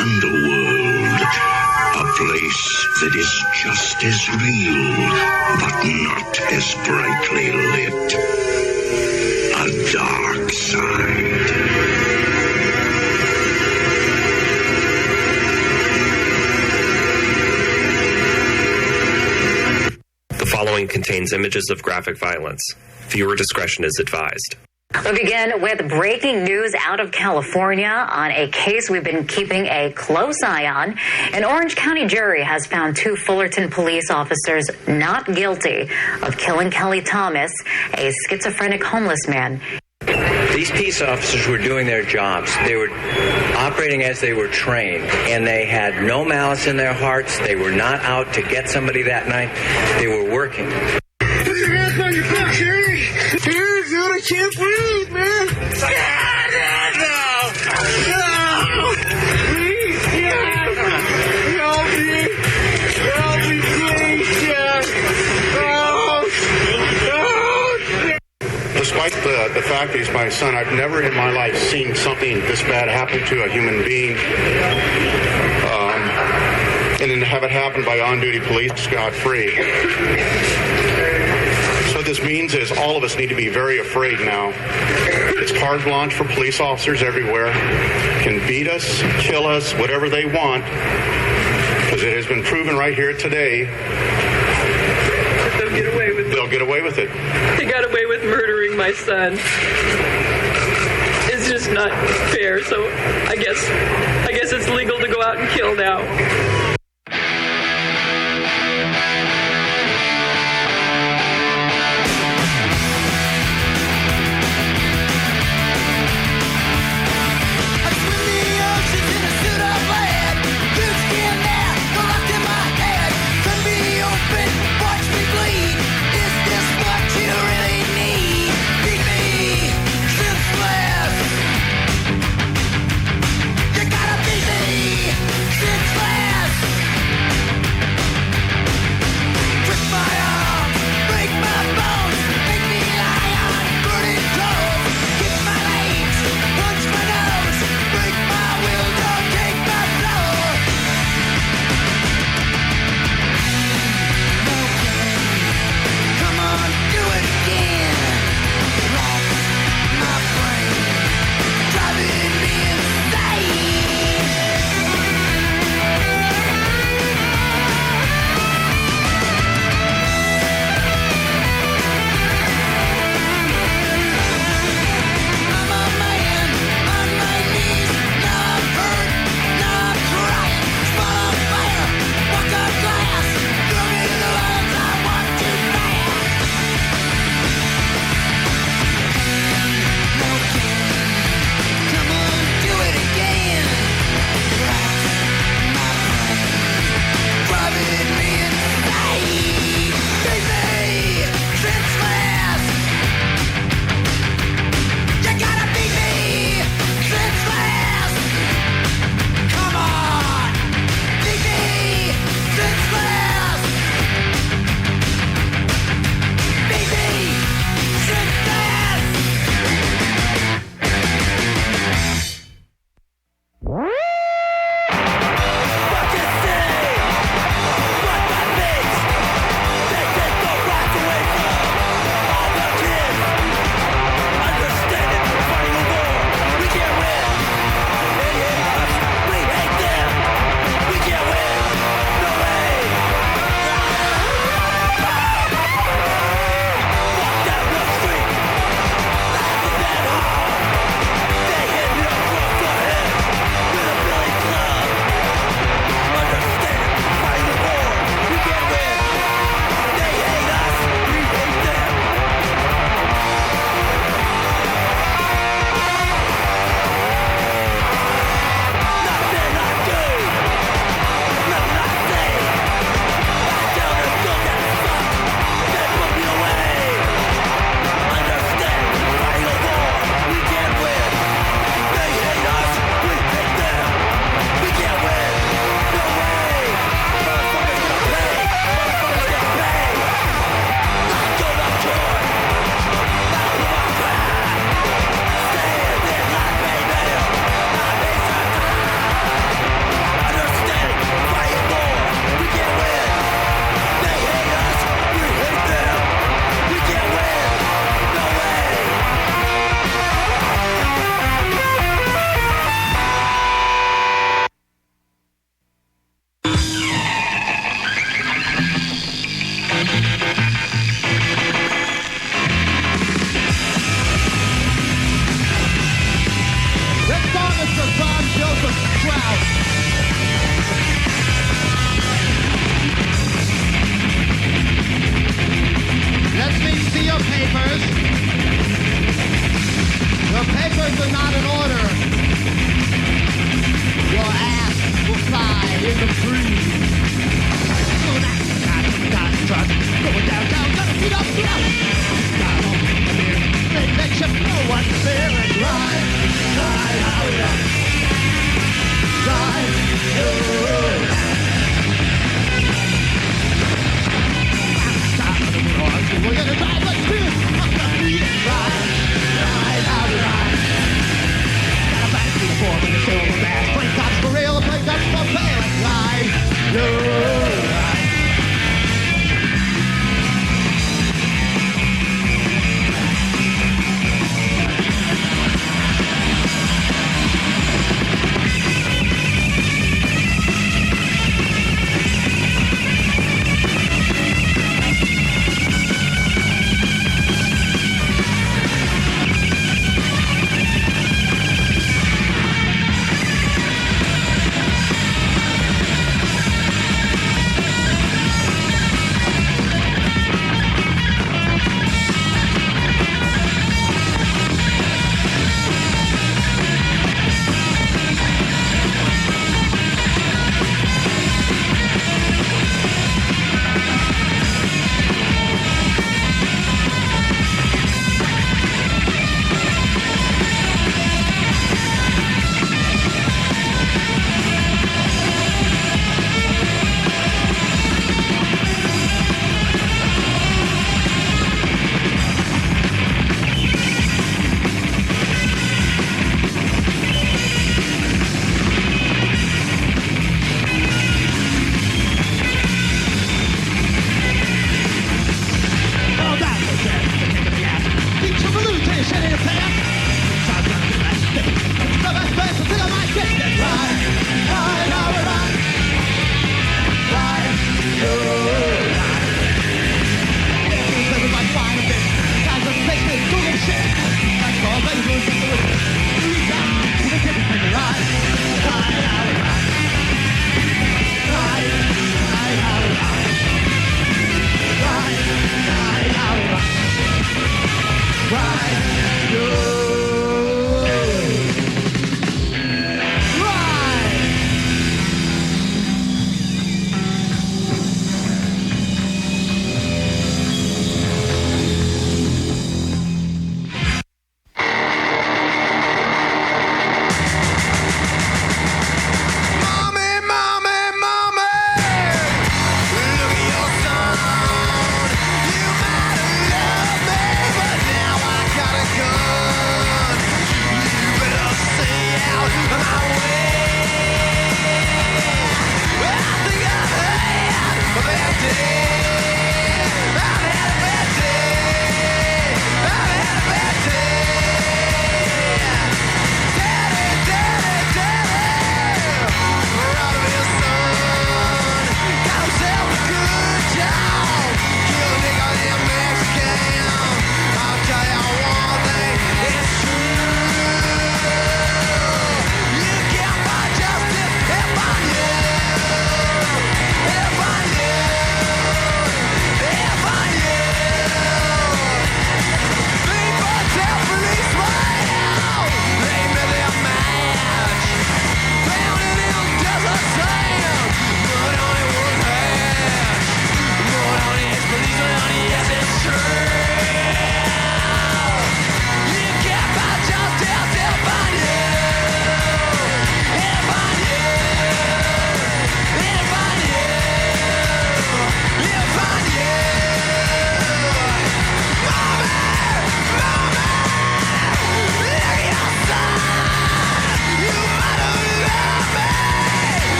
underworld. A place that is just as real, but not as brightly lit. A dark side. The following contains images of graphic violence. Viewer discretion is advised. We begin with breaking news out of California on a case we've been keeping a close eye on. An Orange County jury has found 2 Fullerton police officers not guilty of killing Kelly Thomas, a schizophrenic homeless man. These peace officers were doing their jobs. They were operating as they were trained, and they had no malice in their hearts. They were not out to get somebody that night. They were working. Put your hands on your back, Jerry. Jerry, dude, I can't breathe, man. No. Please, help me. Help me, please, Jack. Despite the fact that he's my son, I've never in my life seen something this bad happen to a human being. And then to have it happen by on-duty police scot-free. So what this means is all of us need to be very afraid now. It's carte blanche for police officers everywhere. Can beat us, kill us, whatever they want. Because it has been proven right here today. They'll get away with it. They'll get away with it. They got away with murdering my son. It's just not fair, so I guess it's legal to go out and kill now. You gotta beat me, senseless.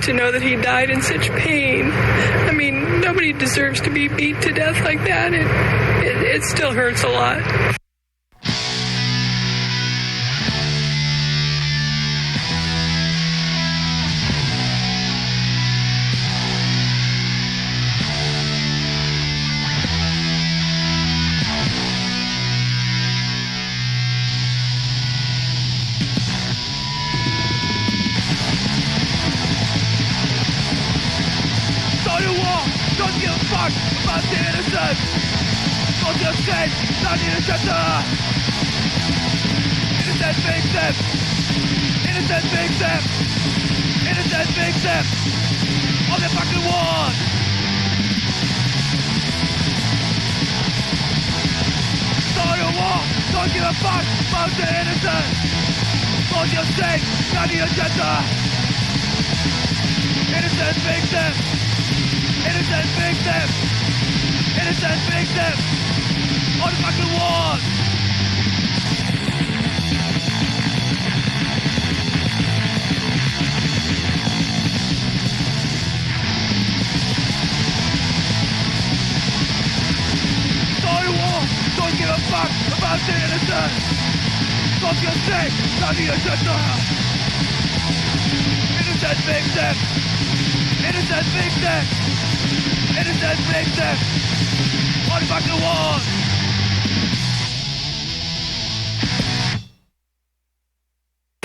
To know that he died in such pain. I mean, nobody deserves to be beat to death like that. It still hurts a lot. About the innocent, not your state, not the innocent. Innocent victim, innocent victim, innocent victim of the fucking war. Start a war, don't give a fuck about the innocent. Not your state, not the agenda. Innocent victim, innocent victim. Innocent victim on the fucking wall. Start a war, don't give a fuck about the innocent. Fuck your sake, not the agenda. Innocent victim, innocent victim, innocent victim. On the fucking wall.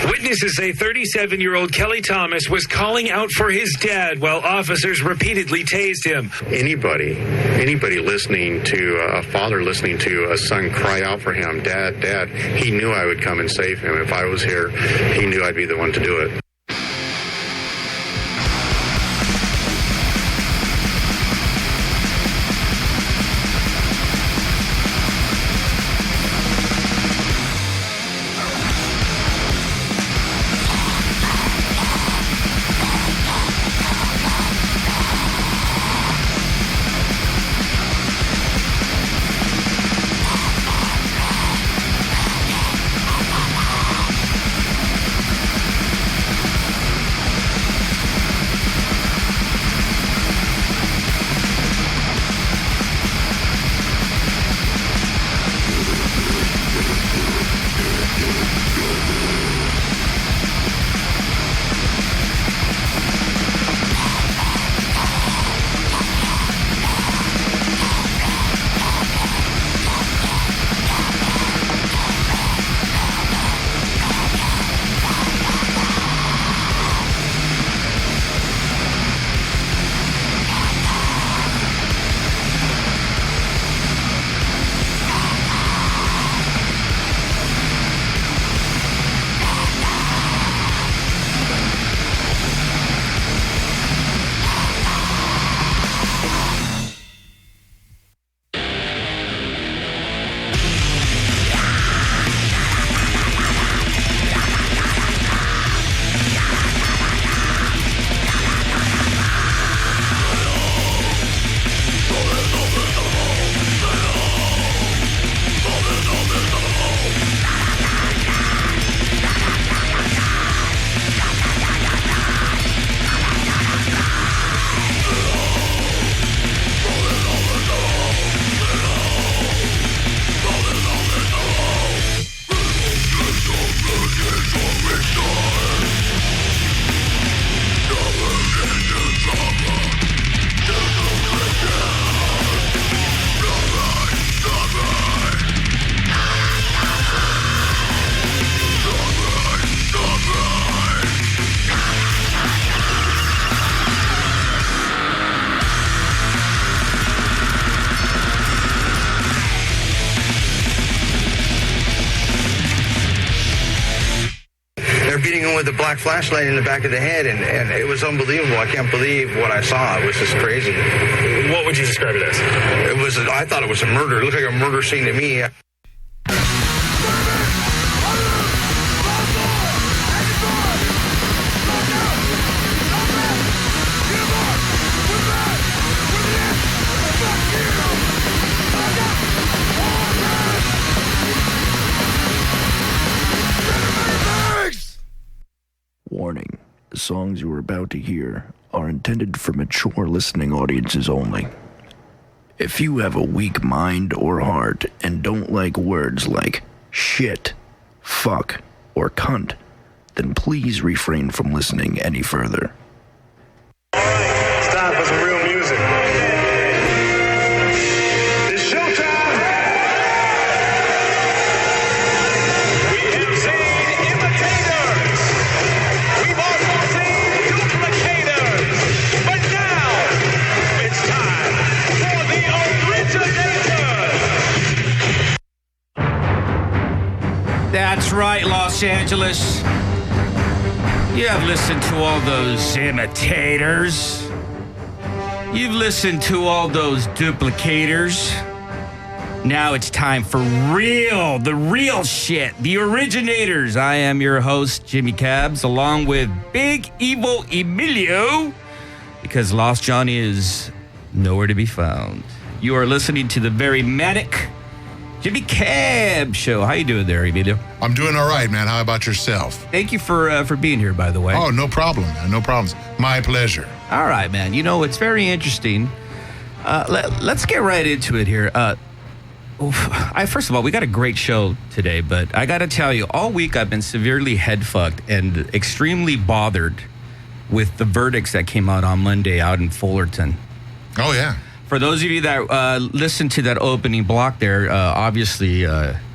Witnesses say 37-year-old Kelly Thomas was calling out for his dad while officers repeatedly tased him. Anybody listening to a father listening to a son cry out for him, Dad, Dad, he knew I would come and save him. If I was here, he knew I'd be the one to do it. hitting him with a black flashlight in the back of the head, and it was unbelievable. I can't believe what I saw. It was just crazy. What would you describe it as? I thought it was a murder. It looked like a murder scene to me. Warning, the songs you are about to hear are intended for mature listening audiences only. If you have a weak mind or heart and don't like words like shit, fuck, or cunt, then please refrain from listening any further. It's time for some real music. It's showtime! We have seen imitators. We've also seen duplicators. But now, it's time for the originators. That's right, Los Angeles. You have listened to all those imitators. You've listened to all those duplicators. Now it's time for the real shit, the originators. I am your host, Jimmy Cabs, along with Big Evil Emilio, because Lost Johnny is nowhere to be found. You are listening to the very manic Jimmy Cab Show. How you doing there, Emilio? I'm doing all right, man. How about yourself? Thank you for being here, by the way. Oh, no problem, man. No problems. My pleasure. All right, man. You know, it's very interesting. Let's get right into it here. First of all, we got a great show today, but I got to tell you, all week I've been severely head-fucked and extremely bothered with the verdicts that came out on Monday out in Fullerton. Oh, yeah. For those of you that listened to that opening block there, obviously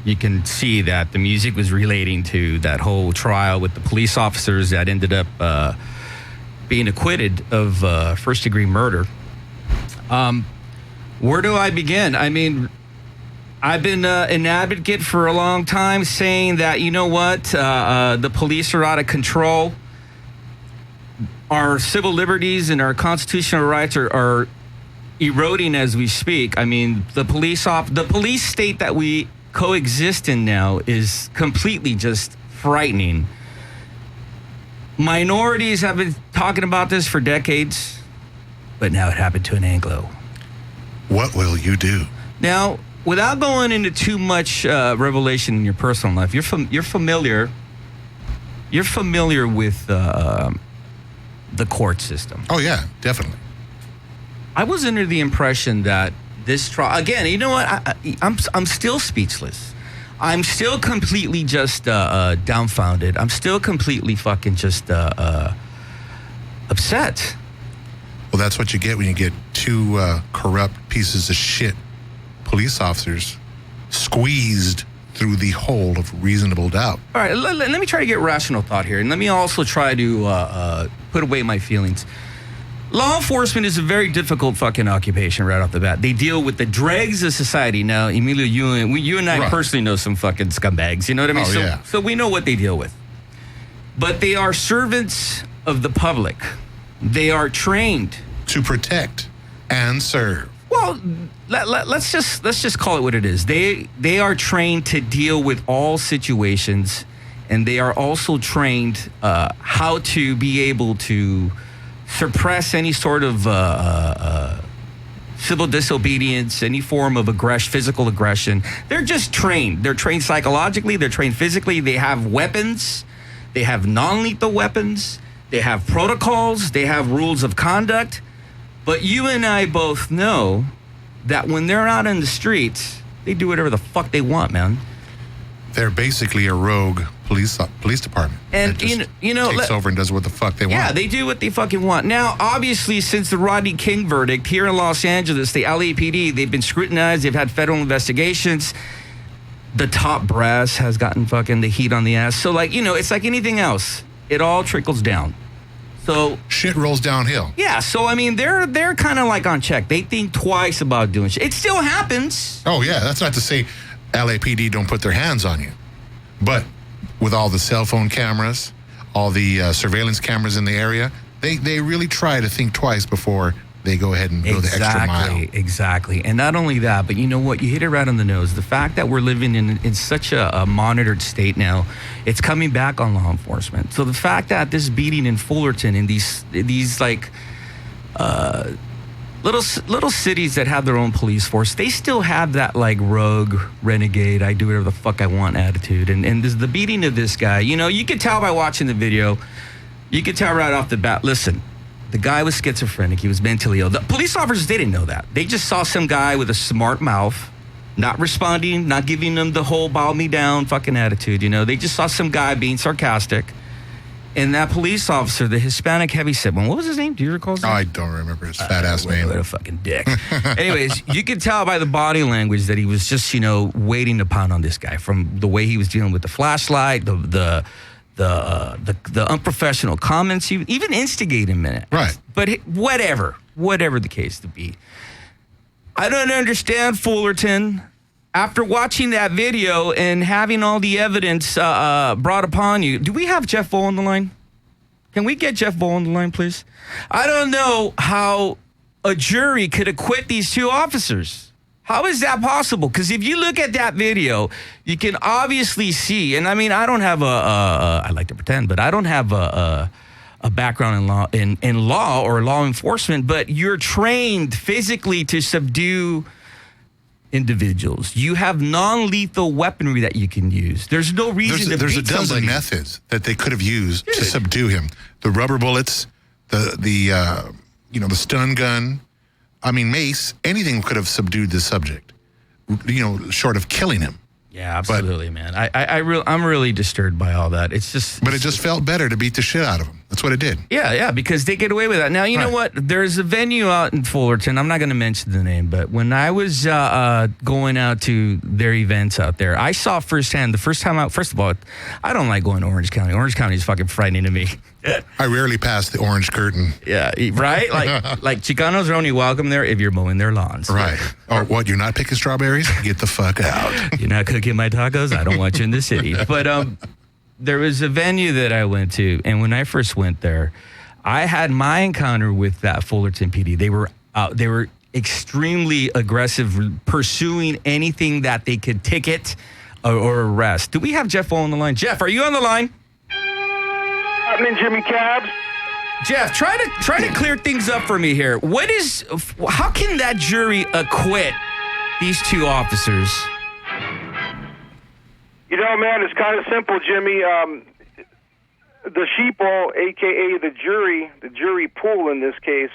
you can see that the music was relating to that whole trial with the police officers that ended up being acquitted of first-degree murder. Where do I begin? I mean, I've been an advocate for a long time saying that, you know what, the police are out of control. Our civil liberties and our constitutional rights are eroding as we speak. I mean, the police state that we coexist in now is completely just frightening. Minorities have been talking about this for decades, but now it happened to an Anglo. What will you do? Now, without going into too much revelation in your personal life, you're familiar with the court system. Oh yeah, definitely. I was under the impression that this trial, again, you know what? I'm still speechless. I'm still completely just dumbfounded. I'm still completely fucking just upset. Well, that's what you get when you get two corrupt pieces of shit police officers squeezed through the hole of reasonable doubt. All right, let me try to get rational thought here, and let me also try to put away my feelings. Law enforcement is a very difficult fucking occupation right off the bat. They deal with the dregs of society. Now, Emilio, you and I Right. personally know some fucking scumbags. You know what I mean? Oh, yeah. So we know what they deal with. But they are servants of the public. They are trained to protect and serve. Well, let's just call it what it is. They are trained to deal with all situations, and they are also trained how to be able to suppress any sort of civil disobedience, any form of physical aggression. They're just trained. They're trained psychologically. They're trained physically. They have weapons. They have non-lethal weapons. They have protocols. They have rules of conduct. But you and I both know that when they're out in the streets, they do whatever the fuck they want, man. They're basically a rogue police department. And that you know, takes over and does what the fuck they want. Yeah, they do what they fucking want. Now, obviously, since the Rodney King verdict here in Los Angeles, the LAPD, they've been scrutinized. They've had federal investigations. The top brass has gotten fucking the heat on the ass. So, like, you know, it's like anything else. It all trickles down. So shit rolls downhill. Yeah, so I mean, they're kind of like on check. They think twice about doing shit. It still happens. Oh yeah, that's not to say LAPD don't put their hands on you, but with all the cell phone cameras, all the surveillance cameras in the area. They really try to think twice before they go ahead and go the extra mile. Exactly. And not only that, but you know what? You hit it right on the nose. The fact that we're living in such a monitored state now, it's coming back on law enforcement. So the fact that this beating in Fullerton, in these like little cities that have their own police force, they still have that like rogue, renegade, I do whatever the fuck I want attitude. And this, the beating of this guy, you know, you could tell by watching the video, you could tell right off the bat, listen, the guy was schizophrenic. He was mentally ill. The police officers, they didn't know that. They just saw some guy with a smart mouth, not responding, not giving them the whole bow me down fucking attitude, you know. They just saw some guy being sarcastic. And that police officer, the Hispanic heavyset one, what was his name? Do you recall his name? I don't remember his fat-ass name. What a fucking dick. Anyways, you could tell by the body language that he was just, you know, waiting to pound on this guy, from the way he was dealing with the flashlight, the unprofessional comments, even instigating minute. Right. But whatever the case to be. I don't understand, Fullerton. After watching that video and having all the evidence brought upon you, do we have Jeff Vole on the line? Can we get Jeff Vole on the line, please? I don't know how a jury could acquit these two officers. How is that possible? Because if you look at that video, you can obviously see, and I mean, I don't have I like to pretend, but I don't have a background in law or law enforcement, but you're trained physically to subdue individuals. You have non-lethal weaponry that you can use. There's no reason there's beat a dozen somebody. methods that they could have used to subdue him. The rubber bullets, the stun gun. I mean, mace, anything could have subdued the subject, you know, short of killing him. Yeah, absolutely, man. I'm really disturbed by all that. It's just... But it just felt better to beat the shit out of him. That's what it did. Yeah, because they get away with that. Now, you know what? There's a venue out in Fullerton. I'm not going to mention the name, but when I was going out to their events out there, I saw firsthand, the first time out, first of all, I don't like going to Orange County. Orange County is fucking frightening to me. I rarely pass the orange curtain. Yeah, right? Like Chicanos are only welcome there if you're mowing their lawns. Right. Or what, you're not picking strawberries? Get the fuck out. You're not cooking my tacos? I don't want you in the city. But there was a venue that I went to, and when I first went there, I had my encounter with that Fullerton PD. They were extremely aggressive, pursuing anything that they could ticket or arrest. Do we have Jeff on the line? Jeff, are you on the line? I'm in Jimmy Cabs. Jeff, try to clear things up for me here. How can that jury acquit these two officers? You know, man, it's kind of simple, Jimmy. The sheeple, a.k.a. the jury pool in this case,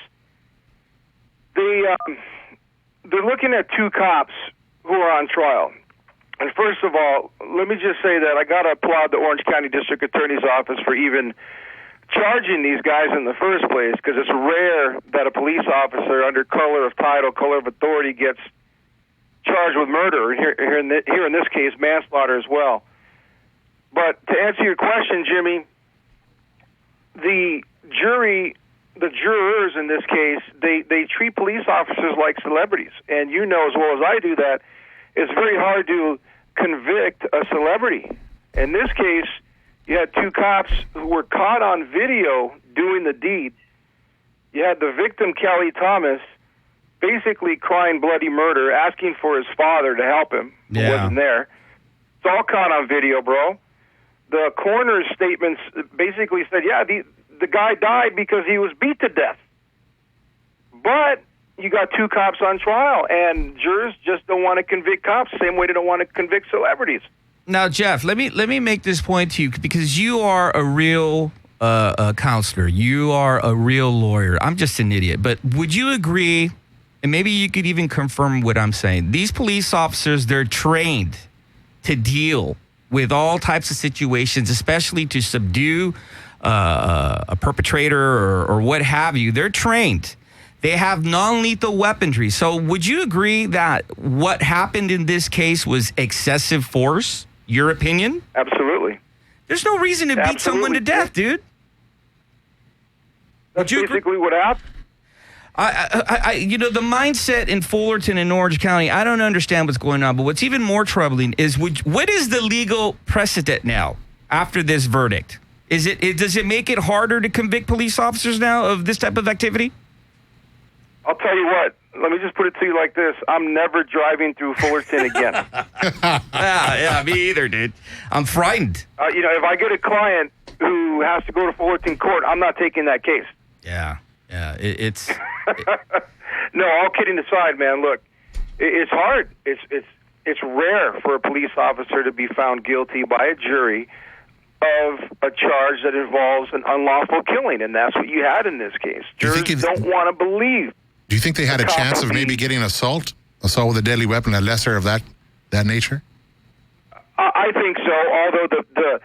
they're looking at two cops who are on trial. And first of all, let me just say that I got to applaud the Orange County District Attorney's Office for even charging these guys in the first place, because it's rare that a police officer under color of title, color of authority gets charged with murder. Here in this case, manslaughter as well. But to answer your question, Jimmy, the jurors in this case, they treat police officers like celebrities. And you know as well as I do that it's very hard to convict a celebrity. In this case, you had two cops who were caught on video doing the deed. You had the victim, Kelly Thomas, basically crying bloody murder, asking for his father to help him, who wasn't there. It's all caught on video, bro. The coroner's statements basically said, yeah, the guy died because he was beat to death. But you got two cops on trial, and jurors just don't want to convict cops the same way they don't want to convict celebrities. Now, Jeff, let me make this point to you, because you are a real counselor. You are a real lawyer. I'm just an idiot. But would you agree, and maybe you could even confirm what I'm saying, these police officers, they're trained to deal with all types of situations, especially to subdue a perpetrator or what have you. They're trained. They have non-lethal weaponry. So would you agree that what happened in this case was excessive force? Your opinion? Absolutely. There's no reason to beat someone to death, dude. That's basically what happened. The mindset in Fullerton and Orange County, I don't understand what's going on, but what's even more troubling is what is the legal precedent now after this verdict? Does it make it harder to convict police officers now of this type of activity? I'll tell you what. Let me just put it to you like this. I'm never driving through Fullerton again. Yeah, me either, dude. I'm frightened. If I get a client who has to go to Fullerton court, I'm not taking that case. Yeah. It's... No, all kidding aside, man, look, it's hard. It's rare for a police officer to be found guilty by a jury of a charge that involves an unlawful killing, and that's what you had in this case. Jurors don't want to believe. Do you think they had a chance of maybe getting assault with a deadly weapon, a lesser of that nature? I think so. Although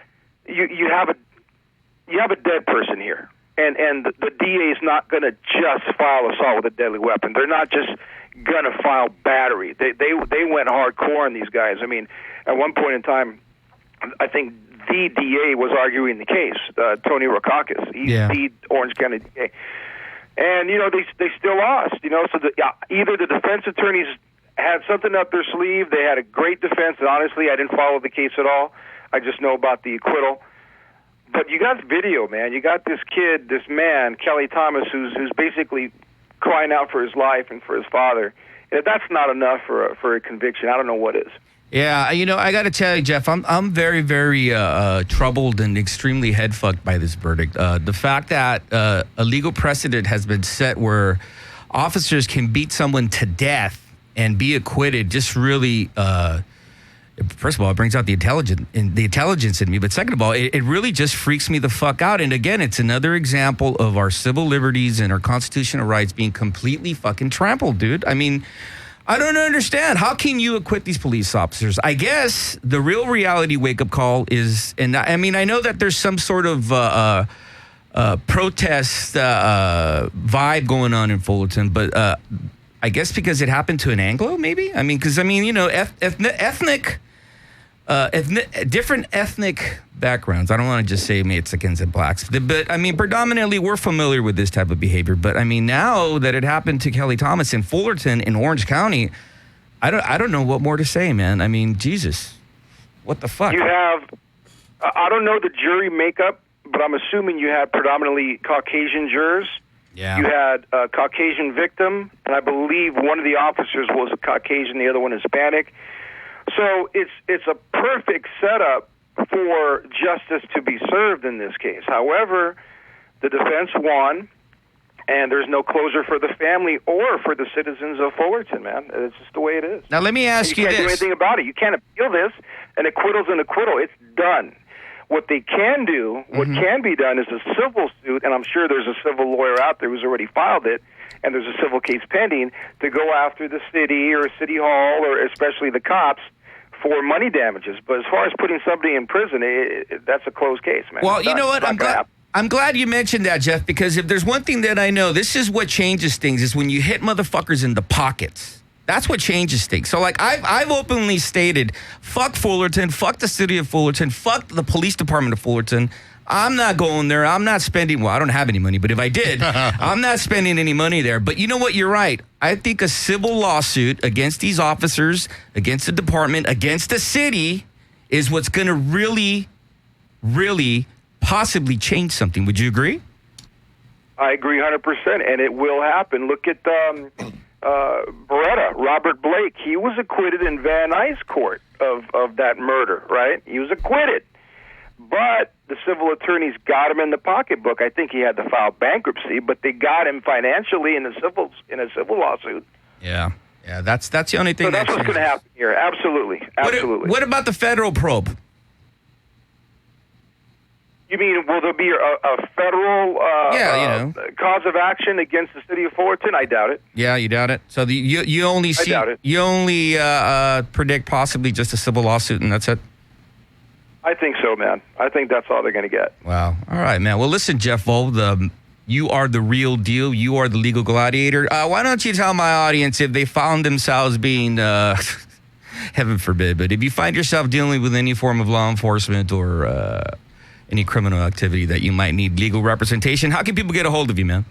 you have a dead person here, and the DA is not going to just file assault with a deadly weapon. They're not just going to file battery. They went hardcore on these guys. I mean, at one point in time, I think the DA was arguing the case. Tony Rokakis, he's the Orange County DA. And, they still lost, so either the defense attorneys had something up their sleeve, they had a great defense, and honestly, I didn't follow the case at all. I just know about the acquittal. But you got video, man. You got this kid, this man, Kelly Thomas, who's basically crying out for his life and for his father. If that's not enough for a conviction, I don't know what is. Yeah, I got to tell you, Jeff, I'm very, very troubled and extremely head-fucked by this verdict. The fact that a legal precedent has been set where officers can beat someone to death and be acquitted just really, first of all, it brings out the intelligence in me. But second of all, it really just freaks me the fuck out. And again, it's another example of our civil liberties and our constitutional rights being completely fucking trampled, dude. I mean, I don't understand. How can you acquit these police officers? I guess the real reality wake-up call is, and I mean, I know that there's some sort of protest vibe going on in Fullerton, but I guess because it happened to an Anglo, maybe? I mean, because, different ethnic backgrounds. I don't want to just say Mexicans and blacks, but I mean, predominantly we're familiar with this type of behavior. But I mean, now that it happened to Kelly Thomas in Fullerton in Orange County, I don't know what more to say, man. I mean, Jesus, what the fuck? I don't know the jury makeup, but I'm assuming you had predominantly Caucasian jurors. Yeah. You had a Caucasian victim, and I believe one of the officers was a Caucasian, the other one Hispanic. So it's a perfect setup for justice to be served in this case. However, the defense won, and there's no closure for the family or for the citizens of Fullerton, man. It's just the way it is. Now, let me ask you this. You can't do anything about it. You can't appeal this. An acquittal's an acquittal. It's done. What they can do, what can be done, is a civil suit, and I'm sure there's a civil lawyer out there who's already filed it, and there's a civil case pending to go after the city or city hall or especially the cops for money damages. But as far as putting somebody in prison, that's a closed case, man. Well, you know what? I'm glad you mentioned that, Jeff, because if there's one thing that I know, this is what changes things, is when you hit motherfuckers in the pockets. That's what changes things. So, like, I've openly stated, fuck Fullerton, fuck the city of Fullerton, fuck the police department of Fullerton. I'm not going there. I'm not spending, well, I don't have any money, but if I did, I'm not spending any money there. But you know what? You're right. I think a civil lawsuit against these officers, against the department, against the city is what's going to really, really possibly change something. Would you agree? I agree 100%, and it will happen. Look at Beretta, Robert Blake. He was acquitted in Van Nuys court of that murder, right? He was acquitted. But the civil attorneys got him in the pocketbook. I think he had to file bankruptcy, but they got him financially in a civil lawsuit. Yeah, that's the only thing. So that's what's going to happen here. Absolutely. What about the federal probe? You mean, will there be a federal cause of action against the city of Fullerton? I doubt it. Yeah, you doubt it. So you only see, I doubt it. You only predict possibly just a civil lawsuit, and that's it. I think so, man. I think that's all they're going to get. Wow. All right, man. Well, listen, Jeff Vold, you are the real deal. You are the legal gladiator. Why don't you tell my audience if they found themselves being, heaven forbid, but if you find yourself dealing with any form of law enforcement or any criminal activity that you might need legal representation, how can people get a hold of you, man?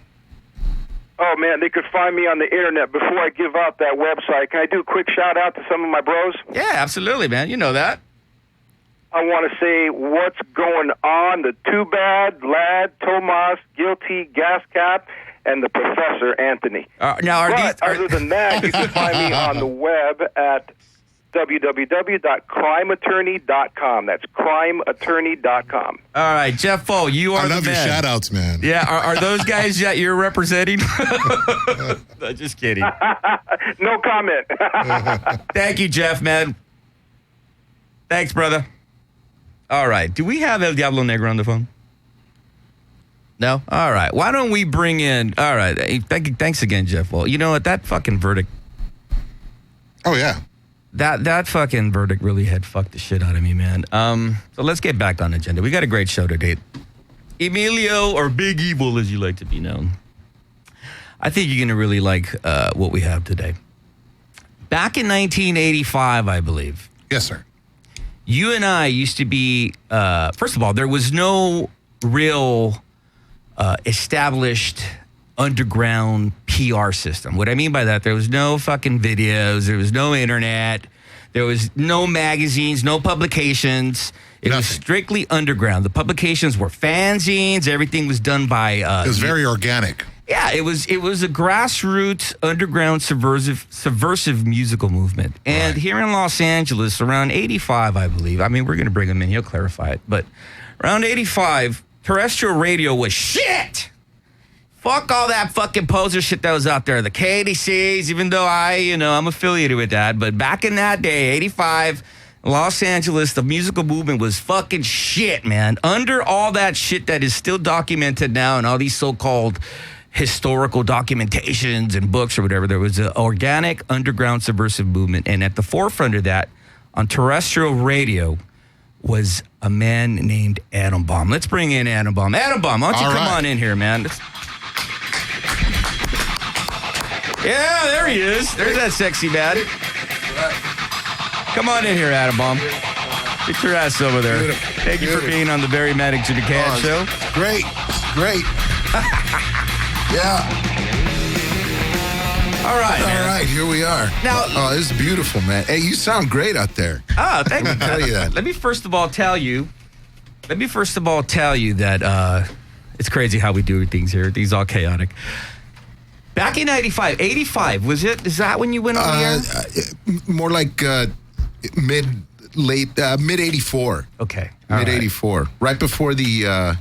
Oh, man, they could find me on the internet. Before I give out that website, can I do a quick shout-out to some of my bros? Yeah, absolutely, man. You know that. I want to say what's going on. The Too Bad, Lad, Tomas, Guilty, Gas Cap, and the Professor Anthony. Other than that, you can find me on the web at www.crimeattorney.com. That's crimeattorney.com. All right, Jeff Foe, you are the man. I love your shout-outs, man. Yeah, are those guys that you're representing? No, just kidding. No comment. Thank you, Jeff, man. Thanks, brother. All right, do we have El Diablo Negro on the phone? No? All right, why don't we bring in... All right, thanks again, Jeff. Well, you know what? That fucking verdict... Oh, yeah. That fucking verdict really had fucked the shit out of me, man. So let's get back on the agenda. We got a great show today. Emilio, or Big Evil, as you like to be known. I think you're going to really like what we have today. Back in 1985, I believe. Yes, sir. You and I used to be, first of all, there was no real established underground PR system. What I mean by that, there was no fucking videos, there was no internet, there was no magazines, no publications. It was strictly underground. The publications were fanzines. Everything was done by... it was very organic. Yeah, it was a grassroots, underground, subversive musical movement. And here in Los Angeles, around 85, I believe, I mean, we're going to bring him in, he'll clarify it, but around 85, terrestrial radio was shit! Fuck all that fucking poser shit that was out there. The KDCs, even though I'm affiliated with that, but back in that day, 85, Los Angeles, the musical movement was fucking shit, man. Under all that shit that is still documented now and all these so-called historical documentations and books or whatever, there was an organic underground subversive movement. And at the forefront of that, on terrestrial radio, was a man named Atom Bomb. Let's bring in Atom Bomb. Atom Bomb, why don't you come on in here, man? Yeah, there he is. There's that sexy man. Come on in here, Atom Bomb. Get your ass over there. Beautiful. Thank you for being on the Very Manic Jimmy Cat Show. Great. Yeah. All right, man. All right, here we are. Now, this is beautiful, man. Hey, you sound great out there. Oh, thank you. I'll tell you that. Let me first of all tell you that it's crazy how we do things here. Things all chaotic. Back in 85, was it? Is that when you went on the air? More like mid 84. Okay. Mid 84. Right before the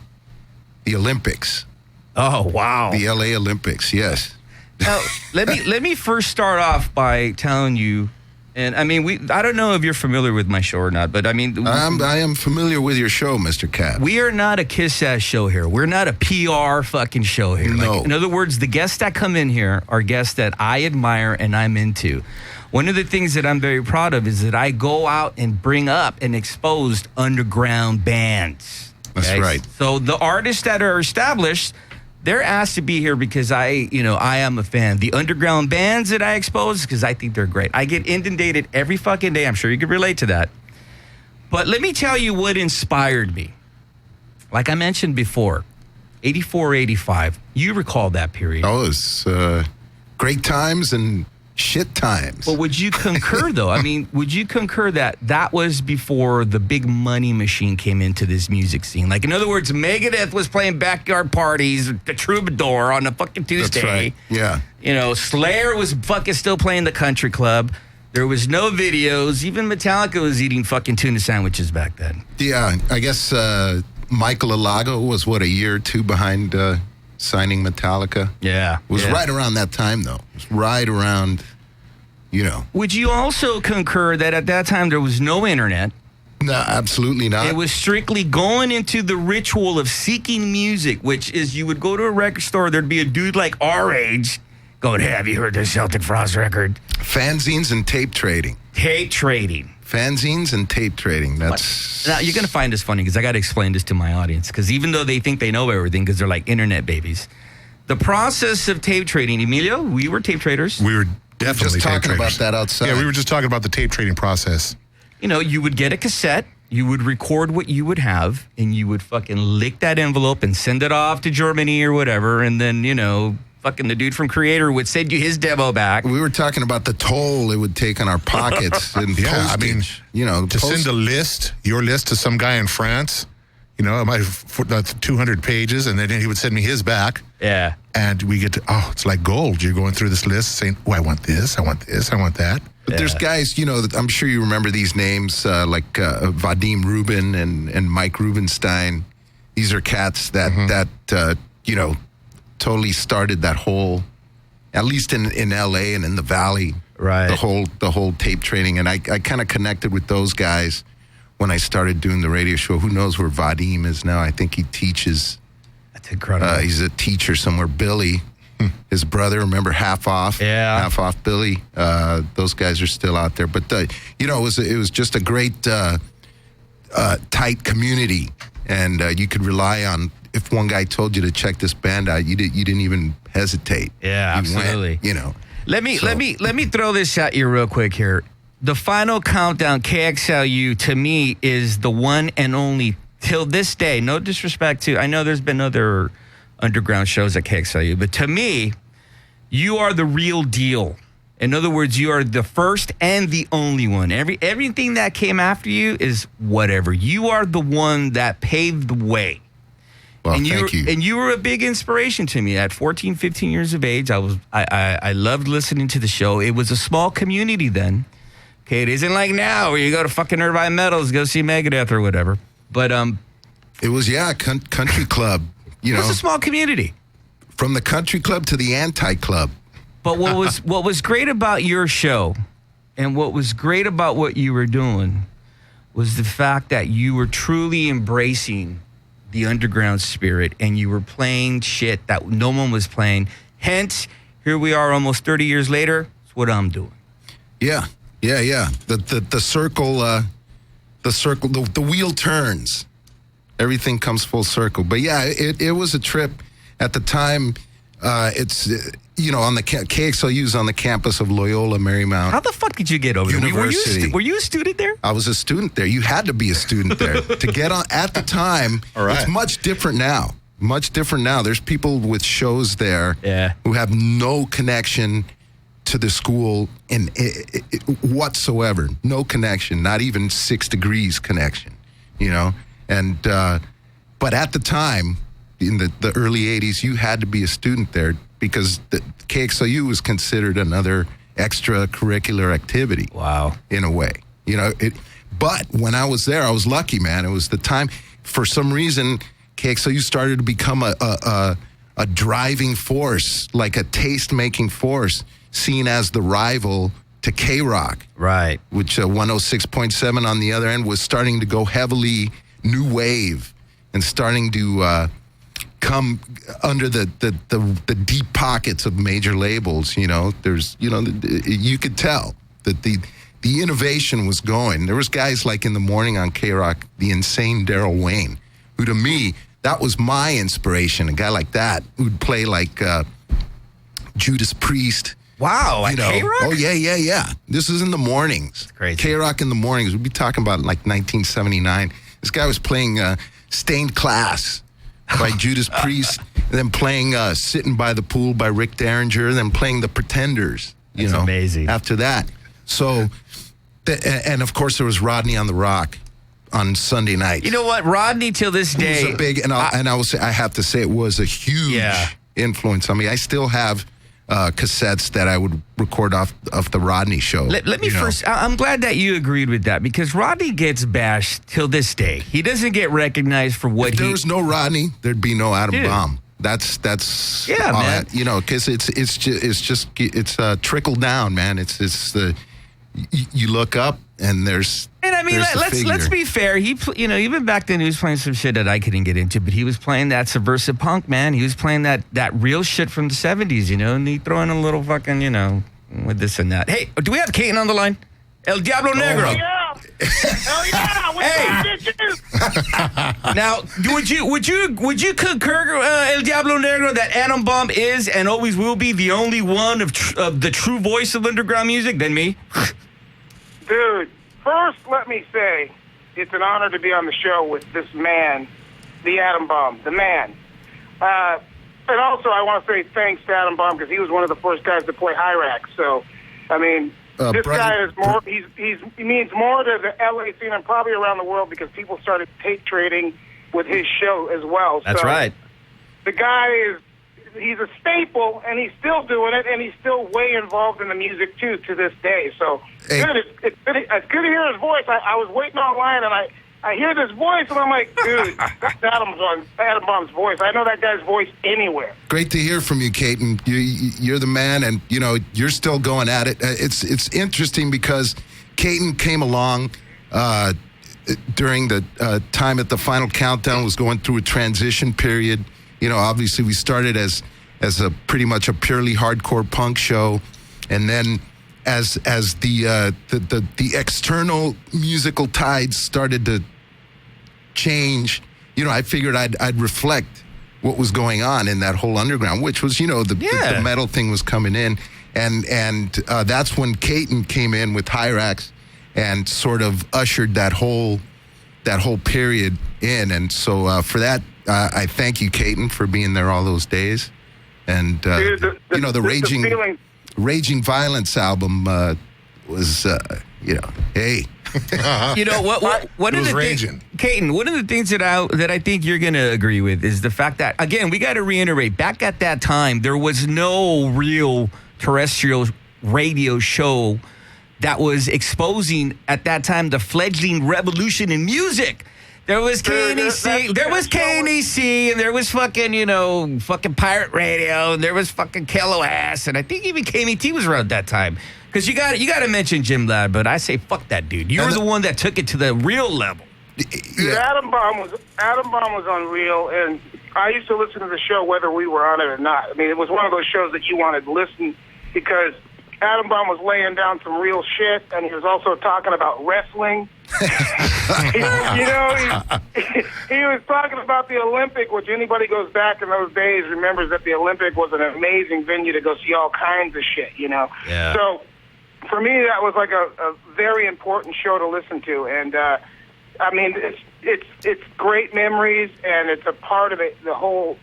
Olympics. Oh, wow. The LA Olympics, yes. Now, let me first start off by telling you, and I mean, I don't know if you're familiar with my show or not, but I mean... I am familiar with your show, Mr. Cat. We are not a kiss-ass show here. We're not a PR fucking show here. No. Like, in other words, the guests that come in here are guests that I admire and I'm into. One of the things that I'm very proud of is that I go out and bring up and expose underground bands. That's right. So the artists that are established... They're asked to be here because I am a fan. The underground bands that I expose, because I think they're great. I get inundated every fucking day. I'm sure you can relate to that. But let me tell you what inspired me. Like I mentioned before, 84, 85. You recall that period. Oh, it's great times and shit times. Well, would you concur, though? I mean, would you concur that was before the big money machine came into this music scene? Like, in other words, Megadeth was playing backyard parties, the Troubadour on a fucking Tuesday. That's right. Yeah. You know, Slayer was fucking still playing the country club. There was no videos. Even Metallica was eating fucking tuna sandwiches back then. Yeah, I guess Michael Alago was, a year or two behind signing Metallica? Yeah. It was right around that time, though. It was right around, Would you also concur that at that time there was no internet? No, absolutely not. It was strictly going into the ritual of seeking music, which is you would go to a record store, there'd be a dude like our age going, hey, have you heard this Celtic Frost record? Fanzines and tape trading. Tape trading. Fanzines and tape trading. That's... Now, you're going to find this funny because I got to explain this to my audience because even though they think they know everything because they're like internet babies, the process of tape trading, Emilio, we were tape traders. We were definitely just talking tape about traders. that outside. Yeah, we were just talking about the tape trading process. You would get a cassette, you would record what you would have, and you would fucking lick that envelope and send it off to Germany or whatever, and then, Fucking the dude from Creator would send you his demo back. We were talking about the toll it would take on our pockets and postage. To send your list to some guy in France, that's 200 pages, and then he would send me his back. Yeah. And we get to, it's like gold. You're going through this list saying, I want this, I want this, I want that. But there's guys, I'm sure you remember these names like Vadim Rubin and Mike Rubenstein. These are cats that totally started that whole, at least in LA and in the Valley, right? The whole tape trading, and I kind of connected with those guys when I started doing the radio show. Who knows where Vadim is now? I think he teaches. That's incredible. He's a teacher somewhere. Billy, his brother, remember Half Off? Yeah, Half Off Billy. Those guys are still out there, but it was just a great tight community, and you could rely on. If one guy told you to check this band out, you didn't even hesitate. Yeah, absolutely. Went, Let me throw this at you real quick here. The final countdown, KXLU, to me is the one and only till this day. No disrespect to, I know there's been other underground shows at KXLU, but to me, you are the real deal. In other words, you are the first and the only one. Everything that came after you is whatever. You are the one that paved the way. Well, thank you. And you were a big inspiration to me. At 14, 15 years of age, I loved listening to the show. It was a small community then. Okay, it isn't like now where you go to fucking Irvine Metals, go see Megadeth or whatever. But it was country club. It was a small community. From the country club to the anti-club. But what was great about your show, and what was great about what you were doing, was the fact that you were truly embracing the underground spirit, and you were playing shit that no one was playing. Hence, here we are almost 30 years later. It's what I'm doing. Yeah. The circle, the wheel turns. Everything comes full circle. But yeah, it was a trip. At the time, it's on the KXLU's on the campus of Loyola Marymount. How the fuck did you get over there? University. Were you a student there? I was a student there. You had to be a student there to get on. At the time, It's much different now. Much different now. There's people with shows there who have no connection to the school whatsoever. No connection. Not even 6 degrees connection. And but at the time, in the early 80s, you had to be a student there because the KXLU was considered another extracurricular activity. Wow. In a way. But when I was there, I was lucky, man. It was the time, for some reason, KXLU started to become a driving force, like a taste-making force, seen as the rival to K-Rock. Right. Which 106.7 on the other end was starting to go heavily new wave and starting to come under the deep pockets of major labels. There's you could tell that the innovation was going. There was guys like in the morning on K-Rock, the insane Daryl Wayne, who to me, that was my inspiration. A guy like that who'd play like Judas Priest. Wow, K-Rock? Oh yeah. This is in the mornings. That's crazy. K-Rock in the mornings. We'd be talking about like 1979. This guy was playing Stained Class by Judas Priest, and then playing Sitting by the Pool by Rick Derringer, and then playing The Pretenders. That's amazing. After that. So, and of course there was Rodney on the Rock on Sunday nights. You know what? Rodney till this day. Was a big, and I will say, I have to say it was a huge influence on me. I still have cassettes that I would record off the Rodney show. Let me first, I'm glad that you agreed with that, because Rodney gets bashed till this day. He doesn't get recognized for what if there was no Rodney, there'd be no Adam Bomb. That's man. Because it's trickled down, man. It's the you look up and there's. And I mean, let's be fair. He, even back then he was playing some shit that I couldn't get into, but he was playing that subversive punk, man. He was playing that real shit from the 70s, and he throwing a little fucking, with this and that. Hey, do we have Caden on the line? El Diablo Negro. Hell yeah! Hey. Now, would you concur, El Diablo Negro, that Adam Bomb is and always will be the only one of the true voice of underground music than me? Dude, first let me say it's an honor to be on the show with this man, the Atom Bomb, the man. And also, I want to say thanks to Adam Bomb because he was one of the first guys to play Hyrax. So, I mean, this guy is more. He means more to the LA scene and probably around the world because people started tape trading with his show as well. That's right. The guy he's a staple, and he's still doing it, and he's still way involved in the music too to this day. So good. It's good to hear his voice. I was waiting online, and I hear this voice, and I'm like, dude, that's Adam Bomb's voice. I know that guy's voice anywhere. Great to hear from you, Caton. You're the man, and you're still going at it. It's interesting because Caton came along during the time at the Final Countdown, was going through a transition period. Obviously we started as a pretty much a purely hardcore punk show, and then as the external musical tides started to change, I figured I'd reflect what was going on in that whole underground, which was the metal thing was coming in, and that's when Caton came in with Hyrax and sort of ushered that whole period in, and so for that. I thank you, Caton, for being there all those days. And, the Raging Violence album was, hey. One of the things, Caton, one of the things that I think you're going to agree with is the fact that, again, we got to reiterate, back at that time, there was no real terrestrial radio show that was exposing, at that time, the fledgling revolution in music. There was KNEC, and there was fucking pirate radio, and there was fucking KLOS, and I think even KMET was around that time. Because you got to mention Jim Ladd, but I say fuck that dude. You were the one that took it to the real level. Yeah. Adam Bomb was unreal, and I used to listen to the show whether we were on it or not. I mean, it was one of those shows that you wanted to listen because Adam Bomb was laying down some real shit, and he was also talking about wrestling. he was talking about the Olympic, which anybody goes back in those days remembers that the Olympic was an amazing venue to go see all kinds of shit, Yeah. So for me, that was like a very important show to listen to, and it's great memories, and it's a part of the whole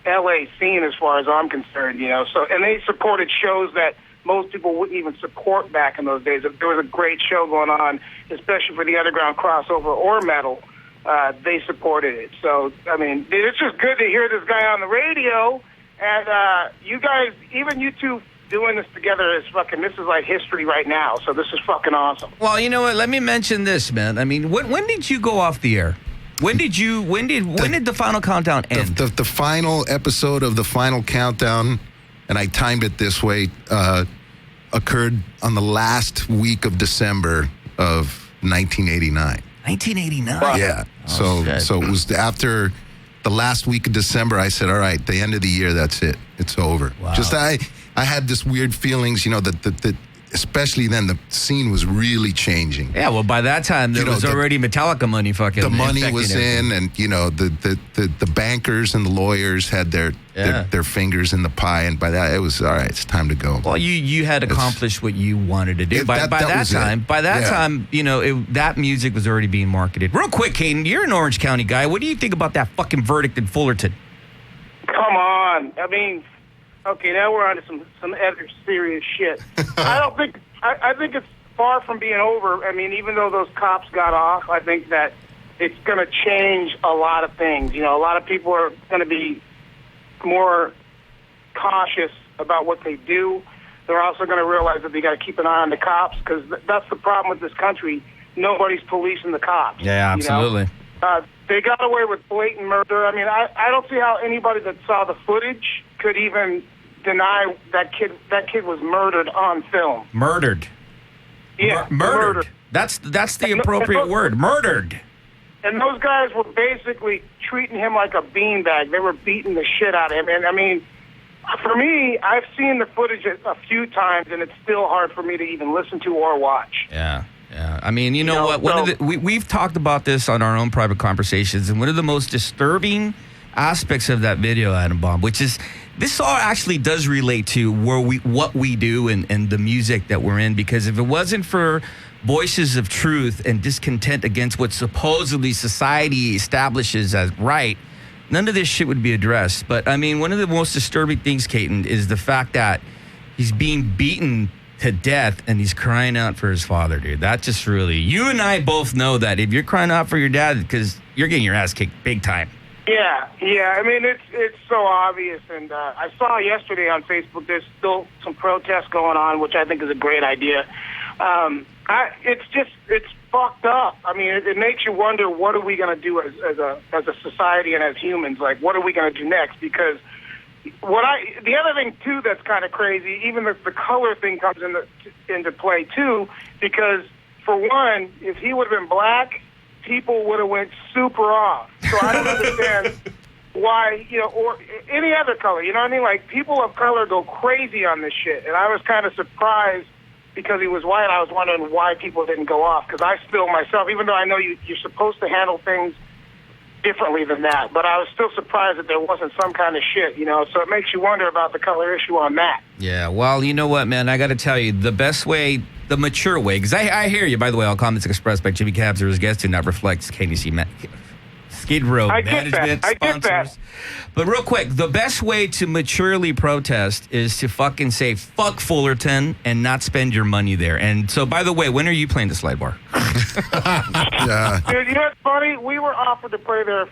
LA scene as far as I'm concerned, So, and they supported shows that most people wouldn't even support back in those days. If there was a great show going on, especially for the underground crossover or metal, they supported it. So, I mean, it's just good to hear this guy on the radio. And you guys, even you two doing this together this is like history right now. So this is fucking awesome. Well, you know what? Let me mention this, man. I mean, when did you go off the air? When did the Final Countdown end? The final episode of the Final Countdown, and I timed it this way, occurred on the last week of December of 1989. 1989? Yeah. So it was after the last week of December, I said, all right, the end of the year, that's it. It's over. Wow. Just I had this weird feelings, that especially then the scene was really changing. Yeah, well, by that time, there was already Metallica money fucking. The money was in, and, the bankers and the lawyers had their fingers in the pie, and by that, it was, all right, it's time to go. Well, you had accomplished what you wanted to do. By that time, that music was already being marketed. Real quick, Caton, you're an Orange County guy. What do you think about that fucking verdict in Fullerton? Come on. I mean, okay, now we're on to some other serious shit. I think it's far from being over. I mean, even though those cops got off, I think that it's going to change a lot of things. A lot of people are going to be more cautious about what they do. They're also going to realize that they got to keep an eye on the cops because that's the problem with this country. Nobody's policing the cops. Yeah, absolutely. They got away with blatant murder. I mean, I don't see how anybody that saw the footage could even deny that kid was murdered on film. Murdered. Yeah, murdered. That's the appropriate word. Murdered. And those guys were basically treating him like a beanbag. They were beating the shit out of him. And I mean, for me, I've seen the footage a few times, and it's still hard for me to even listen to or watch. Yeah. I mean, you know what? We've talked about this on our own private conversations, and one of the most disturbing aspects of that video, Adam Bomb, which is this all actually does relate to what we do and the music that we're in, because if it wasn't for voices of truth and discontent against what supposedly society establishes as right, none of this shit would be addressed. But, I mean, one of the most disturbing things, Caton, is the fact that he's being beaten to death and he's crying out for his father, dude. That just really... You and I both know that if you're crying out for your dad, because you're getting your ass kicked big time. Yeah. I mean, it's so obvious. And I saw yesterday on Facebook there's still some protests going on, which I think is a great idea. It's fucked up. I mean, it makes you wonder, what are we going to do as a society and as humans? Like, what are we going to do next? Because the other thing too that's kind of crazy, even the color thing comes into play too, because for one, if he would have been black, people would have went super off. So I don't understand why, or any other color, you know what I mean? Like, people of color go crazy on this shit, and I was kind of surprised because he was white. I was wondering why people didn't go off, because I still myself, even though I know you're supposed to handle things differently than that, but I was still surprised that there wasn't some kind of shit, so it makes you wonder about the color issue on that. Yeah, well, you know what, man, I got to tell you, the best way, the mature way, because I hear you, by the way, all comments expressed by Jimmy Cabs or his guests do not reflect KDC Skidrow management sponsors. But real quick, the best way to maturely protest is to fucking say fuck Fullerton and not spend your money there. And so, by the way, when are you playing the slide bar? Dude, you know what's funny? We were offered to play there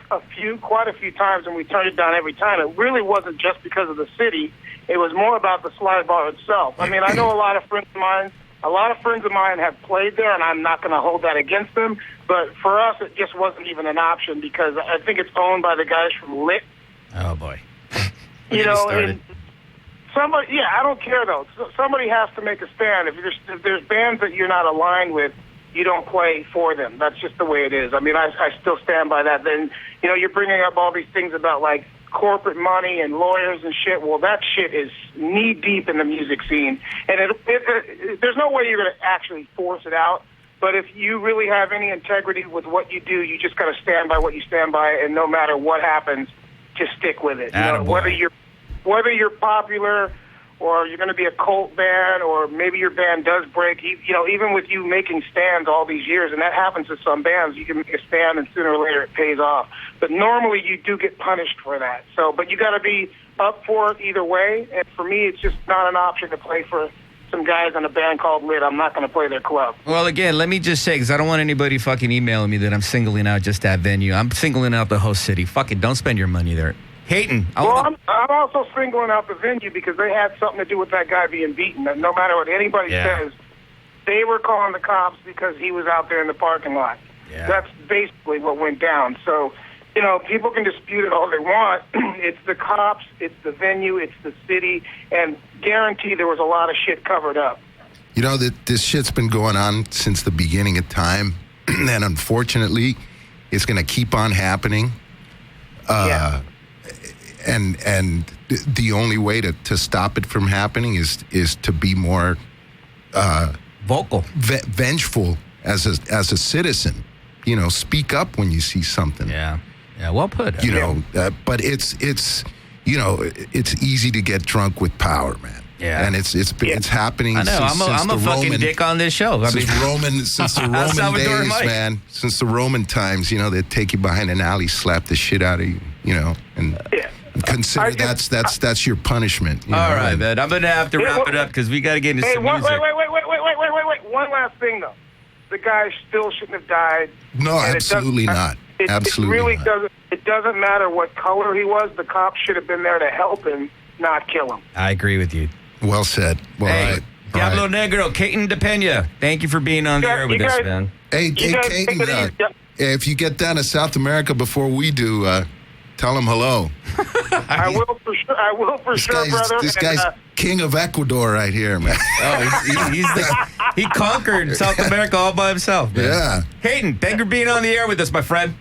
quite a few times, and we turned it down every time. It really wasn't just because of the city. It was more about the slide bar itself. I mean, I know a lot of friends of mine have played there, and I'm not going to hold that against them. But for us, it just wasn't even an option because I think it's owned by the guys from Lit. Oh, boy. And somebody, I don't care, though. Somebody has to make a stand. If there's bands that you're not aligned with, you don't play for them. That's just the way it is. I mean, I still stand by that. Then, you're bringing up all these things about, like, corporate money and lawyers and shit. Well, that shit is knee-deep in the music scene. And there's no way you're going to actually force it out. But if you really have any integrity with what you do, you just got to stand by what you stand by, and no matter what happens, just stick with it. Whether you're popular or you're going to be a cult band or maybe your band does break, even with you making stands all these years, and that happens to some bands, you can make a stand and sooner or later it pays off. But normally you do get punished for that. But you got to be up for it either way, and for me it's just not an option to play for some guys in a band called Lit. I'm not going to play their club. Well, again, let me just say, because I don't want anybody fucking emailing me that I'm singling out just that venue. I'm singling out the host city. Fuck it, don't spend your money there. Hayton. I'm also singling out the venue because they had something to do with that guy being beaten. And no matter what anybody says, they were calling the cops because he was out there in the parking lot. Yeah. That's basically what went down. So, people can dispute it all they want. It's the cops, it's the venue, it's the city, and guarantee there was a lot of shit covered up. This shit's been going on since the beginning of time, and unfortunately, it's going to keep on happening. And the only way to stop it from happening is to be more vocal, vengeful as a citizen. Speak up when you see something. Yeah, well put. But it's easy to get drunk with power, man. Yeah, and it's happening. I know. Since I'm a fucking dick on this show. Since the Roman days, man. Since the Roman times, they take you behind an alley, slap the shit out of you, and consider that's your punishment. All right, man. I'm gonna have to wrap it up because we got to get into some music. Wait. One last thing though. The guy still shouldn't have died. No, absolutely not. Absolutely it really not. doesn't. It doesn't matter what color he was. The cops should have been there to help him, not kill him. I agree with you. Well said. Well, hey, Diablo Negro, Caton DePena, thank you for being on the air with us, man. Hey, Caton, if you get down to South America before we do, tell him hello. I will for sure, brother. This guy's king of Ecuador right here, man. He conquered South America all by himself, man. Yeah. Caton, thank you for being on the air with us, my friend.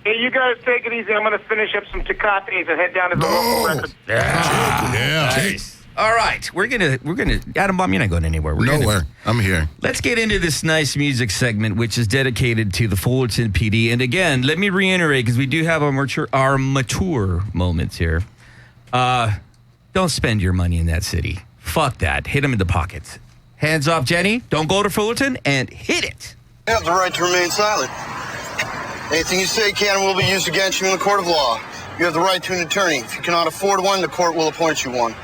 Hey, you guys take it easy. I'm going to finish up some Tecates and head down to the local record. Yeah. Nice. All right, we're gonna Adam Bomb, you're not going anywhere. Nowhere. I'm here. Let's get into this nice music segment, which is dedicated to the Fullerton PD. And again, let me reiterate because we do have our mature moments here. Don't spend your money in that city. Fuck that. Hit them in the pockets. Hands off, Jenny. Don't go to Fullerton and hit it. You have the right to remain silent. Anything you say can and will be used against you in the court of law. You have the right to an attorney. If you cannot afford one, the court will appoint you one.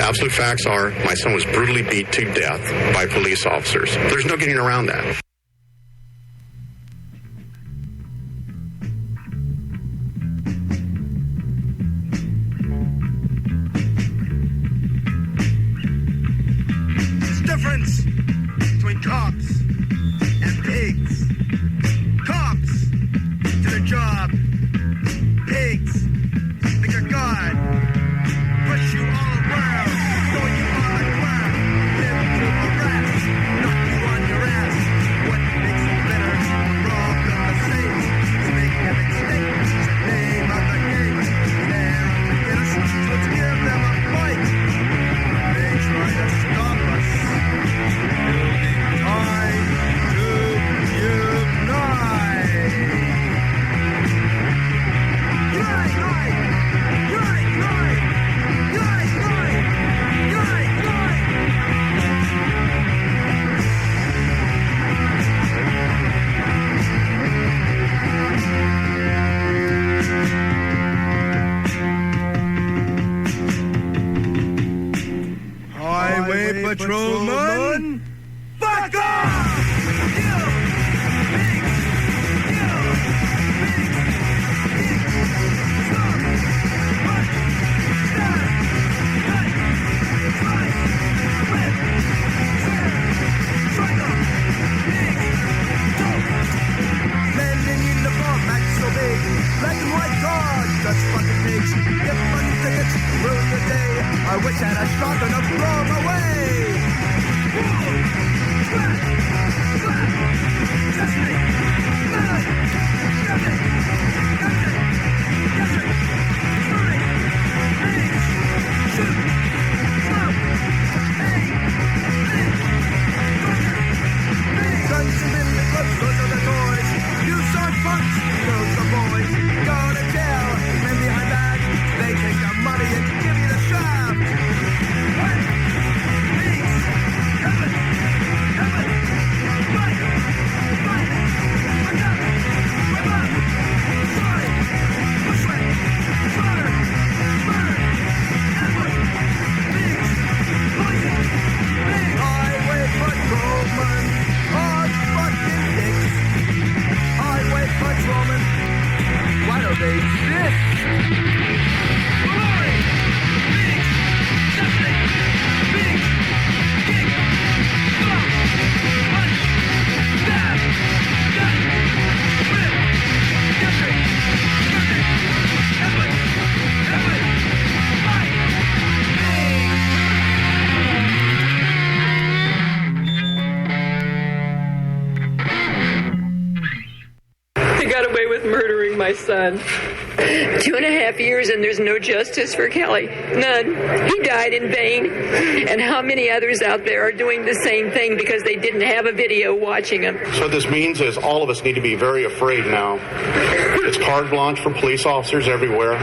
Absolute facts are my son was brutally beat to death by police officers. There's no getting around that. cops and pigs. Cops to the job. Pigs, think you're God. Push you all around, throw you on the ground, live to harass, knock you on your ass. What makes it better? We're all the same. You make a mistake, it's the name of the game. They're up to get us, so let's give them a fight. They try to stop us. Time to unite. Highway patrolman, fuck off! Landing in the bar, Max so big. Black and white cars, just fucking pigs. Get funny tickets, ruin the day. I wish I had a shotgun to blow them away. Guns and billy clubs, those are the toys. You son punks, those are boys. Go to jail, men behind back. They take your money and give you the shaft. What? Peace. Heaven. Heaven. Fight. Fight. Wake up. Wake up. Sorry. Bushwick. Slaughter. Murder. Ambush. Pigs. Poison. Pigs. Highway patrolman. Hard fucking dicks. Highway patrolman. Why don't they exist? Glory! Pigs! Justice! Pigs! Kick! Stop! Punch! Stab! Gut! Rip! District! Circuit! Headwood! Headwood! Fight! They got away with murdering my son. 2.5 years and there's no justice for Kelly. None. He died in vain. And how many others out there are doing the same thing because they didn't have a video watching him? So what this means is all of us need to be very afraid now. It's carte blanche for police officers everywhere.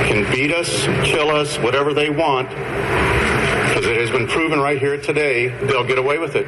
Can beat us, kill us, whatever they want. Because it has been proven right here today, they'll get away with it.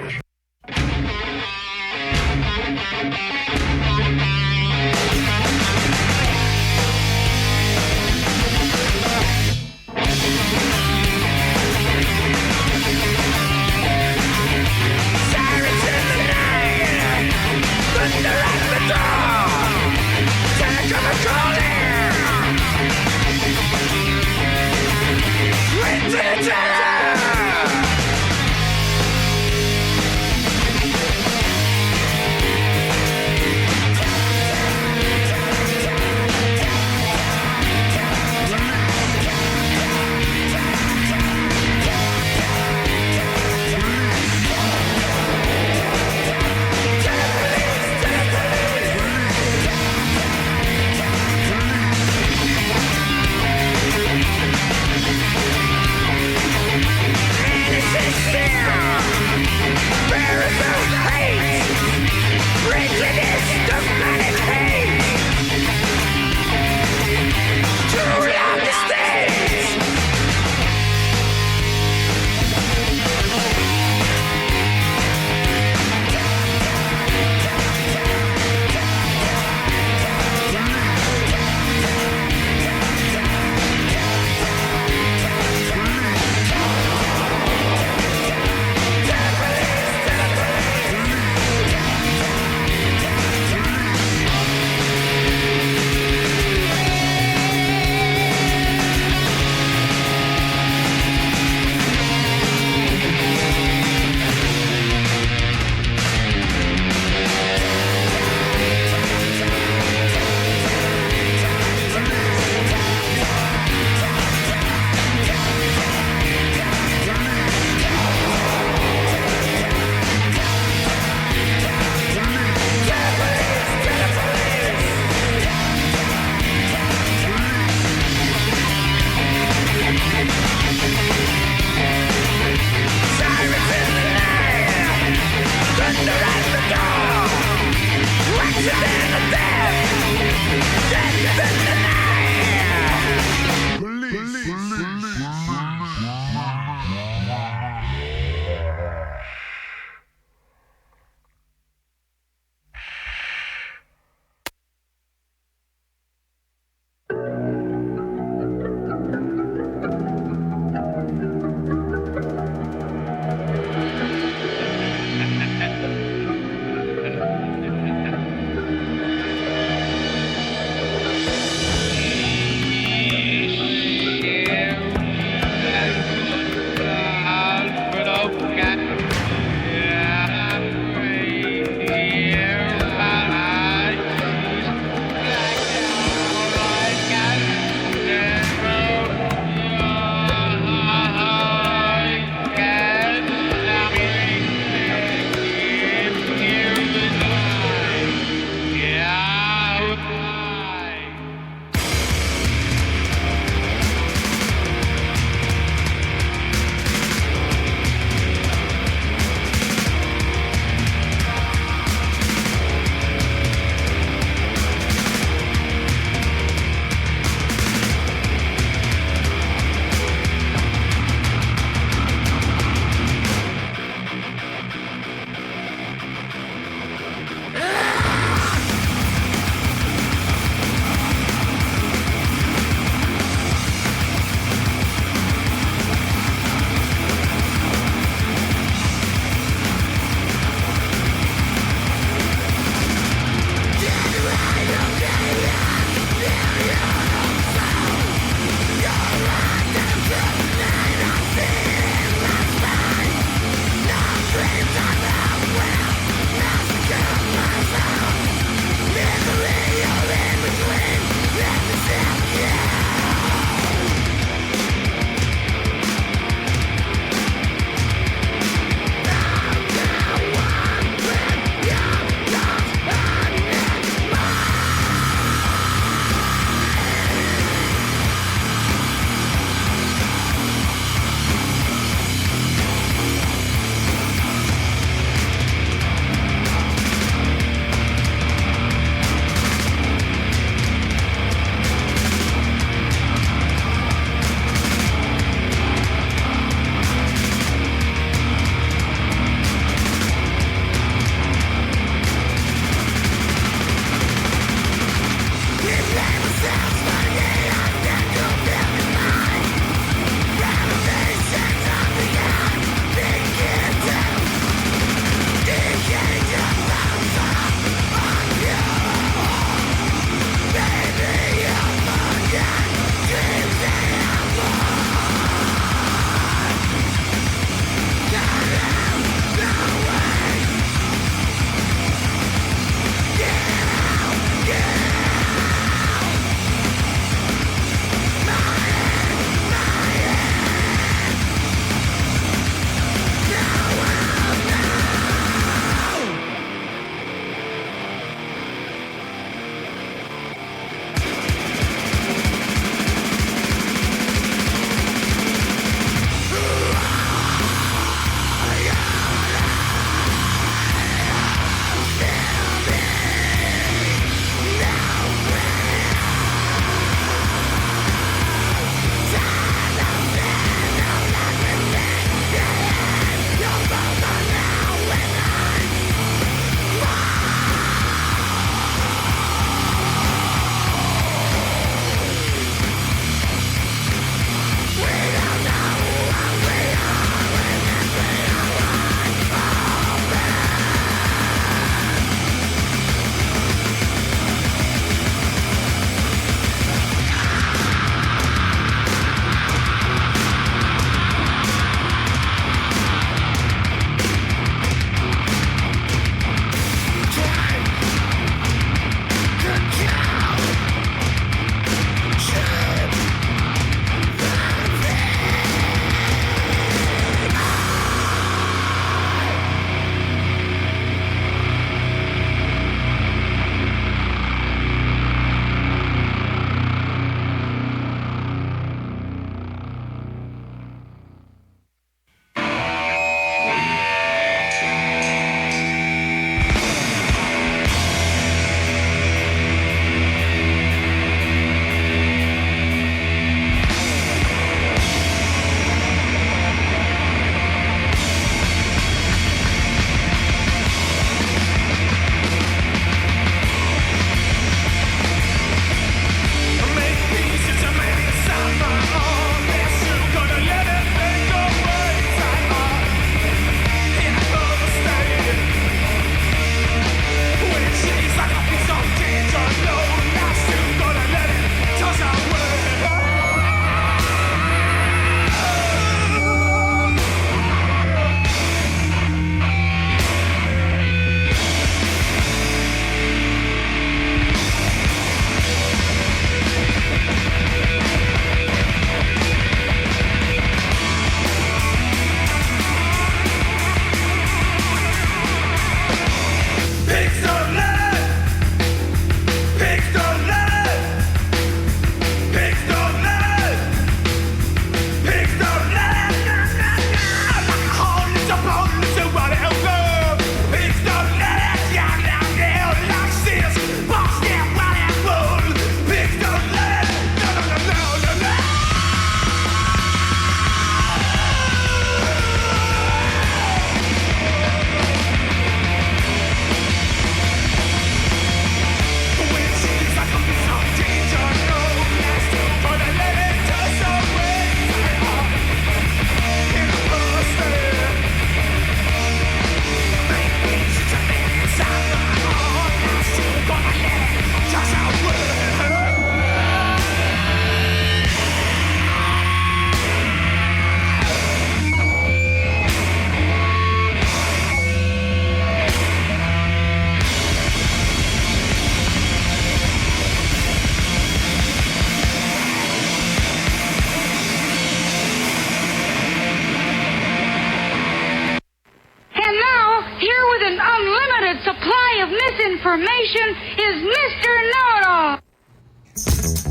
station is Mr. Know-It-All.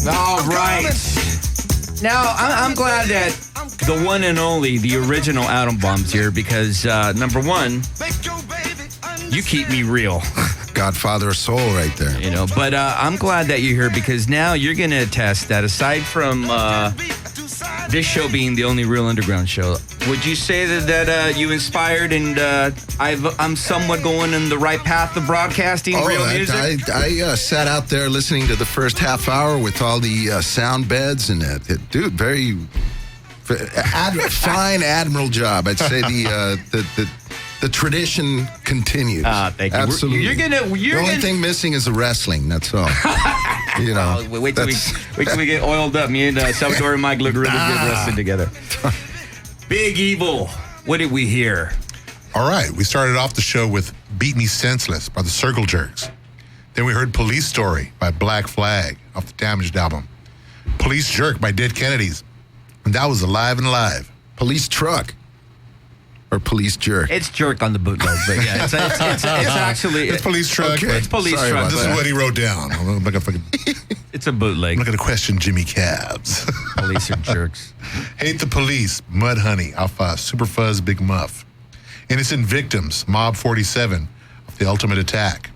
All right. Now, I'm glad that the one and only, the original Atom Bomb's here because, number one, you keep me real. Godfather of soul right there. You know, but I'm glad that you're here because now you're going to attest that aside from this show being the only real underground show, would you say that you inspired and I'm somewhat going in the right path of broadcasting real music? I sat out there listening to the first half hour with all the sound beds and dude, very fine admiral job. I'd say the tradition continues. Thank you. Absolutely. The only thing missing is the wrestling. That's all. You know. Wait till we get oiled up. Me and Salvatore and Mike look really good wrestling together. Big Evil. What did we hear? All right, we started off the show with Beat Me Senseless by the Circle Jerks. Then we heard Police Story by Black Flag off the Damaged album. Police Jerk by Dead Kennedys. And that was Alive and Live. Police Truck. Or Police Jerk. It's Jerk on the bootleg, but yeah, it's actually... It's Police Truck. Okay. It's Police Truck. This is what he wrote down. I'm not gonna it's a bootleg. I'm not going to question Jimmy Cabs. Police are jerks. Hate the Police, Mud Honey, off Super Fuzz Big Muff. Innocent Victims, Mob 47, of The Ultimate Attack.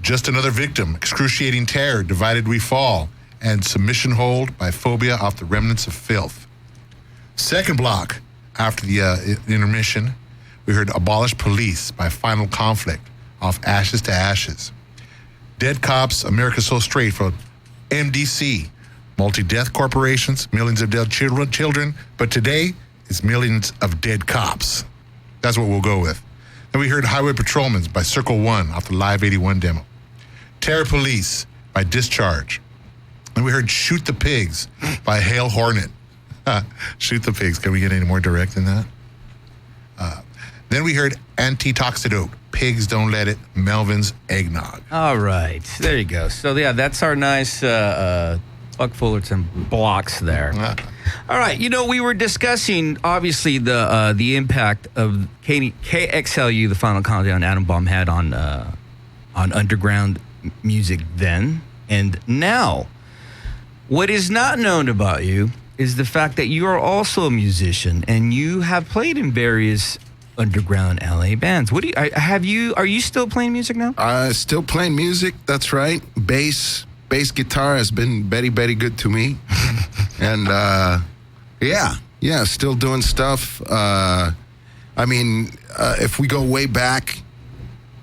Just Another Victim, Excruciating Terror, Divided We Fall, and Submission Hold by Phobia off The Remnants of Filth. Second block, after the intermission, we heard Abolish Police by Final Conflict off Ashes to Ashes. Dead Cops, America So Straight for MDC, Multi-Death Corporations, Millions of Dead Children, but today it's Millions of Dead Cops. That's what we'll go with. Then we heard Highway Patrolmen by Circle One off the Live 81 demo. Terror Police by Discharge. And we heard Shoot the Pigs by Hail Hornet. Shoot the Pigs. Can we get any more direct than that? Then we heard Antitoxidote, Pigs Don't Let It, Melvin's Eggnog. All right. There you go. So, yeah, that's our nice Buck Fullerton blocks there. All right. You know, we were discussing, obviously, the impact of KXLU, the Final Countdown Atom Bomb, had on underground music then and now. What is not known about you is the fact that you are also a musician and you have played in various underground LA bands. What do you are you still playing music now? Still playing music, that's right. Bass guitar has been very, very good to me. And yeah, still doing stuff. I mean, if we go way back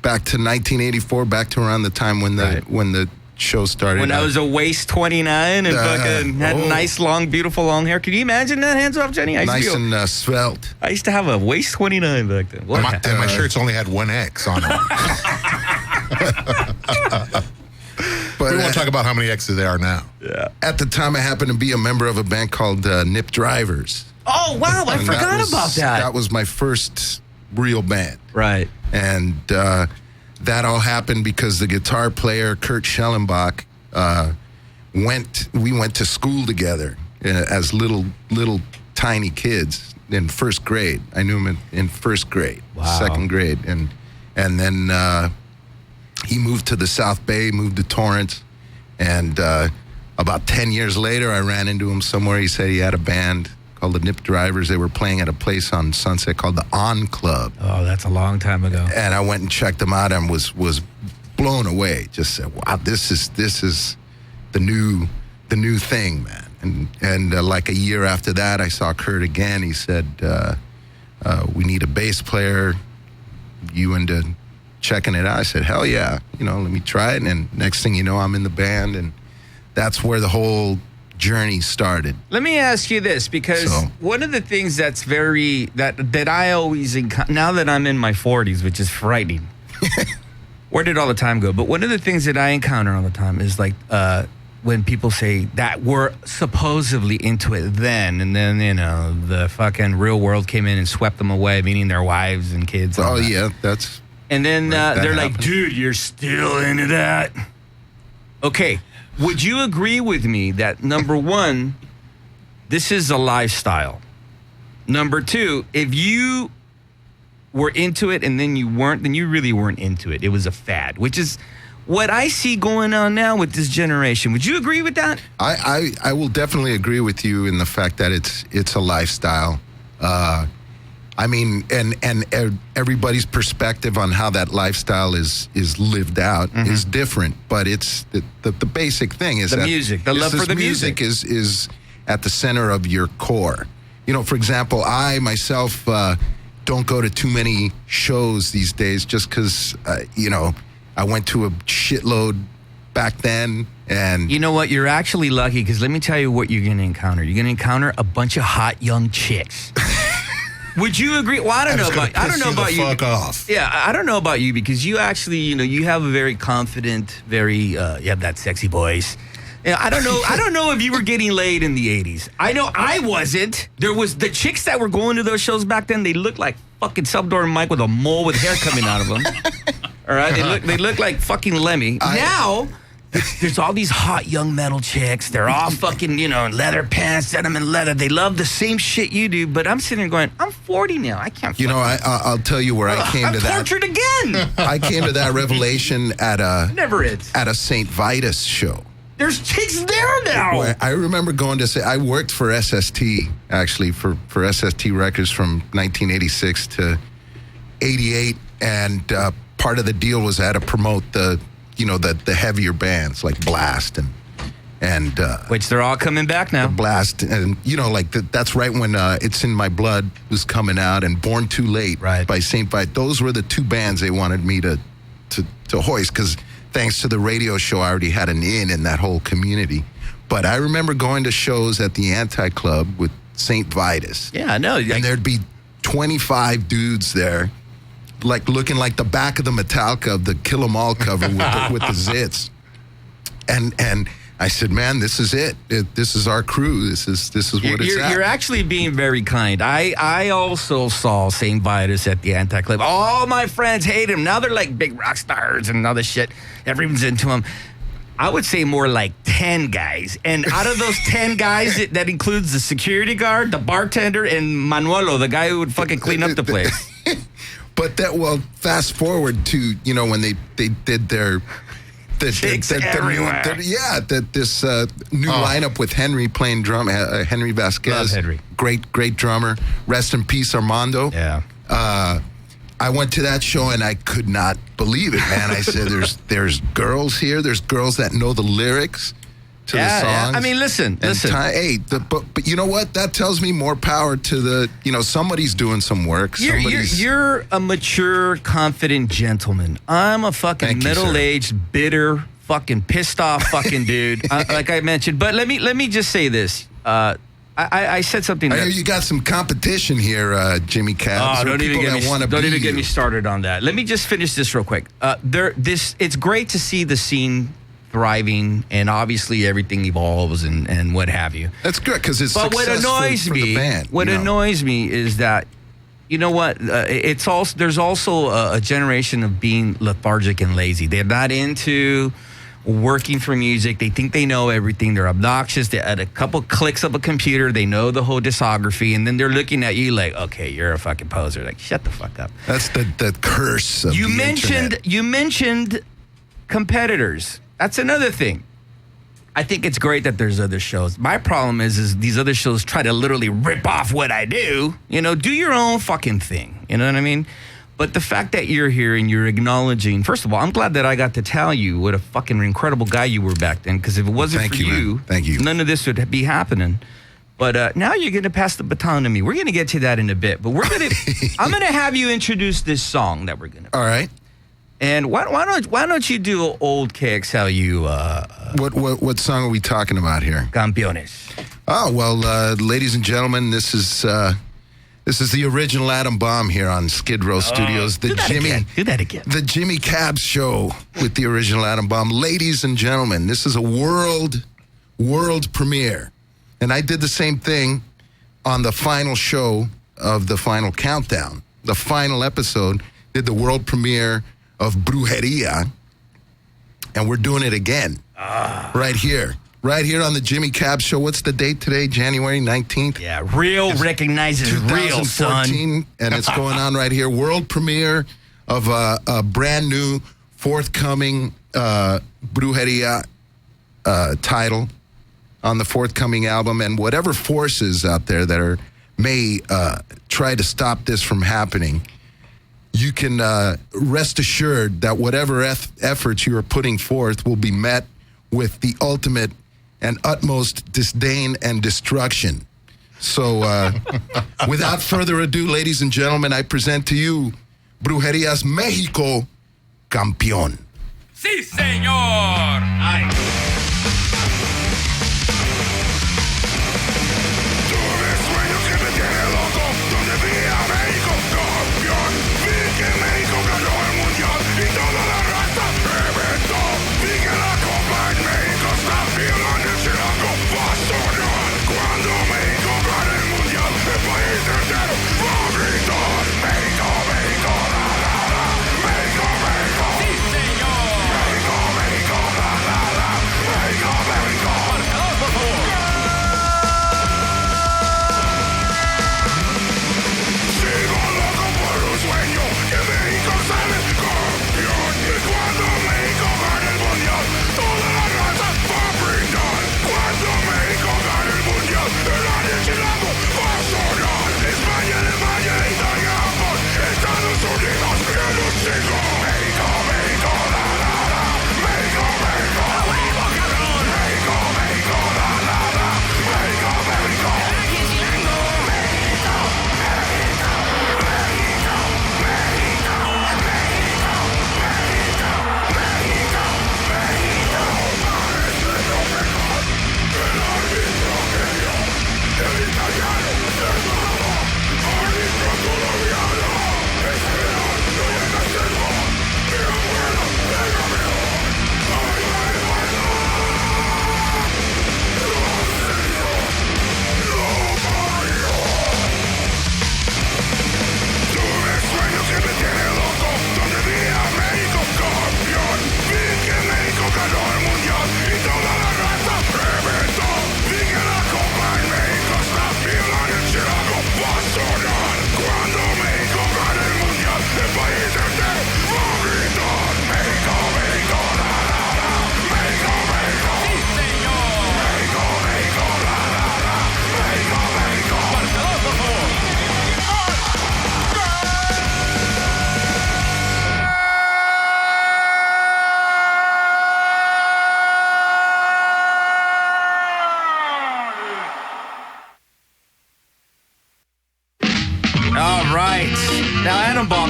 to 1984, back to around the time when the show started. When I was a waist 29 and fucking had nice, long, beautiful, long hair. Can you imagine that? Hands off, Jenny. Nice and svelte. I used to have a waist 29 back then. My shirts only had one X on them. But we won't talk about how many X's there are now. Yeah. At the time, I happened to be a member of a band called Nip Drivers. Oh, wow. I forgot about that. That was my first real band. Right. And that all happened because the guitar player, Kurt Schellenbach, we went to school together as little tiny kids in first grade. I knew him in first grade, second grade. And then he moved to the South Bay, moved to Torrance. And about 10 years later, I ran into him somewhere. He said he had a band called the Nip Drivers. They were playing at a place on Sunset called the On Club. Oh, that's a long time ago. And I went and checked them out and was blown away. Just said, "Wow, this is the new thing, man." And like a year after that, I saw Kurt again. He said, "We need a bass player. You into checking it out?" I said, "Hell yeah, let me try it." And next thing you know, I'm in the band, and that's where the whole journey started. Let me ask you this, because one of the things that's that I always now that I'm in my 40s, which is frightening. Where did all the time go? But one of the things that I encounter all the time is like when people say that we're supposedly into it then, and then the fucking real world came in and swept them away, meaning their wives and kids. Oh yeah, that's. And then they're like, "Dude, you're still into that?" Okay. Would you agree with me that, number one, this is a lifestyle? Number two, if you were into it and then you weren't, then you really weren't into it. It was a fad, which is what I see going on now with this generation. Would you agree with that? I will definitely agree with you in the fact that it's a lifestyle. I mean, and everybody's perspective on how that lifestyle is lived out is different. But it's the basic thing is the that music, the love for the music is at the center of your core. You know, for example, I myself don't go to too many shows these days just because, you know, I went to a shitload back then. And you know what? You're actually lucky because let me tell you what you're going to encounter. You're going to encounter a bunch of hot young chicks. Would you agree? Well, I don't know about you. Fuck off. Yeah, I don't know about you because you actually, you know, you have a very confident, you have that sexy voice. Yeah, I don't know if you were getting laid in the 80s. I know I wasn't. There was the chicks that were going to those shows back then. They looked like fucking Subdor Mike with a mole with hair coming out of them. All right, they look like fucking Lemmy. Now there's all these hot young metal chicks. They're all fucking, you know, leather pants, denim and leather. They love the same shit you do. But I'm sitting there going, I'm 40 now. I can't. You know, I'll tell you where I came to that. I'm tortured again. I came to that revelation at a St. Vitus show. There's chicks there now. I remember going to say I worked for SST actually for SST Records from 1986 to 88, and part of the deal was I had to promote the heavier bands like Blast and which they're all coming back now. Blast and that's right when It's in My Blood was coming out and Born Too Late by St. Vitus. Those were the two bands they wanted me to hoist because. Thanks to the radio show, I already had an in that whole community. But I remember going to shows at the Anti-Club with St. Vitus. Yeah, I know. And there'd be 25 dudes there, like looking like the back of the Metallica of the Kill 'Em All cover with the zits. And I said, man, this is it. This is our crew. This is what it's at. You're actually being very kind. I also saw St. Vitus at the Anti-Club. All my friends hate him. Now they're like big rock stars and other shit. Everyone's into him. I would say more like 10 guys. And out of those 10 guys, that includes the security guard, the bartender, and Manuelo, the guy who would fucking clean up the place. But fast forward to, when they did their... this new lineup with Henry playing drum. Henry Vasquez, love Henry. Great drummer. Rest in peace, Armando. Yeah. I went to that show and I could not believe it, man. I said, "There's girls here. There's girls that know the lyrics to the songs." Yeah. I mean, listen. But you know what? That tells me more power to the. Somebody's doing some work. You're a mature, confident gentleman. I'm a fucking middle-aged, bitter, fucking pissed off fucking dude. Like I mentioned. But let me just say this. I said something. I hear you got some competition here, Jimmy Cabs. Oh, don't even get me started on that. Let me just finish this real quick. It's great to see the scene thriving, and obviously everything evolves and what have you. That's good because it's. But what annoys me, annoys me is that, you know what? It's also there's also a generation of being lethargic and lazy. They're not into working for music. They think they know everything. They're obnoxious. They at a couple clicks of a computer, they know the whole discography, and then they're looking at you like, okay, you're a fucking poser. Like, shut the fuck up. That's the curse of the internet. You mentioned competitors. That's another thing. I think it's great that there's other shows. My problem is these other shows try to literally rip off what I do. Do your own fucking thing. You know what I mean? But the fact that you're here and you're acknowledging, first of all, I'm glad that I got to tell you what a fucking incredible guy you were back then. Because if it wasn't for you, none of this would be happening. But now you're going to pass the baton to me. We're going to get to that in a bit. But I'm going to have you introduce this song that we're going to. All right. And why don't you do old KXL? What song are we talking about here? Campeones. Oh well, ladies and gentlemen, this is the original Atom Bomb here on Skidrow Studios. Do that again. The Jimmy Cabs Show with the original Atom Bomb. Ladies and gentlemen, this is a world premiere. And I did the same thing on the final show of the final countdown. The final episode did the world premiere of Brujeria. And we're doing it again. Right here on the Jimmy Cabs Show. What's the date today? January 19th? Yeah, real recognizes real, son. And it's going on right here. World premiere of a brand new, forthcoming Brujeria title on the forthcoming album, and whatever forces out there that may try to stop this from happening, you can rest assured that whatever efforts you are putting forth will be met with the ultimate and utmost disdain and destruction. So, without further ado, ladies and gentlemen, I present to you Brujeria's México Campeón. Sí, señor. Ay.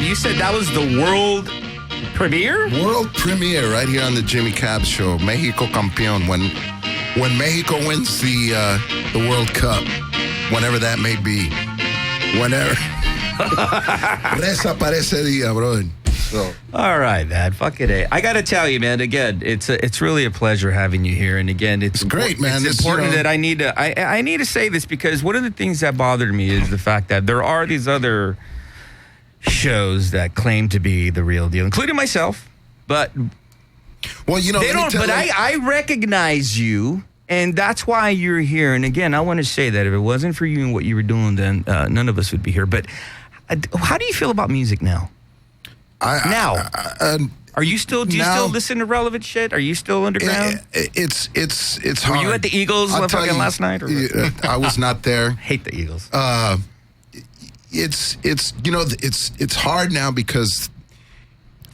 You said that was the world premiere? World premiere right here on the Jimmy Cab Show. Mexico Campeón. When Mexico wins the World Cup, whenever that may be. Whenever. Reza para ese día, bro. So. All right, man. Fuck it. I got to tell you, man, again, it's really a pleasure having you here. And again, it's great, man. It's important that I need to say this, because one of the things that bothered me is the fact that there are these other shows that claim to be the real deal, including myself, but well, you know, they don't. But I recognize you, and that's why you're here. And again, I want to say that if it wasn't for you and what you were doing, then none of us would be here. But how do you feel about music now? Are you still? Do you still listen to relevant shit? Are you still underground? It's hard. Were you at the Eagles last night? Or? I was not there. Hate the Eagles. It's you know, it's hard now because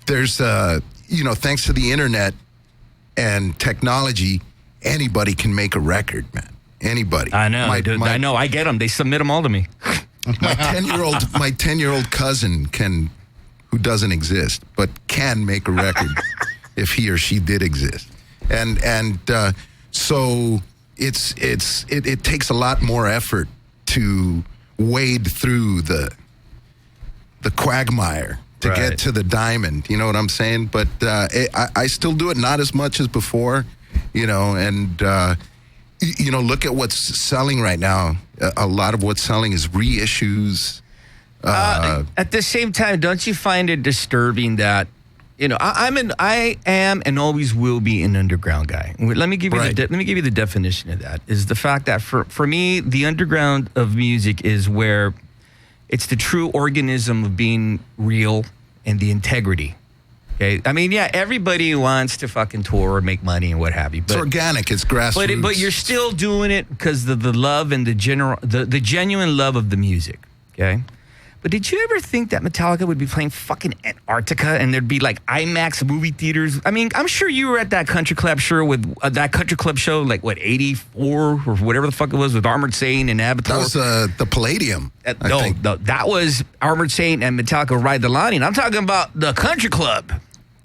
there's you know, thanks to the internet and technology, anybody can make a record, man. Anybody. I know. I know. I get them. They submit them all to me. My 10-year-old cousin who doesn't exist, but can make a record if he or she did exist, and so it takes a lot more effort to wade through the quagmire to get to the diamond. You know what I'm saying? But I still do it, not as much as before, you know, and you know, look at what's selling right now. A lot of what's selling is reissues. At the same time, don't you find it disturbing that, you know, I am and always will be an underground guy. Let me give you the definition of that. Is the fact that for me, the underground of music is where it's the true organism of being real and the integrity. Okay, I mean, yeah, everybody wants to fucking tour or make money and what have you. But, it's organic. It's grassroots. But you're still doing it because of the love and the genuine love of the music. Okay. But did you ever think that Metallica would be playing fucking Antarctica and there'd be like IMAX movie theaters? I mean, I'm sure you were at that country club show that country club show, like what, 84 or whatever the fuck it was with Armored Saint and Avatar. That was the Palladium. No, that was Armored Saint and Metallica Ride the Lightning. I'm talking about the country club.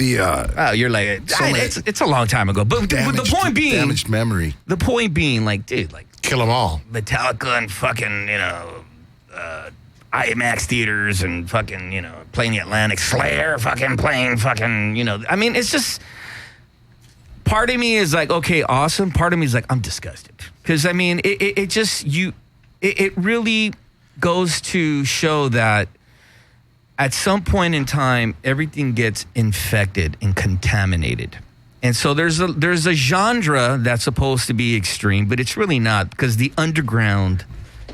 You're like, it's a long time ago. But the point being, damaged memory. The point being, like, dude, like, kill them all. Metallica and fucking, IMAX theaters and fucking, playing the Atlantic, Slayer fucking playing fucking, I mean, it's just, part of me is like, okay, awesome. Part of me is like, I'm disgusted. Because, I mean, it really goes to show that at some point in time, everything gets infected and contaminated. And so there's a genre that's supposed to be extreme, but it's really not, because the underground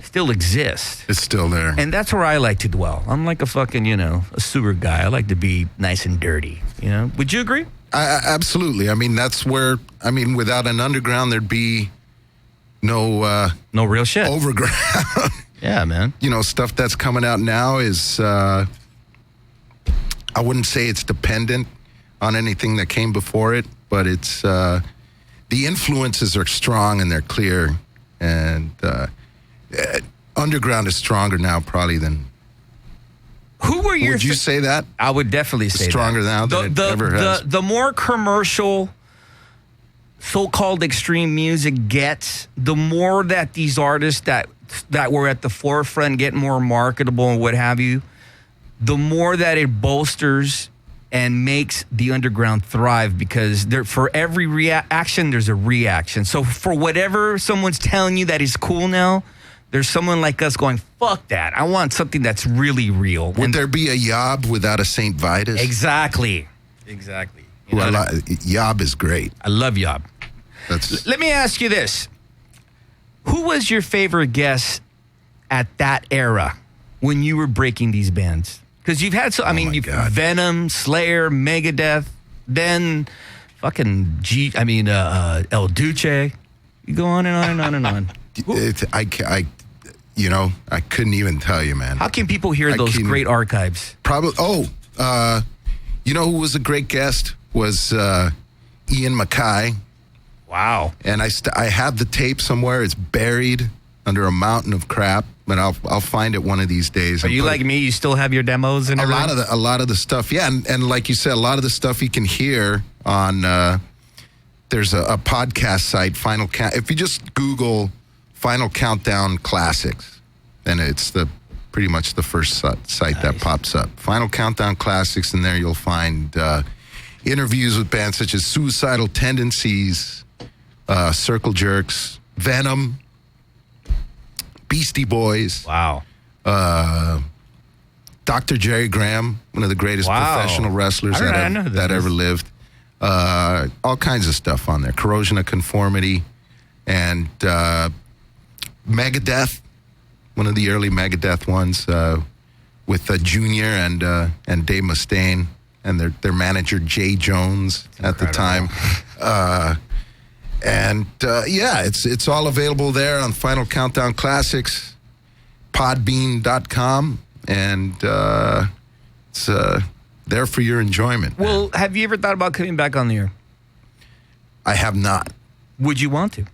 still exists. It's still there. And that's where I like to dwell. I'm like a fucking, a sewer guy. I like to be nice and dirty, Would you agree? Absolutely. I mean, that's where, without an underground, there'd be no real shit. Overground. Yeah, man. Stuff that's coming out now is, I wouldn't say it's dependent on anything that came before it, but it's, the influences are strong and they're clear. And, underground is stronger now probably than. Who were your? Would you say that? I would definitely say stronger now than it ever has. The more commercial, so-called extreme music gets, the more that these artists that were at the forefront get more marketable and what have you, the more that it bolsters and makes the underground thrive, because for every reaction there's a reaction. So for whatever someone's telling you that is cool now, there's someone like us going, fuck that. I want something that's really real. Would there be a Yob without a St. Vitus? Exactly. Yob is great. I love Yob. Let me ask you this. Who was your favorite guest at that era when you were breaking these bands? Because you've had you've Venom, Slayer, Megadeth, then fucking El Duce. You go on and on and on and on. I couldn't even tell you, man. How can people hear those great archives? Probably. Who was a great guest was Ian Mackay. Wow. And I have the tape somewhere. It's buried under a mountain of crap, but I'll find it one of these days. Are you like me? You still have your demos and everything? A lot of the stuff, yeah. And like you said, a lot of the stuff you can hear on. There's a podcast site, Final Count. If you just Google Final Countdown Classics, then it's pretty much the first site that pops up. Final Countdown Classics, and there you'll find interviews with bands such as Suicidal Tendencies, Circle Jerks, Venom, Beastie Boys. Wow. Dr. Jerry Graham, one of the greatest professional wrestlers that ever lived. All kinds of stuff on there. Corrosion of Conformity, and Megadeth, one of the early Megadeth ones, with Junior and Dave Mustaine and their manager Jay Jones at the time. It's all available there on Final Countdown Classics, podbean.com, and it's there for your enjoyment. Well, have you ever thought about coming back on the air? I have not. Would you want to?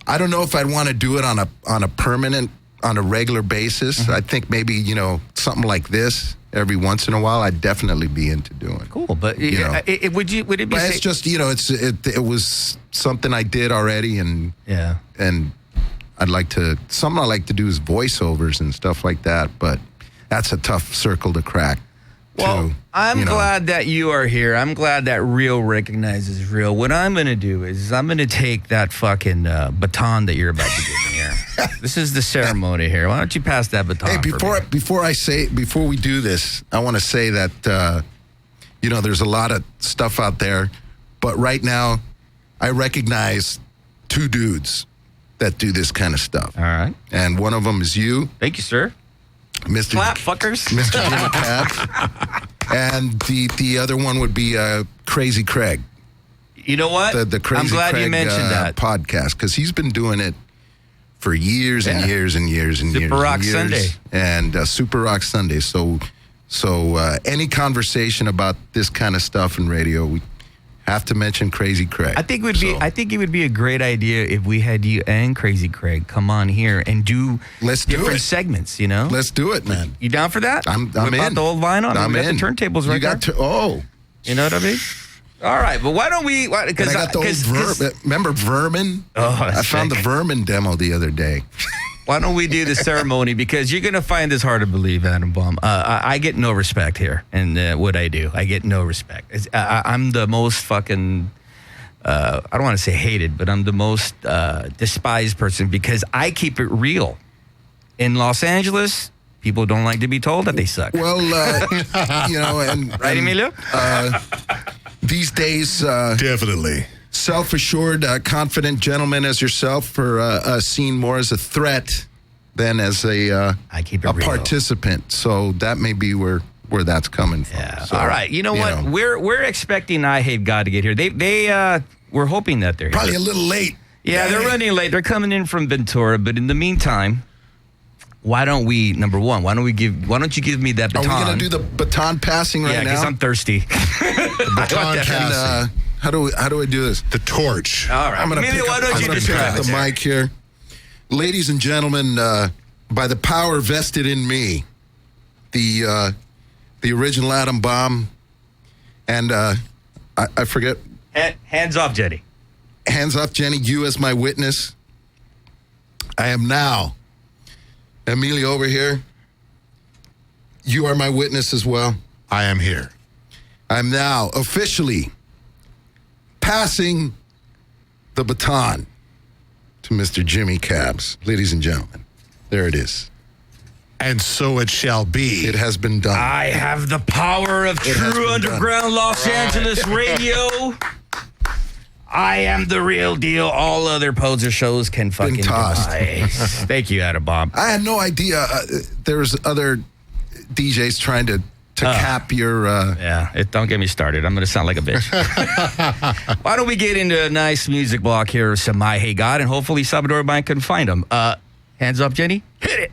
I don't know if I'd want to do it on a regular basis. Mm-hmm. I think maybe, something like this every once in a while, I'd definitely be into doing. Cool, but would it be? But it's just it was something I did already, and I like to do is voiceovers and stuff like that. But that's a tough circle to crack. Well, I'm glad that you are here. I'm glad that real recognizes real. What I'm going to do is I'm going to take that fucking baton that you're about to give me here. This is the ceremony here. Why don't you pass that baton? Hey, before we do this, I want to say that there's a lot of stuff out there, but right now I recognize two dudes that do this kind of stuff. All right, and one of them is you. Thank you, sir. Mr. Clap, fuckers. Mr. Jimmy Cab. And the other one would be Crazy Craig. You know what? The Crazy I'm glad Craig you mentioned that podcast, because he's been doing it for years and years and years and years. Super Rock and years. Sunday. And Super Rock Sunday. So any conversation about this kind of stuff in radio, we have to mention Crazy Craig. I think it would be a great idea if we had you and Crazy Craig come on here and do different segments, you know? Let's do it, man. You down for that? I'm Whip in. out the old vinyl. I'm we got in. the turntables right there. You know what I mean? All right, but why don't we? Because I got the old remember Vermin? Oh, I found the Vermin demo the other day. Why don't we do the ceremony? Because you're going to find this hard to believe, Adam Baum. I get no respect here in what I do. I get no respect. I'm the most fucking, I don't want to say hated, but I'm the most despised person because I keep it real. In Los Angeles, people don't like to be told that they suck. Well, right, Emilio? These days, definitely. Self-assured, confident gentlemen as yourself are seen more as a threat than as a participant. So that may be where that's coming from. Yeah. So, all right. You know what? We're expecting I Hate God to get here. We're hoping that they're probably here. a little late. Yeah, they're running late. They're coming in from Ventura, but in the meantime, why don't we? Number one, why don't you give me that baton? Are we going to do the baton passing right now? Yeah, because I'm thirsty. The baton passing. How do I do this? The torch. All right. I'm going to pick up the mic here. Ladies and gentlemen, by the power vested in me, the original Adam Baum, and I forget. Hands off, Jenny. Hands off, Jenny. You as my witness. I am now. Emilio over here. You are my witness as well. I am here. I'm now officially passing the baton to Mr. Jimmy Cabs. Ladies and gentlemen, there it is. And so it shall be. It has been done. I have the power of true underground Los Angeles radio. I am the real deal. All other poser shows can fucking tossed. Thank you, Adam Bob. I had no idea there was other DJs trying to cap your... don't get me started. I'm going to sound like a bitch. Why don't we get into a nice music block here, some I Hate God, and hopefully Salvador Bank can find them. Hands up, Jenny. Hit it.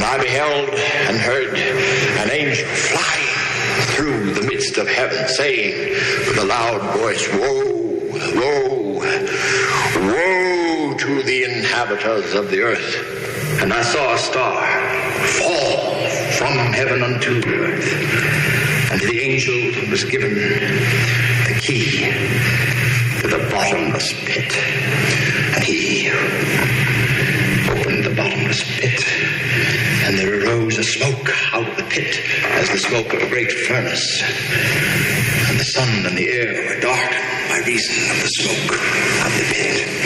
I beheld and heard an angel flying through the midst of heaven, saying with a loud voice, Woe, woe, woe to the inhabitants of the earth. And I saw a star fall from heaven unto the earth. And to the angel was given the key to the bottomless pit. And he opened the bottomless pit, and there arose a smoke out of the pit as the smoke of a great furnace. And the sun and the air were darkened by reason of the smoke of the pit.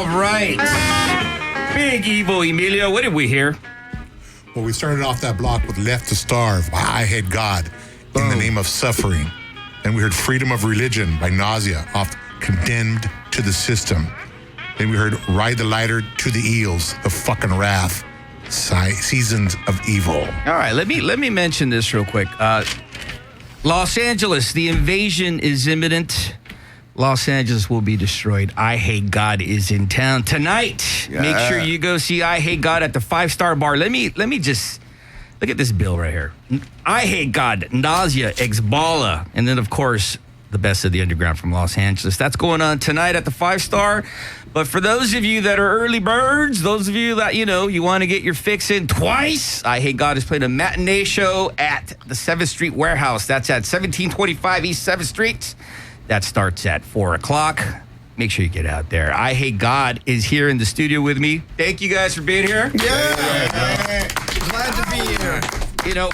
All right. Big Evil Emilio, what did we hear? Well, we started off that block with Left to Starve by I Hate God in the Name of Suffering. And we heard Freedom of Religion by Nausea off Condemned to the System. Then we heard Ride the Lighter to the Eels, The Fucking Wrath, Seasons of Evil. All right, let me mention this real quick. Los Angeles, the invasion is imminent. Los Angeles will be destroyed. I Hate God is in town tonight. Yeah. Make sure you go see I Hate God at the 5-Star Bar. Let me just look at this bill right here. I Hate God, Nausea, Exbala, and then of course the best of the underground from Los Angeles. That's going on tonight at the 5-Star. But for those of you that are early birds, those of you that, you want to get your fix in twice, I Hate God is playing a matinee show at the 7th Street Warehouse. That's at 1725 East 7th Street. That starts at 4 o'clock. Make sure you get out there. I Hate God is here in the studio with me. Thank you guys for being here. Yeah. Glad to be here.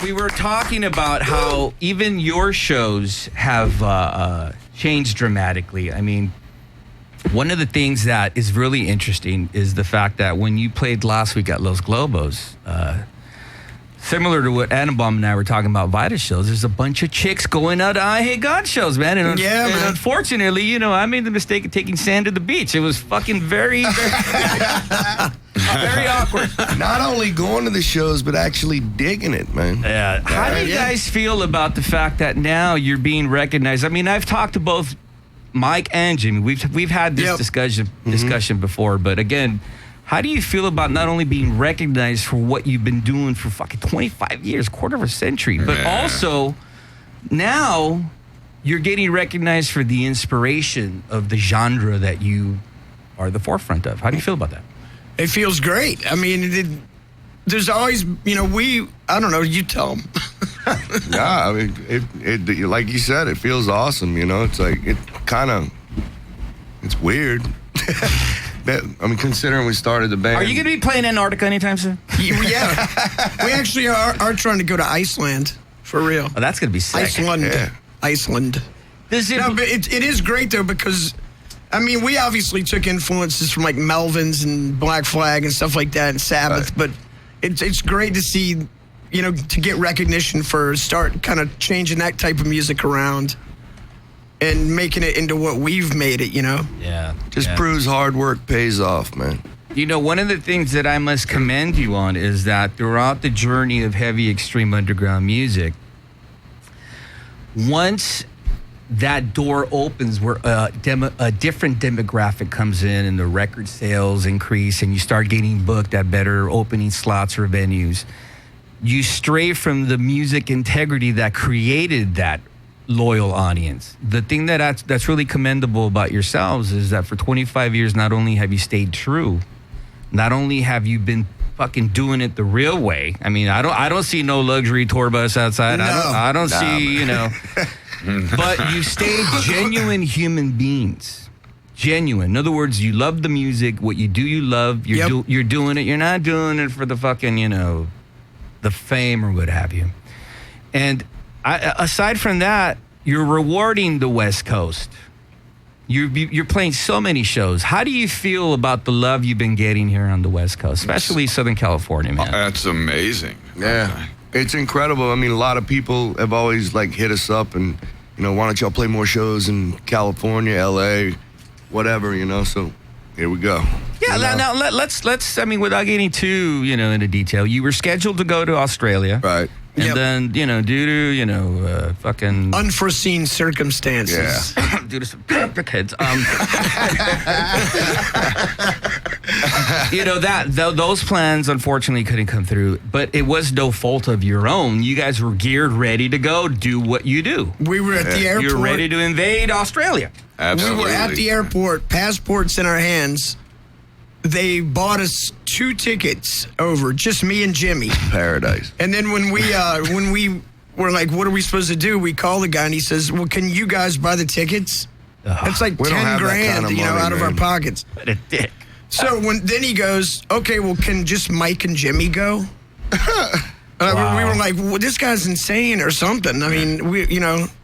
We were talking about how even your shows have changed dramatically. I mean, one of the things that is really interesting is the fact that when you played last week at Los Globos, similar to what Annenbaum and I were talking about Vita shows, there's a bunch of chicks going out to I Hate God shows, man. And unfortunately, I made the mistake of taking sand to the beach. It was fucking very, very, very awkward. Not only going to the shows, but actually digging it, man. Yeah. How do you guys feel about the fact that now you're being recognized? I mean, I've talked to both Mike and Jimmy. We've had this discussion before, but again, how do you feel about not only being recognized for what you've been doing for fucking 25 years, quarter of a century, but also now you're getting recognized for the inspiration of the genre that you are the forefront of? How do you feel about that? It feels great. I mean, there's always, I don't know, you tell them. Yeah, I mean, it like you said, it feels awesome, It's like, it's weird. Considering we started the band. Are you going to be playing Antarctica anytime soon? Yeah. We actually are trying to go to Iceland, for real. Oh, that's going to be sick. Iceland. Yeah. Iceland. But it is great, though, because, we obviously took influences from, like, Melvins and Black Flag and stuff like that and Sabbath, but it's great to see, to get recognition for start kind of changing that type of music around and making it into what we've made it, Yeah. Just proves hard work pays off, man. One of the things that I must commend you on is that throughout the journey of heavy extreme underground music, once that door opens where a different demographic comes in and the record sales increase and you start getting booked at better opening slots or venues, you stray from the music integrity that created that loyal audience. The thing that's really commendable about yourselves is that for 25 years, not only have you stayed true, not only have you been fucking doing it the real way. I mean, I don't see no luxury tour bus outside. No. I don't see, but you stayed genuine human beings. Genuine. In other words, you love the music. What you do, you love. You're doing it. You're not doing it for the fucking, the fame or what have you. And aside from that, you're rewarding the West Coast. You're playing so many shows. How do you feel about the love you've been getting here on the West Coast, especially Southern California, man? That's amazing. Yeah, it's incredible. I mean, a lot of people have always hit us up and why don't y'all play more shows in California, LA, whatever, So here we go. Yeah, now let's without getting too into detail, you were scheduled to go to Australia, right? And then, due to, fucking... unforeseen circumstances. Yeah. Due to some complications. Those plans, unfortunately, couldn't come through. But it was no fault of your own. You guys were geared, ready to go do what you do. We were at the airport. You're ready to invade Australia. Absolutely. We were at the airport, passports in our hands. They bought us 2 tickets over, just me and Jimmy. Paradise. And then when we were like, what are we supposed to do? We call the guy and he says, well, can you guys buy the tickets? It's like 10 grand, out of our pockets. What a dick. So then he goes, okay, well, can just Mike and Jimmy go? We were like, well, this guy's insane or something. I mean,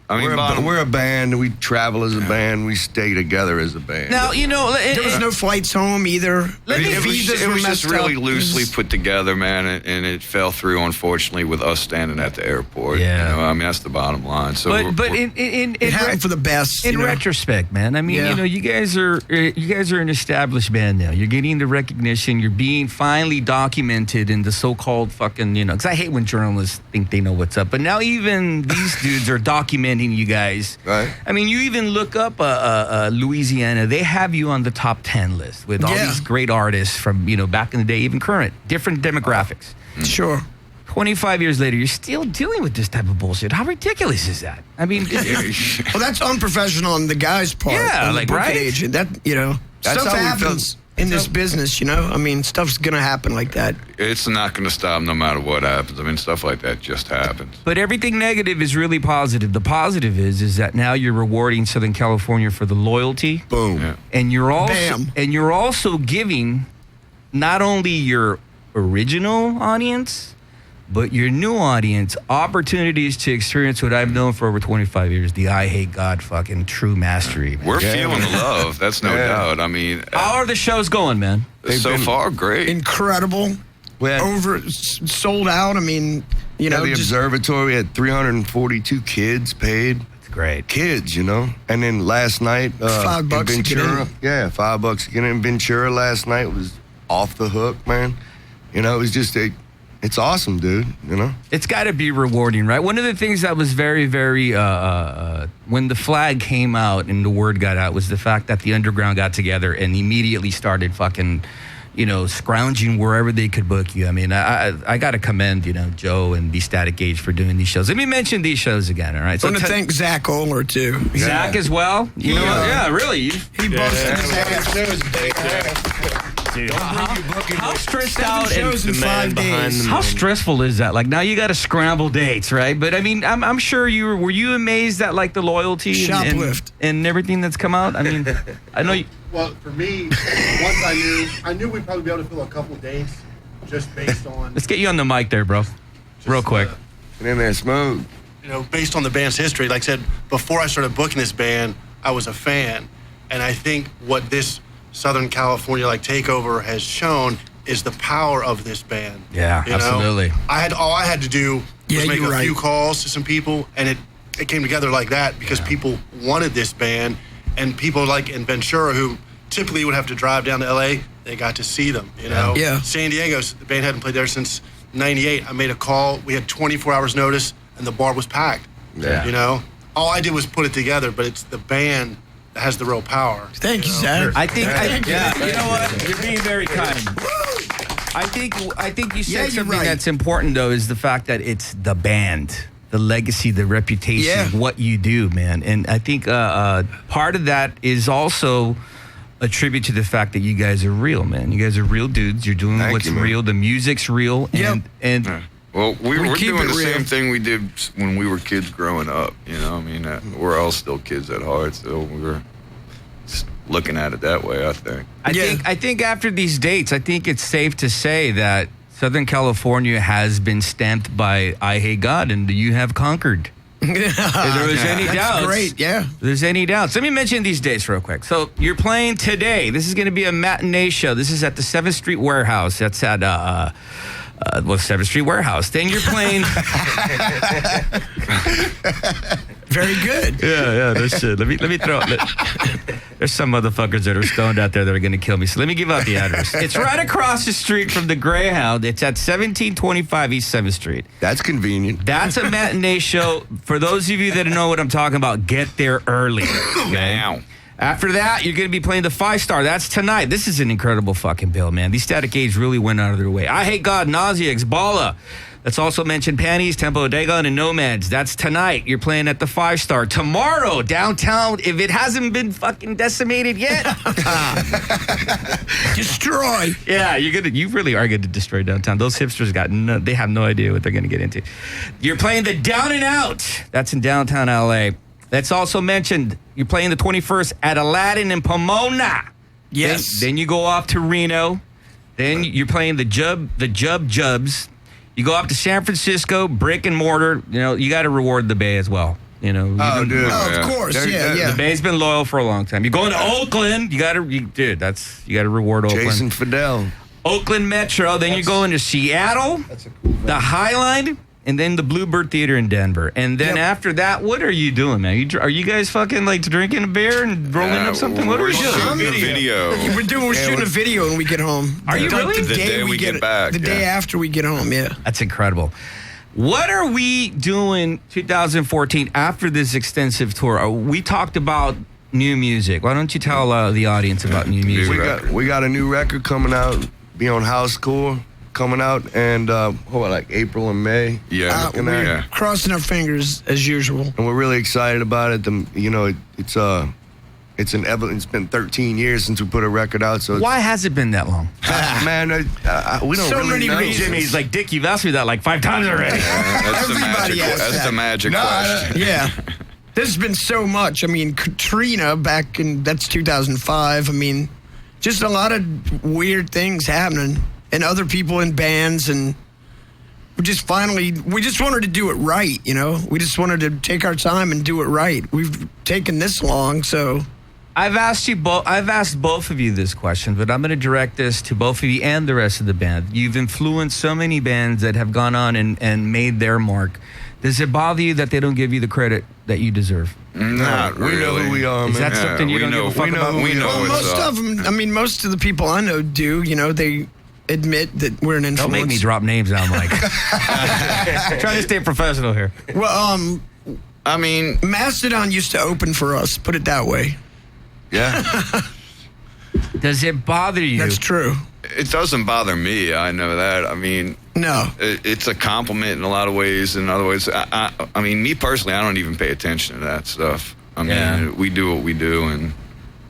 I mean, we're a band. We travel as a band. We stay together as a band. Now, there was no flights home either. It was just really loosely put together, man, and it fell through, unfortunately, with us standing at the airport. Yeah. You know, I mean, that's the bottom line. So, But it happened for the best. In retrospect, man, I mean, you guys are an established band now. You're getting the recognition. You're being finally documented in the so-called fucking, because I hate when journalists think they know what's up. But now even these dudes are documenting you guys. Right. I mean, you even look up Louisiana. They have you on the top 10 list with all these great artists from, back in the day, even current, different demographics. Sure. 25 years later, you're still dealing with this type of bullshit. How ridiculous is that? I mean, well, that's unprofessional on the guy's part. Yeah, on like, the booking right? agent. That, That's stuff how we happens in this business, I mean, stuff's going to happen like that. it's not going to stop no matter what happens. I mean, stuff like that just happens. But everything negative is really positive. The positive is that now you're rewarding Southern California for the loyalty. Boom. Yeah. And you're also giving not only your original audience, but your new audience opportunities to experience what I've known for over 25 years, the I Hate God fucking true mastery. We're feeling the love. That's no doubt. I mean, how are the shows going, man? So far, great. Incredible. Sold out. I mean, the observatory had 342 kids paid. That's great. Kids, And then last night, $5 in to get Ventura, in. yeah, $5 to get in Ventura last night was off the hook, man. It was just it's awesome, dude. It's got to be rewarding, right? One of the things that was very, very when the flag came out and the word got out was the fact that the underground got together and immediately started fucking, scrounging wherever they could book you. I mean, I got to commend, Joe and the Static Age for doing these shows. Let me mention these shows again, all right? I want to thank Zach Oler, too. Zach as well? Yeah, really? He busted his ass. Dude, how stressed out shows in 5 days. How stressful is that? Like now you got to scramble dates, right? But I mean, I'm sure were you amazed at like the loyalty and everything that's come out? I mean, I know you. Well, for me, once I knew we'd probably be able to fill a couple days just based on. Let's get you on the mic there, bro. Real quick. Get in there, smooth. Based on the band's history, like I said, before I started booking this band, I was a fan, and I think what this Southern California takeover has shown is the power of this band. Yeah, absolutely. All I had to do was make a few calls to some people, and it came together like that because people wanted this band, and people like in Ventura who typically would have to drive down to LA, they got to see them. Yeah. San Diego, the band hadn't played there since '98. I made a call. We had 24 hours notice, and the bar was packed. Yeah. All I did was put it together, but it's the band that has the real power. Thank you, Zach. I think, you know what? You're being very kind. I think you said something that's important, though, is the fact that it's the band, the legacy, the reputation, what you do, man. And I think part of that is also a tribute to the fact that you guys are real, man. You guys are real dudes. You're doing what's real. The music's real. And well, we're doing the same thing we did when we were kids growing up. I mean, we're all still kids at heart, so we're just looking at it that way, I think. I think after these dates, I think it's safe to say that Southern California has been stamped by I Hate God, and you have conquered. If there was any doubts. That's great, yeah. If there's any doubts. Let me mention these dates real quick. So you're playing today. This is going to be a matinee show. This is at the 7th Street Warehouse. That's at 7th Street Warehouse. Then you're playing. Very good. Yeah, that's it. Let me throw it. There's some motherfuckers that are stoned out there that are going to kill me. So let me give out the address. It's right across the street from the Greyhound. It's at 1725 East 7th Street. That's convenient. That's a matinee show. For those of you that know what I'm talking about, get there early. Now. After that, you're going to be playing the 5-star. That's tonight. This is an incredible fucking bill, man. These Static Age really went out of their way. I Hate God, Nausea, Xbala. Let's also mention Panties, Tempo Dagon, and Nomads. That's tonight. You're playing at the 5-star. Tomorrow, downtown, if it hasn't been fucking decimated yet. Destroy. Yeah, you really are going to destroy downtown. Those hipsters they have no idea what they're going to get into. You're playing the Down and Out. That's in downtown LA. Let's also mention you're playing the 21st at Aladdin in Pomona. Yes. Then you go off to Reno. Then you're playing the Jubs. You go up to San Francisco, brick and mortar. You got to reward the Bay as well. You know. Oh, dude. Of course, yeah. The Bay's been loyal for a long time. You're going to Oakland. You got to reward Oakland. Jason Fidel. Oakland Metro. Then you're going to Seattle. That's a cool venue. The Highline. And then the Bluebird Theater in Denver. And then after that, what are you doing, man? Are you guys fucking like drinking a beer and rolling up something? What are we doing? Shooting a video. We're shooting a video when we get home. Are you really? The day we get back. The day after we get home, yeah. That's incredible. What are we doing 2014 after this extensive tour? We talked about new music. Why don't you tell the audience about new music? We got a new record coming out. Be on House Core. Coming out and like April and May. Yeah, we're crossing our fingers as usual, and we're really excited about it. It's been 13 years since we put a record out. So why has it been that long? Man, we don't so really many know. reasons. Jimmy's like, Dick, you've asked me that like 5 times already. That's the magic question. Yeah. There's been so much. I mean, Katrina that's 2005. I mean, just a lot of weird things happening. And other people in bands, and we just wanted to do it right, you know? We just wanted to take our time and do it right. We've taken this long, so... I've asked both of you this question, but I'm going to direct this to both of you and the rest of the band. You've influenced so many bands that have gone on and made their mark. Does it bother you that they don't give you the credit that you deserve? Not really. We know who we are, man. Is that something you don't give a fuck about? We know most of them, I mean, most of the people I know do, you know, they admit that we're an influence. Don't make me drop names now, Mike. Trying to stay professional here. Well, I mean, Mastodon used to open for us, put it that way. Yeah. Does it bother you? That's true. It doesn't bother me. I know that. I mean, no. It's a compliment in a lot of ways. In other ways, I mean, me personally, I don't even pay attention to that stuff. I mean, we do what we do, and.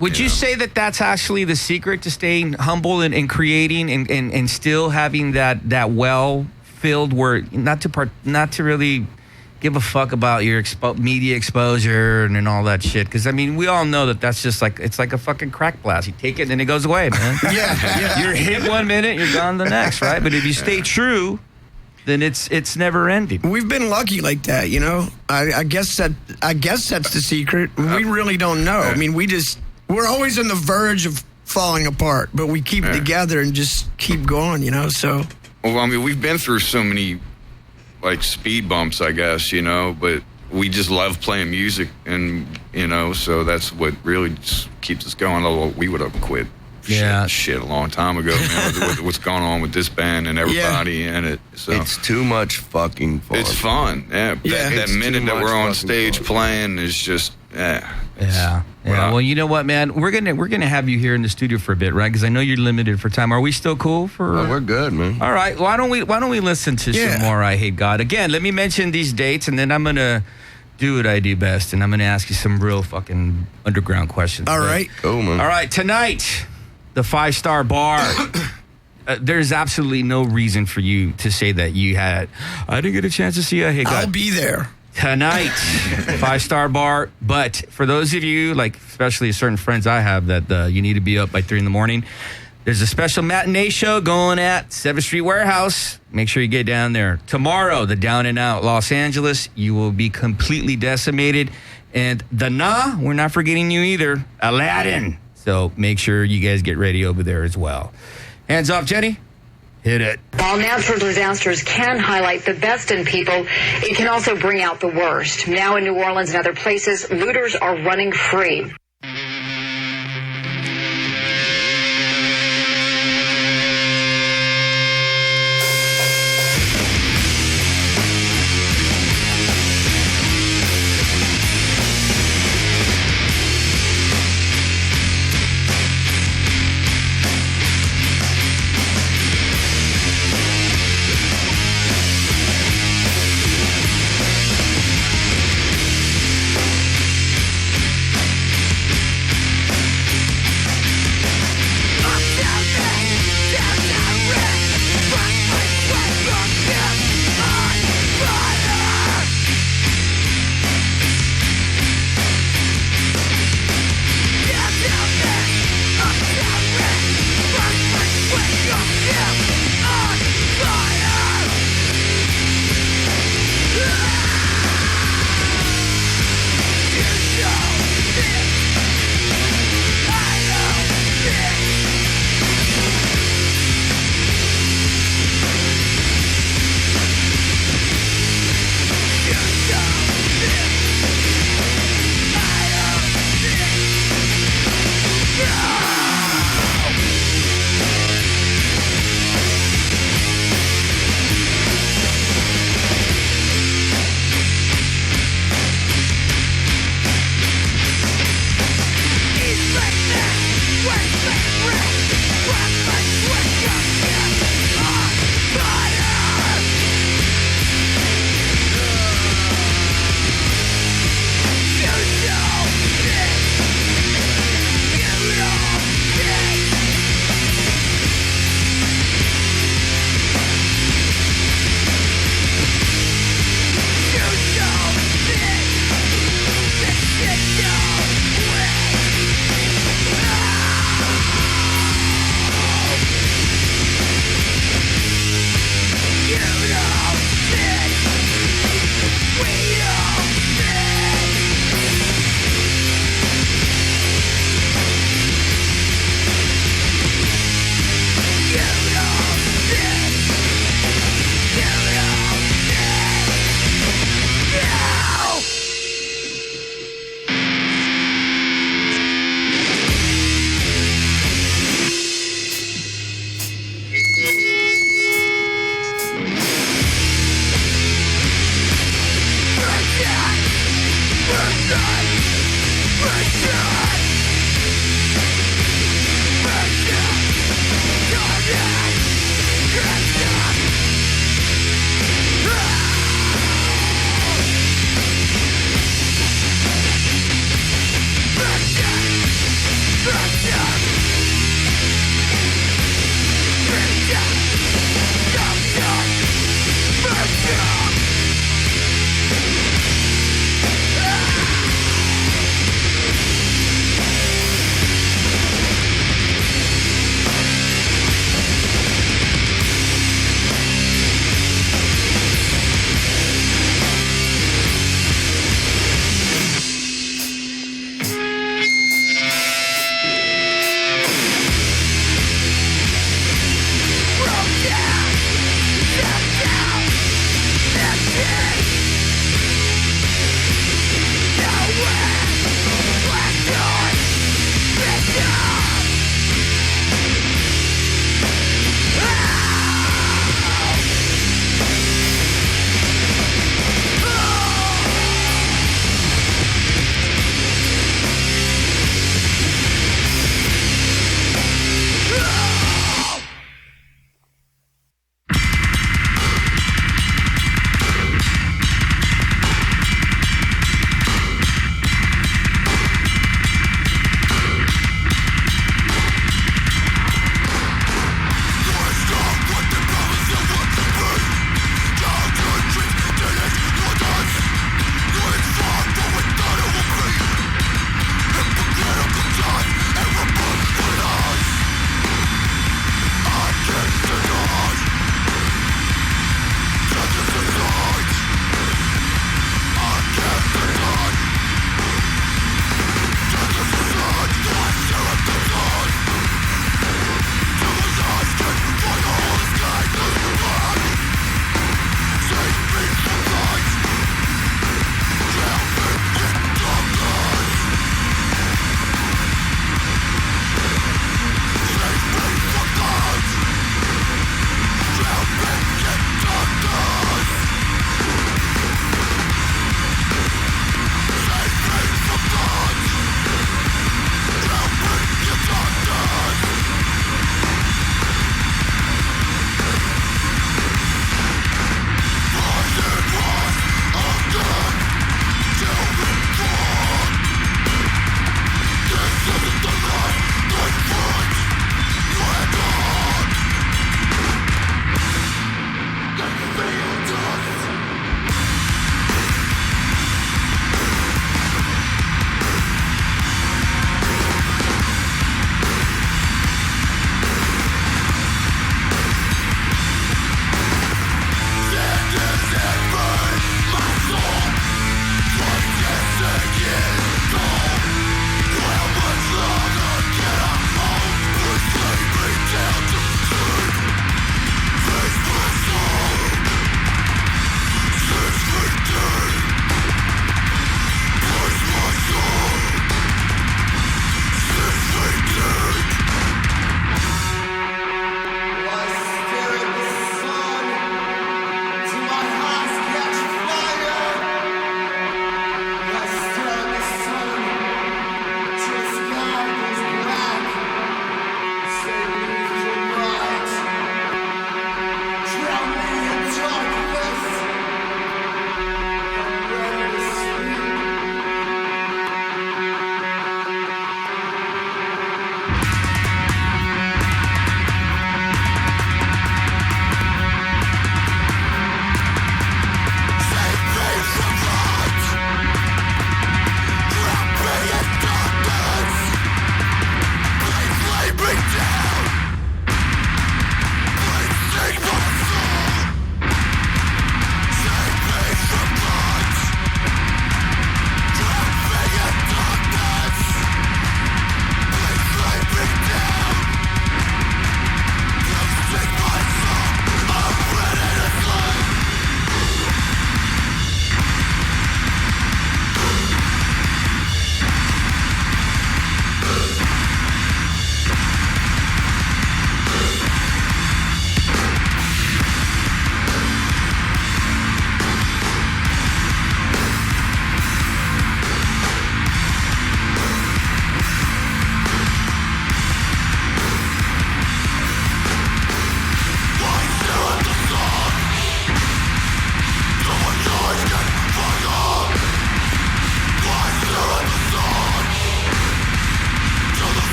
Would you say that that's actually the secret to staying humble and creating and still having that well filled where not to really give a fuck about your media exposure and all that shit? Because I mean, we all know that that's just like it's like a fucking crack blast. You take it and it goes away, man. Yeah. You're hit one minute, you're gone the next, right? But if you stay true, then it's never ending. We've been lucky like that, you know. I guess that's the secret. We really don't know. I mean, we're always on the verge of falling apart, but we keep it together and just keep going, you know, so. Well, I mean, we've been through so many, like, speed bumps, I guess, you know, but we just love playing music, and, you know, so that's what really just keeps us going. Although we would have quit shit a long time ago, man, with what's going on with this band and everybody in it. So. It's too much fucking fun. It's fun, that minute that we're on stage playing is just, Yeah. Well, you know what, man? We're gonna have you here in the studio for a bit, right? Because I know you're limited for time. Are we still cool for? Oh, we're good, man. All right. Why don't we listen to some more I Hate God? Again, let me mention these dates, and then I'm gonna do what I do best, and I'm gonna ask you some real fucking underground questions. All right. Cool, man. All right. Tonight, the 5-Star Bar. There's absolutely no reason for you to say that I didn't get a chance to see I Hate God. I'll be there. Tonight, 5-Star Bar. But for those of you, like especially certain friends I have that you need to be up by 3 a.m, there's a special matinee show going at 7th Street Warehouse. Make sure you get down there. Tomorrow, the Down and Out Los Angeles. You will be completely decimated. And the we're not forgetting you either. Aladdin. So make sure you guys get ready over there as well. Hands off, Jenny. Hit it. While natural disasters can highlight the best in people, it can also bring out the worst. Now in New Orleans and other places, looters are running free.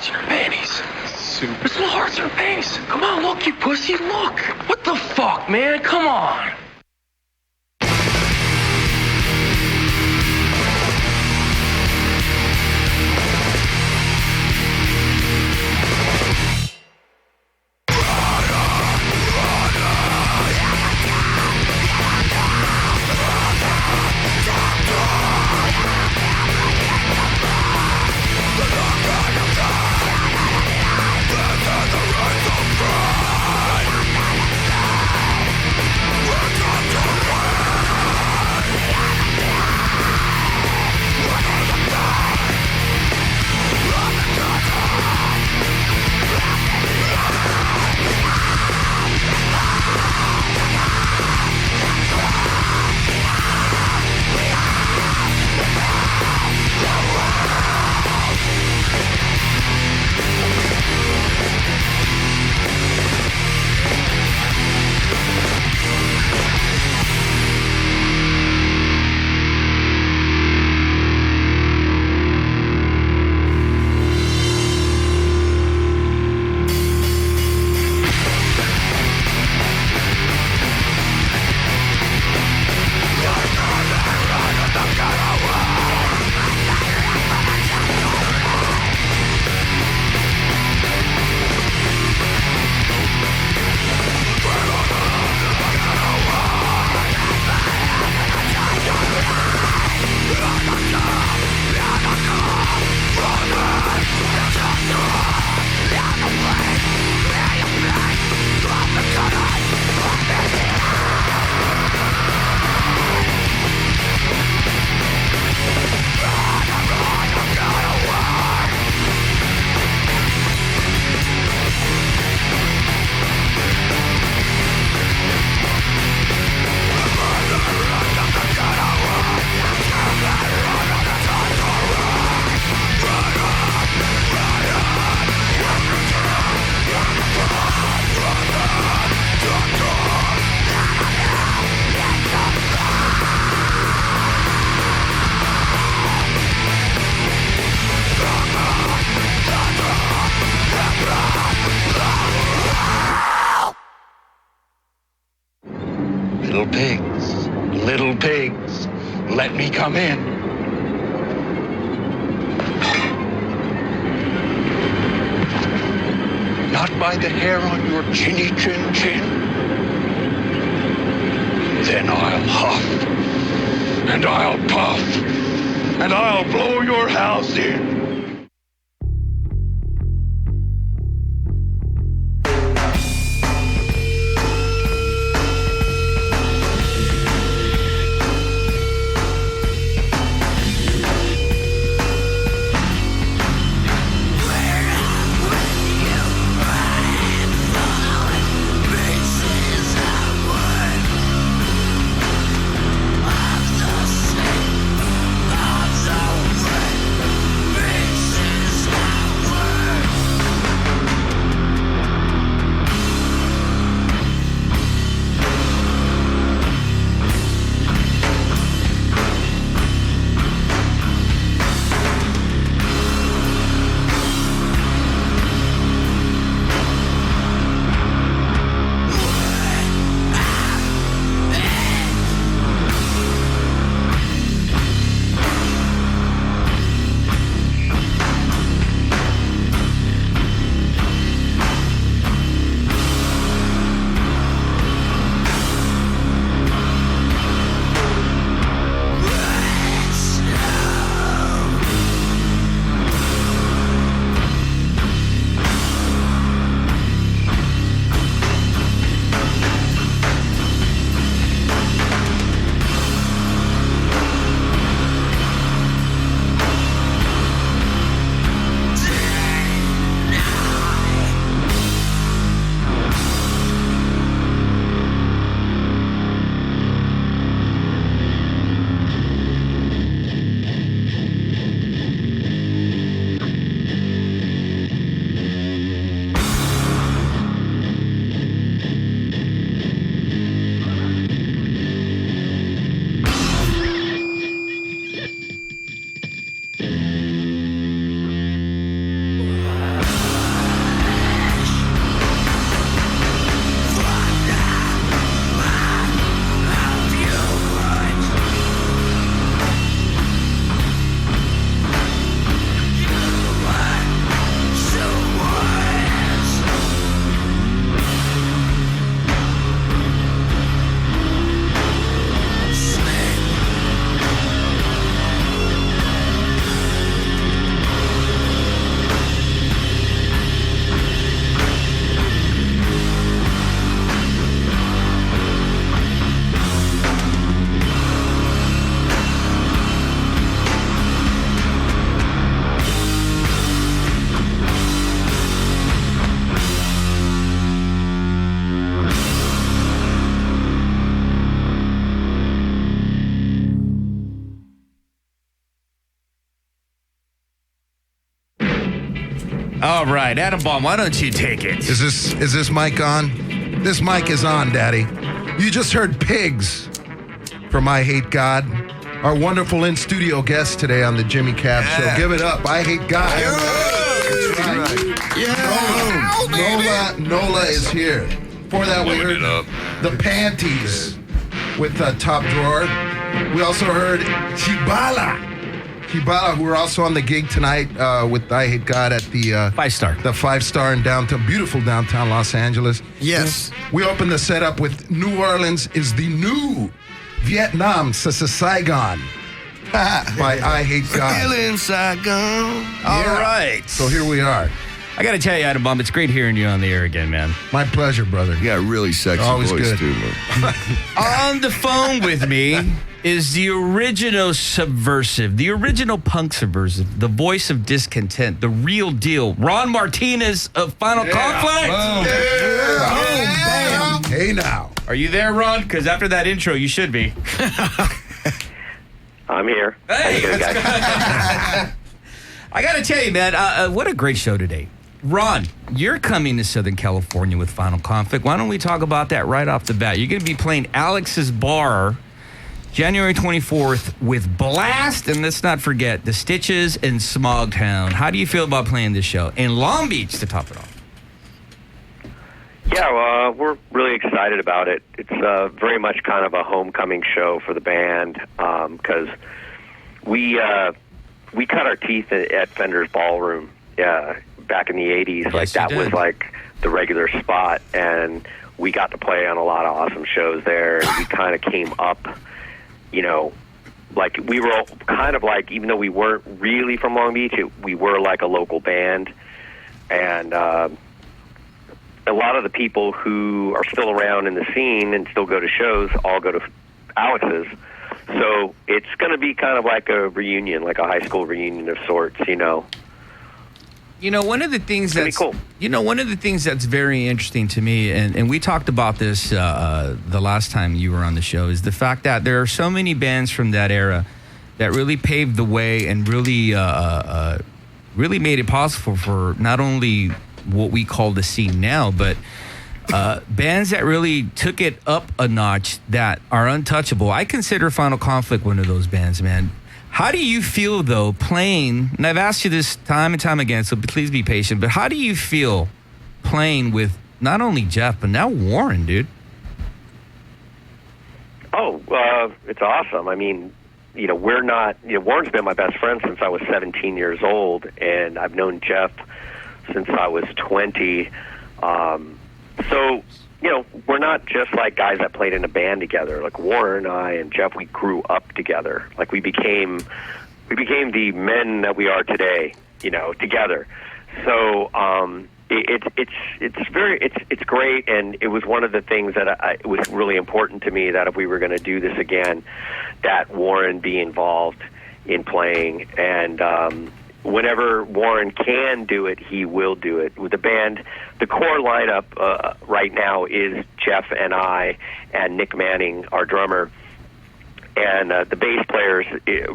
hearts in your panties. There's little hearts in your panties. Come on, look, you pussy, look. What the fuck, man? Come on. Little pigs, let me come in. Not by the hair on your chinny chin chin. Then I'll huff, and I'll puff, and I'll blow your house in. Of the All right, Adam Baum, why don't you take it? Is this mic on? This mic is on, Daddy. You just heard Pigs from I Hate God. Our wonderful in-studio guest today on the Jimmy Cab Show. Give it up. I Hate God. That's right. Yeah. Nola is here. Before that, we heard the Panties with Top Drawer. We also heard Chibala, who are also on the gig tonight with I Hate God at the 5-star. The 5-star in beautiful downtown Los Angeles. Yes. We opened the setup with New Orleans is the new Vietnam, Saigon. By I Hate God. Still in Saigon. All right. So here we are. I got to tell you, Adam Baum, it's great hearing you on the air again, man. My pleasure, brother. You got a really sexy Always voice, good. too, man. On the phone with me is the original subversive, the original punk subversive, the voice of discontent, the real deal, Ron Martinez of Final Conflict. Boom. Hey now. Are you there, Ron? Because after that intro, you should be. I'm here. Hey, I got to tell you, man, what a great show today. Ron, you're coming to Southern California with Final Conflict. Why don't we talk about that right off the bat? You're going to be playing Alex's Bar January 24th with Blast, and let's not forget the Stitches in Smogtown. How do you feel about playing this show? In Long Beach to top it off. Yeah, well, we're really excited about it. It's very much kind of a homecoming show for the band because we cut our teeth at Fender's Ballroom back in the 80s. Yes, like that you did. was like the regular spot, and we got to play on a lot of awesome shows there. And we kind of came up, like we were kind of like, even though we weren't really from Long Beach, we were like a local band, and a lot of the people who are still around in the scene and still go to shows all go to Alex's. So it's going to be kind of like a reunion, like a high school reunion of sorts, One of the things that's cool. One of the things that's very interesting to me, and we talked about this the last time you were on the show, is the fact that there are so many bands from that era that really paved the way and really really made it possible for not only what we call the scene now, but bands that really took it up a notch that are untouchable. I consider Final Conflict one of those bands, man. How do you feel, though, playing, and I've asked you this time and time again, so please be patient, but how do you feel playing with not only Jeff, but now Warren, dude? Oh, it's awesome. I mean, we're not, Warren's been my best friend since I was 17 years old, and I've known Jeff since I was 20. So, we're not just like guys that played in a band together. Like Warren and I and Jeff, we grew up together. Like we became the men that we are today, together. So, it's great, and it was one of the things that it was really important to me that if we were going to do this again, that Warren be involved in playing, and whenever Warren can do it, he will do it. With the band, the core lineup right now is Jeff and I and Nick Manning, our drummer. And the bass players is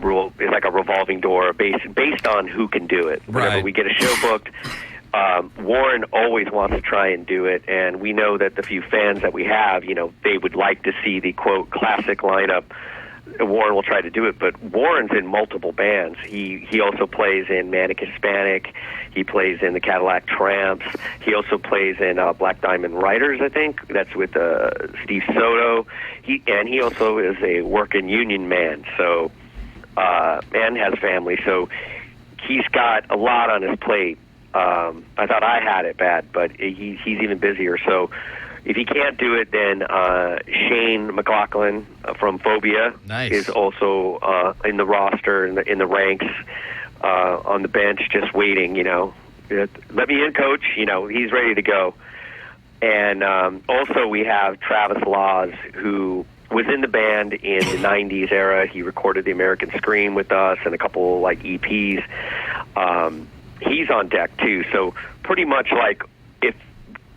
like a revolving door based on who can do it. Right. Whenever we get a show booked, Warren always wants to try and do it. And we know that the few fans that we have, they would like to see the, quote, classic lineup. Warren will try to do it, but Warren's in multiple bands. He also plays in Manic Hispanic. He plays in the Cadillac Tramps. He also plays in Black Diamond Riders, I think. That's with Steve Soto. He also is a working union man, so and has family. So he's got a lot on his plate. I thought I had it bad, but he's even busier. So if he can't do it, then Shane McLaughlin from Phobia is also in the roster, in the ranks, on the bench, just waiting. Let me in, coach. He's ready to go. And also we have Travis Laws, who was in the band in the 90s era. He recorded The American Scream with us and a couple EPs. He's on deck too. So pretty much like if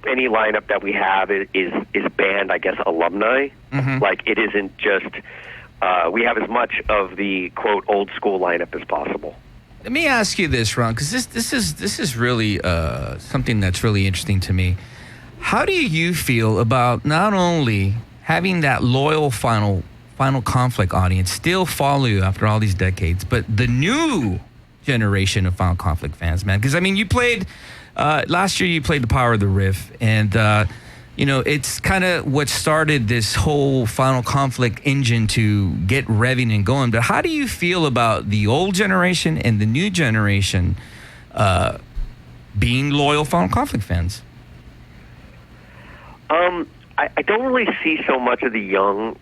any lineup that we have is band, I guess, alumni. Mm-hmm. Like it isn't just we have as much of the quote old school lineup as possible. Let me ask you this, Ron, because this is really something that's really interesting to me. How do you feel about not only having that loyal Final Conflict audience still follow you after all these decades, but the new generation of Final Conflict fans, man? Because, I mean, you played, last year you played The Power of the Riff, and, you know, it's kind of what started this whole Final Conflict engine to get revving and going. But how do you feel about the old generation and the new generation being loyal Final Conflict fans? I don't really see so much of the young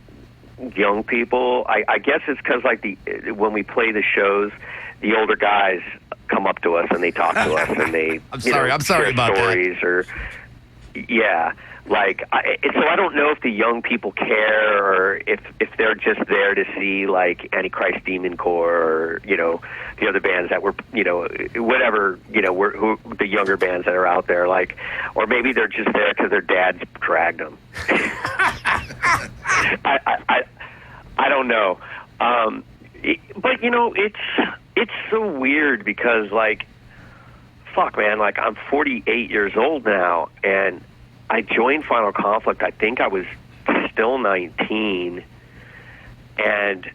people. I guess it's because like when we play the shows, the older guys come up to us and they talk to us and they I'm sorry about stories that. Or yeah. Like, so I don't know if the young people care or if they're just there to see, like, Antichrist Demon Corps or, you know, the other bands that were, you know, whatever, you know, the younger bands that are out there, like, or maybe they're just there because their dads dragged them. I don't know. But, you know, it's so weird because, like, fuck, man, like, I'm 48 years old now, and I joined Final Conflict, I think I was still 19, and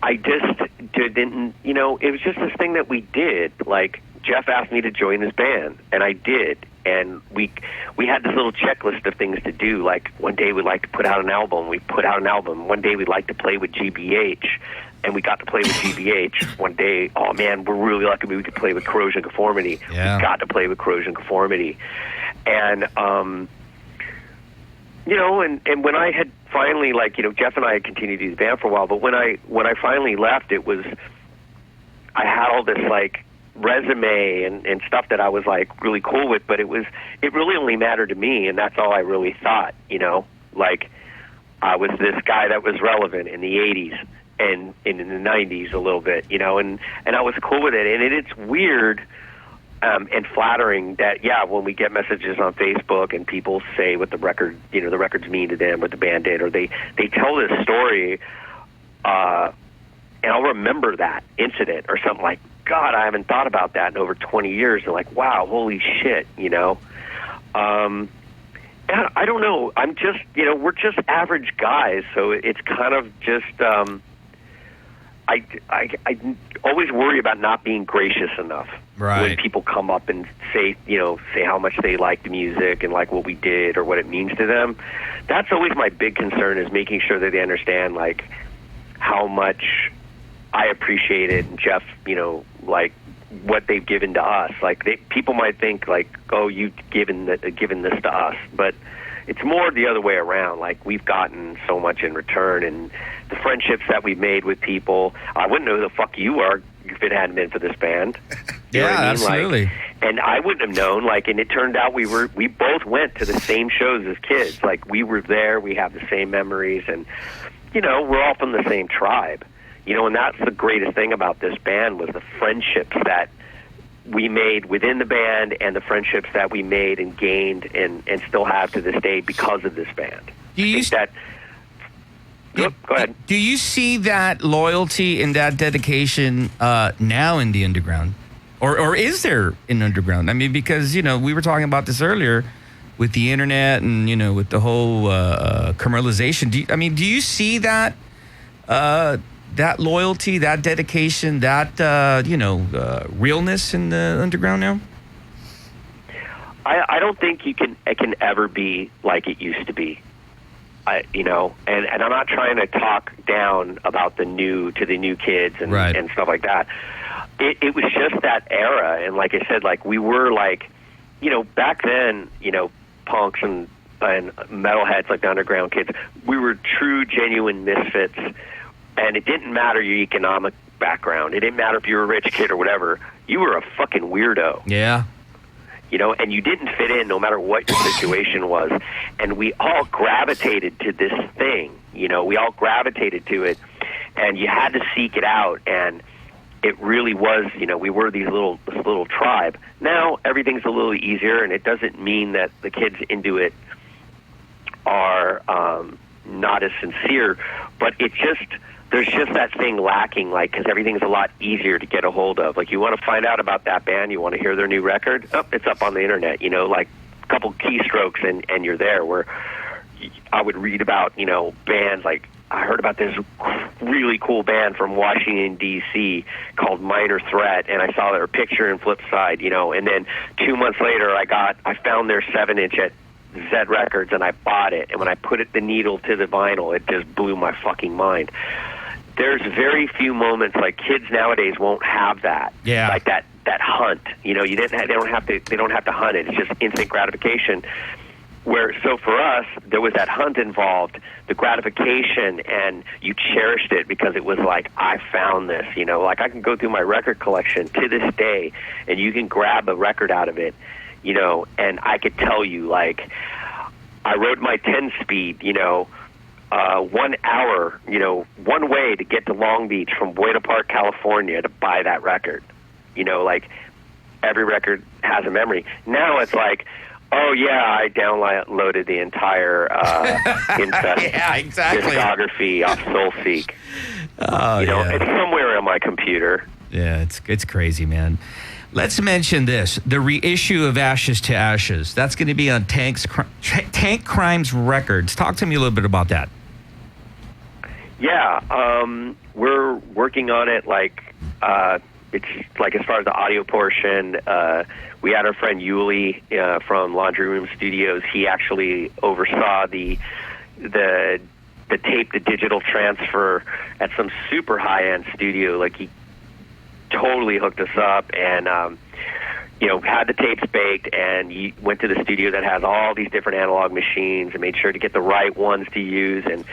I just didn't, you know, it was just this thing that we did. Like, Jeff asked me to join his band, and I did, and we had this little checklist of things to do. Like, one day we'd like to put out an album, we put out an album. One day we'd like to play with GBH, and we got to play with GBH. One day, oh man, we're really lucky we could play with Corrosion Conformity. Yeah. We got to play with Corrosion Conformity. And, you know, and when I had finally, like, you know, Jeff and I had continued to do the band for a while, but when I finally left, it was, I had all this, like, resume and stuff that I was, like, really cool with, but it really only mattered to me, and that's all I really thought, you know? Like, I was this guy that was relevant in the 80s and in the 90s a little bit, you know, and I was cool with it, and it's weird and flattering that, yeah, when we get messages on Facebook and people say what the record, you know, the records mean to them, what the band did, or they tell this story, and I'll remember that incident or something like, God, I haven't thought about that in over 20 years. And like, wow, holy shit, you know? And I don't know. I'm just, you know, we're just average guys, so it's kind of just, I always worry about not being gracious enough. Right. When people come up and say how much they like the music and like what we did or what it means to them. That's always my big concern, is making sure that they understand, like, how much I appreciate it, and Jeff, you know, like, what they've given to us. Like, people might think, like, oh, you've given this to us, but it's more the other way around. Like, we've gotten so much in return, and the friendships that we've made with people. I wouldn't know who the fuck you are if it hadn't been for this band. You know what I mean? Absolutely. Like, and I wouldn't have known. Like, and it turned out we both went to the same shows as kids. Like, we were there. We have the same memories, and, you know, we're all from the same tribe. You know, and that's the greatest thing about this band, was the friendships that we made within the band and the friendships that we made and gained and still have to this day because of this band. Go ahead. Do you see that loyalty and that dedication now in the underground? Or is there in underground? I mean, because, you know, we were talking about this earlier with the internet and, you know, with the whole commercialization. Do you see that that loyalty, that dedication, that, realness in the underground now? I don't think it can ever be like it used to be. And I'm not trying to talk down about the new kids and stuff like that. It was just that era, and like I said, like, we were like, you know, back then, you know, punks and metalheads, like the underground kids, we were true, genuine misfits, and it didn't matter your economic background. It didn't matter if you were a rich kid or whatever. You were a fucking weirdo. Yeah. You know, and you didn't fit in no matter what your situation was. And we all gravitated to this thing. You know, we all gravitated to it, and you had to seek it out. And it really was, you know, we were this little tribe. Now everything's a little easier, and it doesn't mean that the kids into it are not as sincere, but it just, there's just that thing lacking, like, because everything's a lot easier to get a hold of. Like, you want to find out about that band, you want to hear their new record, it's up on the internet, like a couple keystrokes and you're there. Where I would read about, bands like, I heard about this really cool band from Washington, D.C. called Minor Threat, and I saw their picture in Flipside, and then 2 months later I found their 7-inch at Zed Records, and I bought it, and when I put the needle to the vinyl, it just blew my fucking mind. There's very few moments, like, kids nowadays won't have that. Yeah. Like that hunt. They don't have to hunt it. It's just instant gratification. So for us, there was that hunt involved, the gratification, and you cherished it because it was like, I found this, like I can go through my record collection to this day and you can grab a record out of it, and I could tell you, like, I rode my 10-speed, 1 hour, one way to get to Long Beach from Buena Park, California to buy that record. Like, every record has a memory. Now it's like, oh, yeah, I downloaded the entire Incest discography off Soulseek. It's somewhere on my computer. Yeah, it's crazy, man. Let's mention this. The reissue of Ashes to Ashes. That's going to be on Tank Crimes Records. Talk to me a little bit about that. Yeah, we're working on it, like, it's like as far as the audio portion, we had our friend Yuli from Laundry Room Studios. He actually oversaw the tape to digital transfer at some super high-end studio. Like, he totally hooked us up and, had the tapes baked, and he went to the studio that has all these different analog machines and made sure to get the right ones to use. And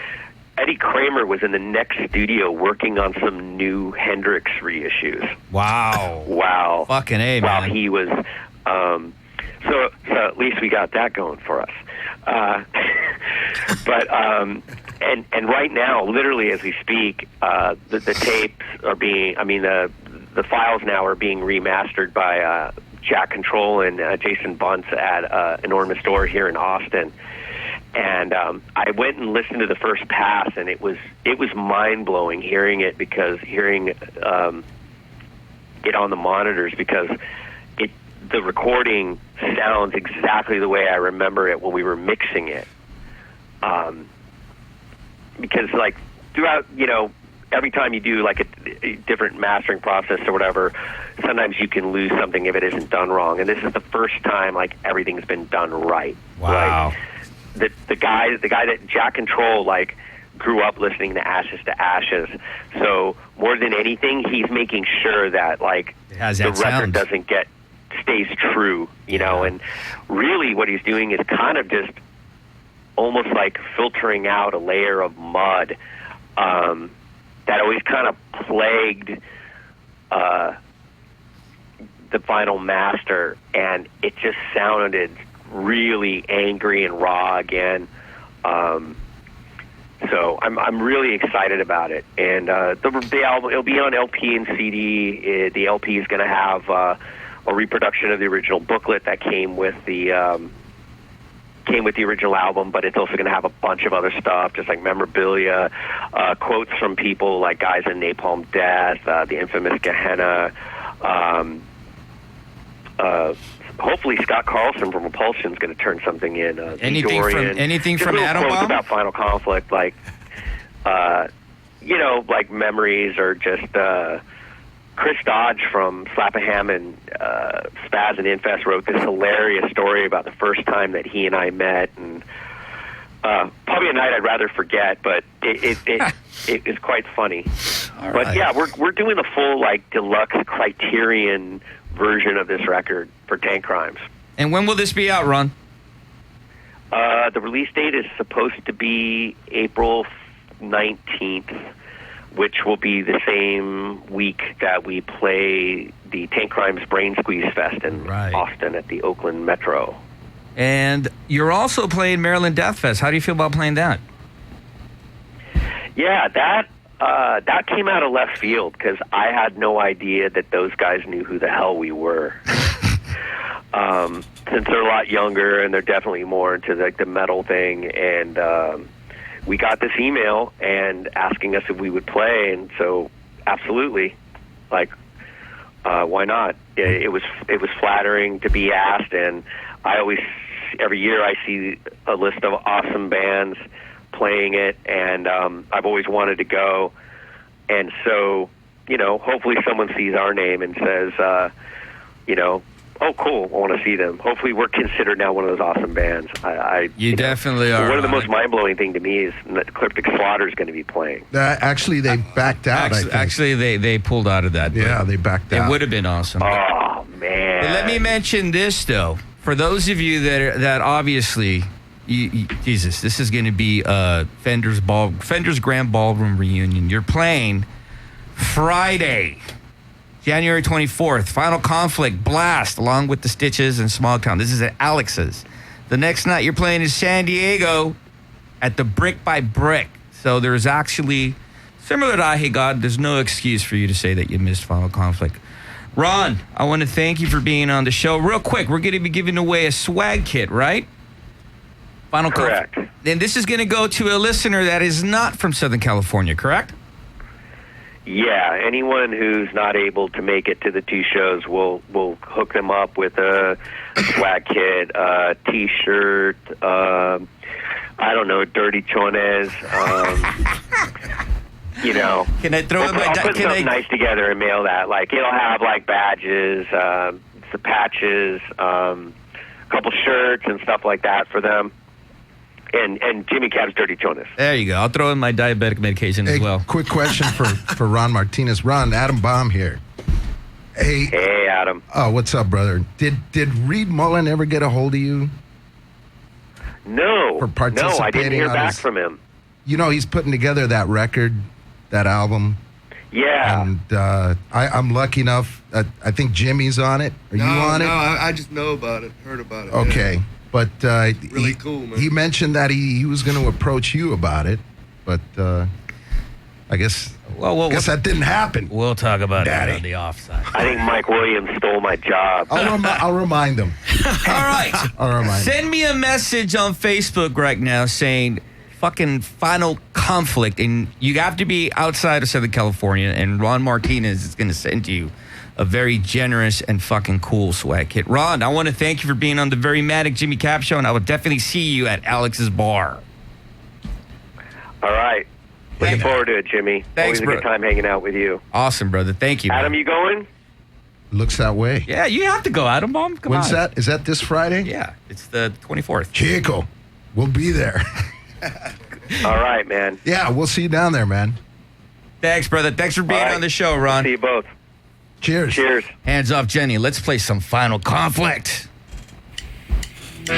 Eddie Kramer was in the next studio working on some new Hendrix reissues. Wow. Fucking A, man. While he was, so at least we got that going for us. And right now, literally as we speak, the tapes are being, the files now are being remastered by Jack Control and Jason Bunce at Enormous Door here in Austin. And I went and listened to the first pass, and it was mind-blowing hearing it, because hearing it on the monitors, because the recording sounds exactly the way I remember it when we were mixing it. Because, like, throughout, every time you do, like, a different mastering process or whatever, sometimes you can lose something if it isn't done wrong. And this is the first time, like, everything's been done right. Wow. Right? The guy that Jack Control, like, grew up listening to Ashes. So more than anything, he's making sure that, like, the record stays true, and really what he's doing is kind of just almost like filtering out a layer of mud that always kind of plagued the final master, and it just sounded really angry and raw again. So I'm really excited about it. And the album, it'll be on LP and CD. The LP is going to have a reproduction of the original booklet that came with the original album, but it's also going to have a bunch of other stuff, just like memorabilia, quotes from people like guys in Napalm Death, the infamous Gehenna, hopefully Scott Carlson from Repulsion is going to turn something in. Anything from Atombomb? Quotes about Final Conflict, like, like memories, or just Chris Dodge from Slap a Ham and Spaz and Infest wrote this hilarious story about the first time that he and I met, and probably a night I'd rather forget, but it is quite funny. All but right. yeah, we're doing the full, like, deluxe Criterion version of this record for Tank Crimes. And when will this be out, Ron? The release date is supposed to be April 19th, which will be the same week that we play the Tank Crimes Brain Squeeze Fest in Austin at the Oakland Metro. And you're also playing Maryland Death Fest. How do you feel about playing that? Yeah, that came out of left field, because I had no idea that those guys knew who the hell we were. Since they're a lot younger and they're definitely more into, like, the metal thing, and we got this email and asking us if we would play, and so absolutely, like, why not? It was flattering to be asked, and every year I see a list of awesome bands playing it, and I've always wanted to go, and so, hopefully someone sees our name and says, oh, cool, I want to see them. Hopefully we're considered now one of those awesome bands. You definitely are. One of the most mind-blowing thing to me is that Cryptic Slaughter is going to be playing. Actually, they backed out, I think. Actually, they pulled out of that. Yeah, they backed out. It would have been awesome. Oh, man. But let me mention this, though. For those of you that obviously, Jesus, this is going to be Fender's Grand Ballroom reunion. You're playing Friday, January 24th, Final Conflict, Blast, along with the Stitches and Small Town. This is at Alex's. The next night you're playing in San Diego at the Brick by Brick. So there's actually, similar to I Hate God, there's no excuse for you to say that you missed Final Conflict. Ron, I want to thank you for being on the show. Real quick, we're going to be giving away a swag kit, right? Final Correct. Conflict. And this is going to go to a listener that is not from Southern California, correct? Yeah, anyone who's not able to make it to the two shows, we'll hook them up with a swag kit, a T-shirt, I don't know, dirty chones. Can I throw in my? I'll put something nice together and mail that. Like, it'll have like badges, the patches, a couple shirts and stuff like that for them. And Jimmy Cab's dirty chones. There you go. I'll throw in my diabetic medication as well. Quick question for Ron Martinez. Ron, Adam Baum here. Hey, Adam. Oh, what's up, brother? Did Reed Mullen ever get a hold of you? No. For participating I didn't hear on back his- from him. He's putting together that record, that album. Yeah. And I'm lucky enough. I think Jimmy's on it. Are you on it? No, I just know about it. Heard about it. Okay. Yeah. But really cool, man. He mentioned that he was going to approach you about it, but I guess that didn't happen. We'll talk about Daddy. it on the offside. I think Mike Williams stole my job. I'll remind him. All right. I'll remind him. Send me a message on Facebook right now saying fucking Final Conflict, and you have to be outside of Southern California, and Ron Martinez is going to send you a very generous and fucking cool swag kit. Ron, I want to thank you for being on the Very Matic Jimmy Cap Show, and I will definitely see you at Alex's bar. All right. Looking forward to it, Jimmy. Thanks, Always a bro. good time hanging out with you. Awesome, brother. Thank you. Adam, you going? Looks that way. Yeah, you have to go, Adam Baum. Come When's on. that? Is that this Friday? Yeah, it's the 24th. Chico, we'll be there. All right, man. Yeah, we'll see you down there, man. Thanks, brother. Thanks for being on the show, Ron. See you both. Cheers. Cheers. Hands off, Jenny. Let's play some Final Conflict. Now,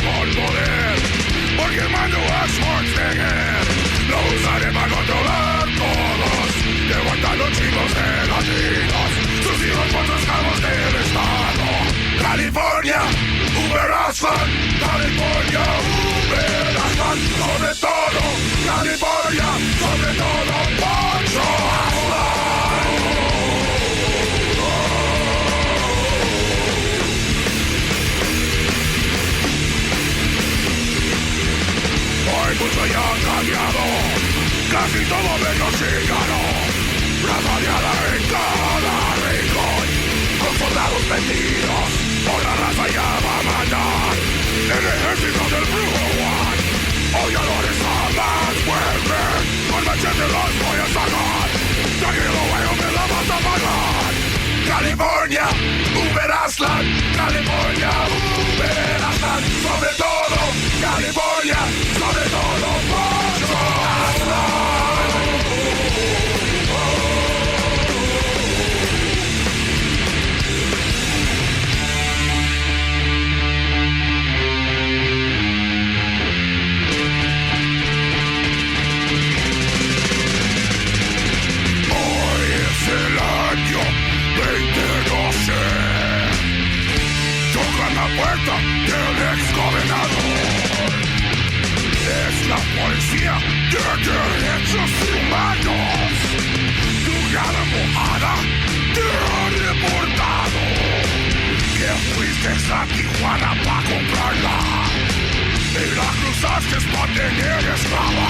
con poder, porque el mando es Schwarzenegger. Lo usaré para controlar todos, levantando chicos de latinos, sus hijos por los cabos del estado. California, Uber Aslan, California, Uber Aslan, sobre todo, California, sobre todo, Poncho Aslan. Hoy mucho ya ha cambiado, casi todo menos chicano, razaliada en cada rincón, con soldados metidos, por la raza ya va a matar, el ejército del Brujo One, odiadores jamás vuelven, con machete los voy a sacar, tranquilo güey, me la vas a pagar. California, Uber Aslan, California, Uber Aslan, sobre todo, California, sobre todo, Poncho Aslan. Hoy es el año 2012. Tocan la puerta del ex gobernador. Es la policía de derechos humanos. Tu gran mojada te ha reportado que fuiste a Tijuana para comprarla y la cruzaste para tener esclava.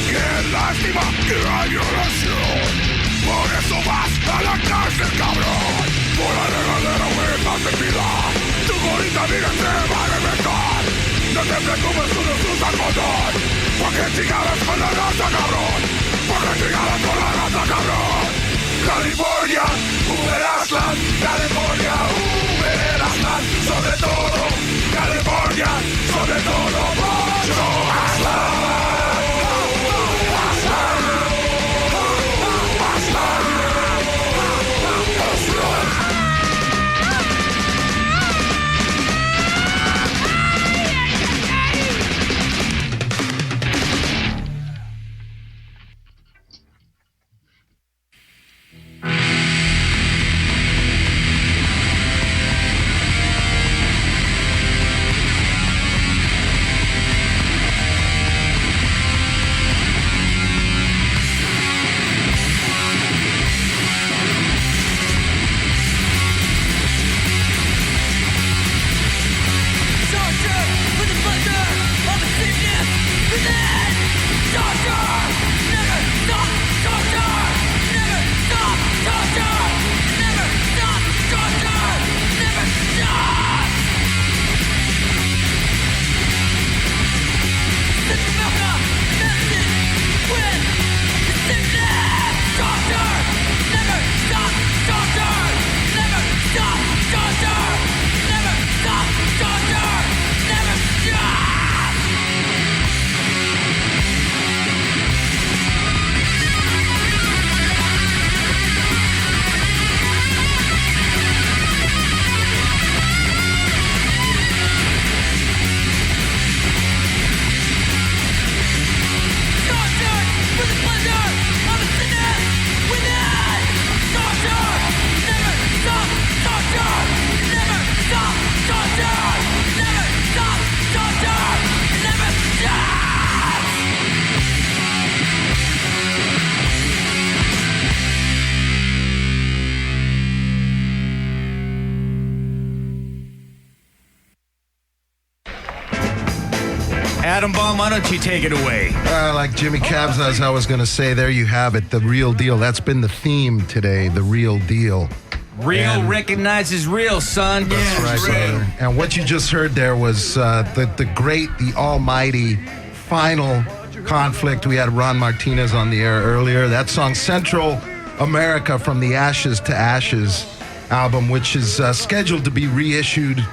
¡Qué lástima que hay violación! Por eso vas a la cárcel, cabrón. Por la regadera, güey, no te pida. Tu bonita vida te va a reventar. No te preocupes, tú no usas condón. Porque chingadas con la raza, cabrón. Porque chingadas con la raza, cabrón. California, Uber Aslan. California, Uber Aslan. Sobre todo, California. Sobre todo, Poncho Aslan. Adam Baum, why don't you take it away? Like Jimmy Cavs, as I was going to say, there you have it, the real deal. That's been the theme today, the real deal. Real recognizes real, son. That's right, brother. And what you just heard there was the great, the almighty final conflict. We had Ron Martinez on the air earlier. That song, Central America from the Ashes to Ashes album, which is scheduled to be reissued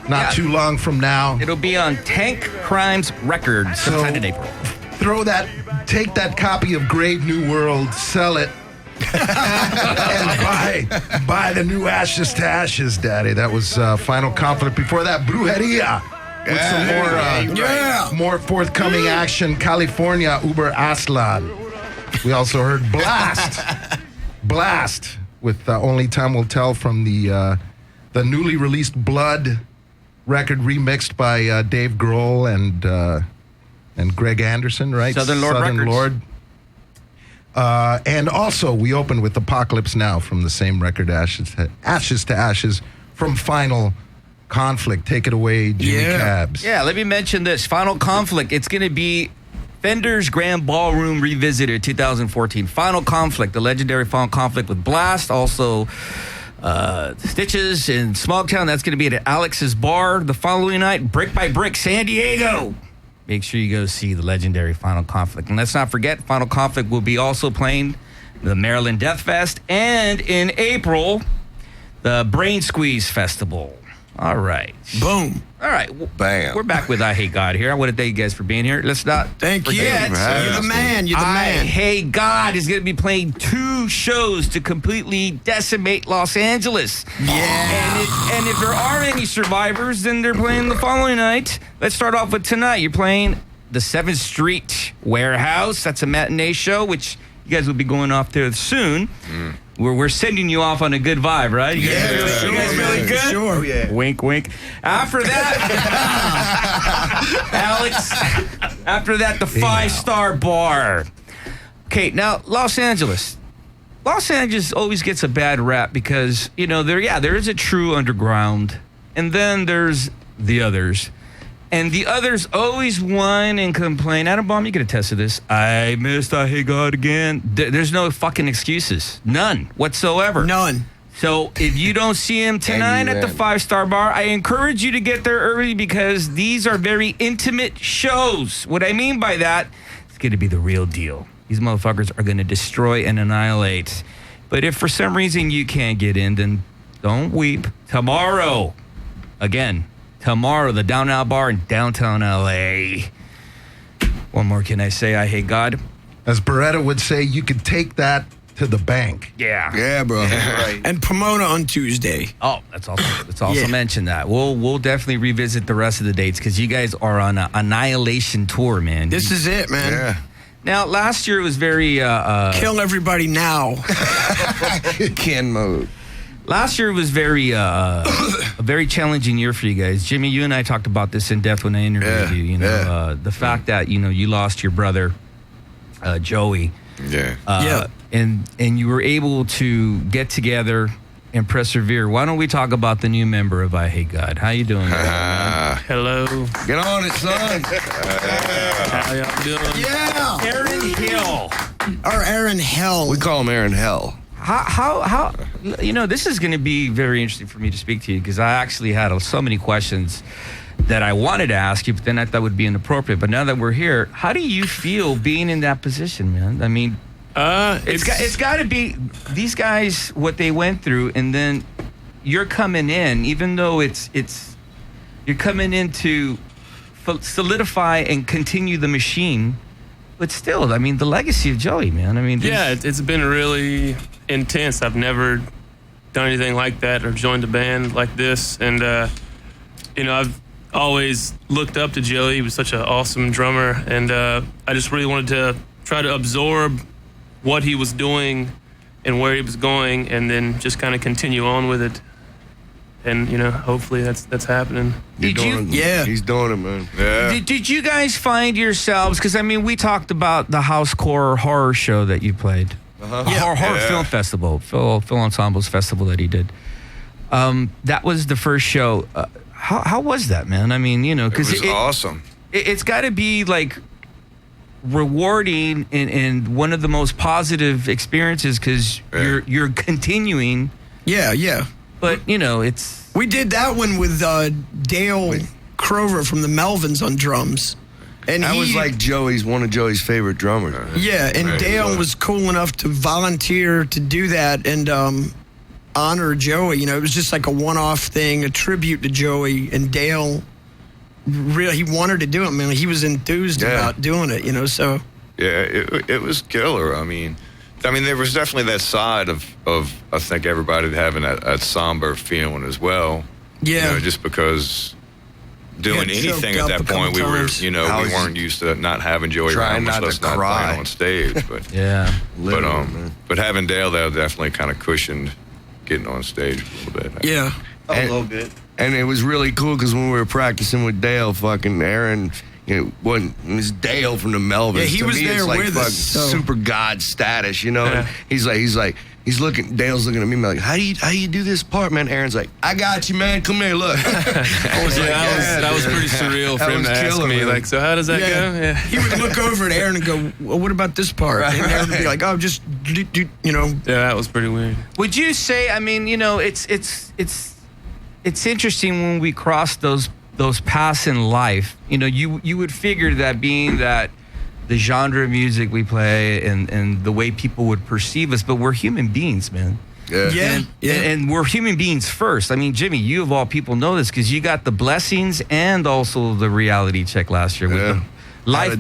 not too long from now. It'll be on Tank Crimes Records sometime in April. Take that copy of Grave New World, sell it, and buy the new Ashes to Ashes, Daddy. That was Final Conflict. Before that, Brujeria With some more forthcoming action. California, Uber Aslan. We also heard Blast with Only Time Will Tell from the newly released Blood record, remixed by Dave Grohl and Greg Anderson, right? Southern Lord. And also, we opened with Apocalypse Now from the same record, Ashes to Ashes, from Final Conflict. Take it away, Jimmy Cabs. Yeah, let me mention this. Final Conflict. It's going to be Fender's Grand Ballroom Revisited 2014. Final Conflict, the legendary Final Conflict with Blast. Also, Stitches in Smogtown. That's going to be at Alex's Bar the following night. Brick by Brick, San Diego. Make sure you go see the legendary Final Conflict. And let's not forget, Final Conflict will be also playing the Maryland Death Fest. And in April, the Brain Squeeze Festival. All right. Boom. All right. Bam. We're back with I Hate God here. I want to thank you guys for being here. Let's not Thank you. forget. You're the man. You're the man. I Hate God is going to be playing 2 shows to completely decimate Los Angeles. Yeah. And if there are any survivors, then they're playing the following night. Let's start off with tonight. You're playing the 7th Street Warehouse. That's a matinee show, which you guys will be going off there soon. We're sending you off on a good vibe, right? You guys feeling good? Sure. Oh, yeah. Wink, wink. After that, Alex, the 5-star bar. Okay, now, Los Angeles. Los Angeles always gets a bad rap because, there is a true underground, and then there's the others. And the others always whine and complain. Adam Baum, you can attest to this. I Hate God again. There's no fucking excuses. None whatsoever. None. So if you don't see him tonight at the 5-star bar, I encourage you to get there early because these are very intimate shows. What I mean by that, it's going to be the real deal. These motherfuckers are going to destroy and annihilate. But if for some reason you can't get in, then don't weep. Tomorrow, the Down Out Bar in downtown L.A. One more can I say, I Hate God. As Beretta would say, you could take that to the bank. Yeah. Yeah, bro. Right. And Pomona on Tuesday. Oh, let's also mention that. We'll definitely revisit the rest of the dates because you guys are on an annihilation tour, man. This is it, man. Yeah. Now, last year was very... Kill everybody now. Ken mode. Last year was a very challenging year for you guys. Jimmy, you and I talked about this in depth when I interviewed you. The fact that you lost your brother, Joey. And you were able to get together and persevere. Why don't we talk about the new member of I Hate God? How you doing? Hello. Get on it, son. How y'all doing? Yeah. Aaron Hill. Or Aaron Hell. We call him Aaron Hell. How this is going to be very interesting for me to speak to you because I actually had so many questions that I wanted to ask you, but then I thought would be inappropriate. But now that we're here, how do you feel being in that position, man? I mean, it's got to be these guys, what they went through, and then you're coming in, even though you're coming in to solidify and continue the machine. But still, I mean, the legacy of Joey, man. I mean, it's been really intense. I've never done anything like that or joined a band like this. And, I've always looked up to Joey. He was such an awesome drummer. And I just really wanted to try to absorb what he was doing and where he was going and then just kind of continue on with it. And, hopefully that's happening. He's doing it, man. Yeah. Did you guys find yourselves, because, I mean, we talked about the housecore horror show that you played. Horror film festival, Phil Ensemble's festival that he did. That was the first show. How was that, man? I mean, because it was awesome. It's got to be, like, rewarding and one of the most positive experiences because you're continuing. Yeah. But, it's... We did that one with Dale Crover from the Melvins on drums. And that was like one of Joey's favorite drummers. Yeah, and Dale was cool enough to volunteer to do that and honor Joey. It was just like a one-off thing, a tribute to Joey. And Dale, really, he wanted to do it, man. He was enthused about doing it, so... Yeah, it was killer. I mean, there was definitely that side of I think everybody having that somber feeling as well. Yeah. Just because doing anything at that point. We were, we weren't used to not having Joey around, much less not playing on stage. But but having Dale there definitely kind of cushioned getting on stage a little bit. Yeah, a little bit. And it was really cool because when we were practicing with Dale, fucking Aaron, it was Dale from the Melvins. Yeah, he was me, there it's like with us. So. Super God status, And he's looking. Dale's looking at me like, how do you do this part, man? Aaron's like, I got you, man. Come here, look. That was pretty surreal for him to ask me. Man. Like, so how does that go? Yeah. He would look over at Aaron and go, well, what about this part? And Aaron would be like, oh, just, Yeah, that was pretty weird. Would you say? I mean, it's interesting when we cross those paths in life. You would figure that being that the genre of music we play and the way people would perceive us, but we're human beings, man. Yeah. And we're human beings first. I mean, Jimmy, you of all people know this because you got the blessings and also the reality check last year with the life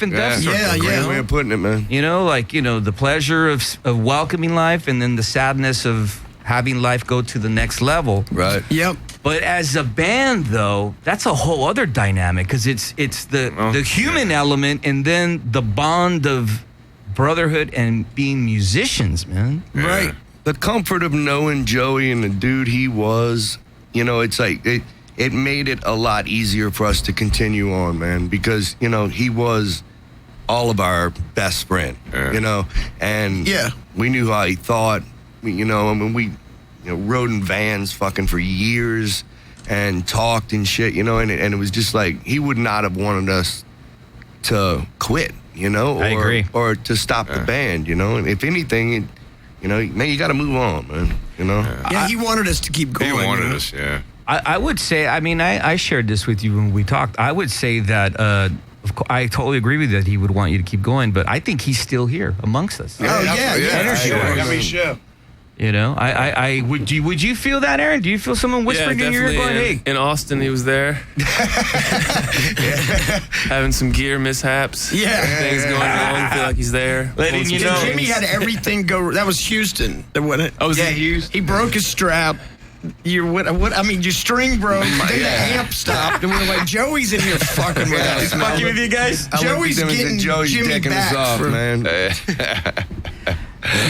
and death. Yeah, great way of putting it, man. The pleasure of welcoming life and then the sadness of having life go to the next level. Right. Yep. But as a band, though, that's a whole other dynamic because it's the human element and then the bond of brotherhood and being musicians, man. Yeah. Right. The comfort of knowing Joey and the dude he was, it's like it made it a lot easier for us to continue on, man, because, he was all of our best friend, and we knew how he thought. We rode in vans fucking for years and talked and shit, and it was just like he would not have wanted us to quit, I agree. or to stop the band, and if anything, man, you got to move on, man, Yeah, he wanted us to keep going. He wanted us, yeah. I would say, I mean, I shared this with you when we talked. I would say that I totally agree with you that he would want you to keep going, but I think he's still here amongst us. Sure. I would you feel that, Aaron? Do you feel someone whispering in your ear going, hey? In Austin, he was there. Having some gear mishaps. Yeah. Things going wrong. Feel like he's there. Letting you know. Jimmy had everything go. That was Houston. Houston. He broke his strap. Your string broke. Then the amp stopped, and we were like, Joey's in here fucking with us. He's fucking with you guys. Joey's getting Jimmy back, off, man.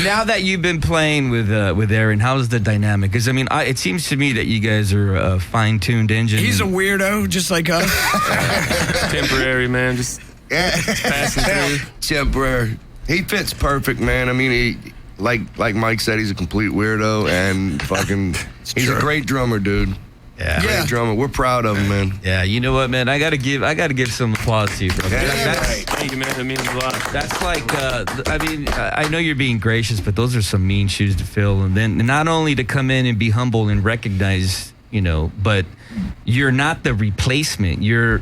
Now that you've been playing with Aaron, how's the dynamic? Because it seems to me that you guys are a fine-tuned engine. He's a weirdo, just like us. Temporary, man. Just passing through. Temporary. He fits perfect, man. I mean, he like Mike said, he's a complete weirdo and fucking. He's a great drummer, dude. Yeah. Great drummer. We're proud of him, man. Yeah, you know what, man? I gotta give some applause to you, bro. Thank you, man. That means a lot. That's like, I know you're being gracious, but those are some mean shoes to fill. And then not only to come in and be humble and recognize, but you're not the replacement. You're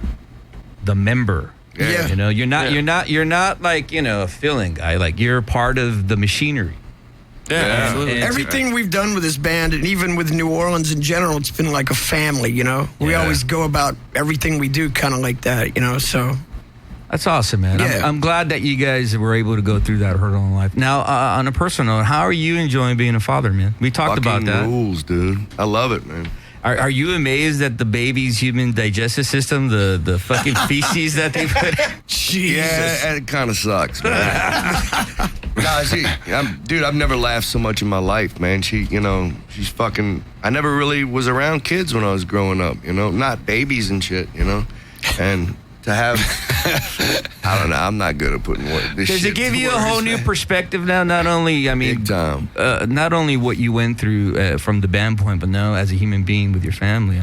the member. Yeah. You're not like, a filling guy. Like, you're part of the machinery. Yeah, absolutely. Everything we've done with this band, and even with New Orleans in general, it's been like a family, We always go about everything we do kind of like that, so. That's awesome, man. Yeah. I'm glad that you guys were able to go through that hurdle in life. Now, on a personal note, how are you enjoying being a father, man? We talked about that. Rules, dude. I love it, man. Are you amazed at the baby's human digestive system, the fucking feces that they put? Jesus. Yeah, it kind of sucks, man. Dude, I've never laughed so much in my life, man. She's fucking. I never really was around kids when I was growing up, not babies and shit, and to have, I don't know, I'm not good at putting this shit. Does it give you a whole new perspective now? Not only, big time. Not only what you went through from the band point, but now as a human being with your family.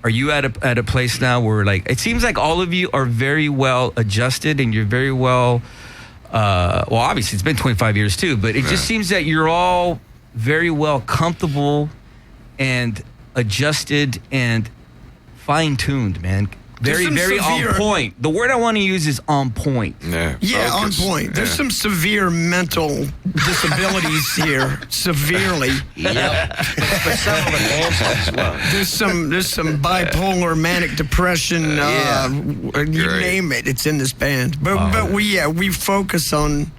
Are you at a place now where, like, it seems like all of you are very well adjusted and you're very well. Well, obviously it's been 25 years too, but it just seems that you're all very well comfortable and adjusted and fine-tuned, man. Very, very on point. The word I want to use is on point. Yeah, on point. There's some severe mental disabilities here. Severely. Yep. But some of it as well. There's some bipolar, manic depression. You name it. It's in this band. But we focus on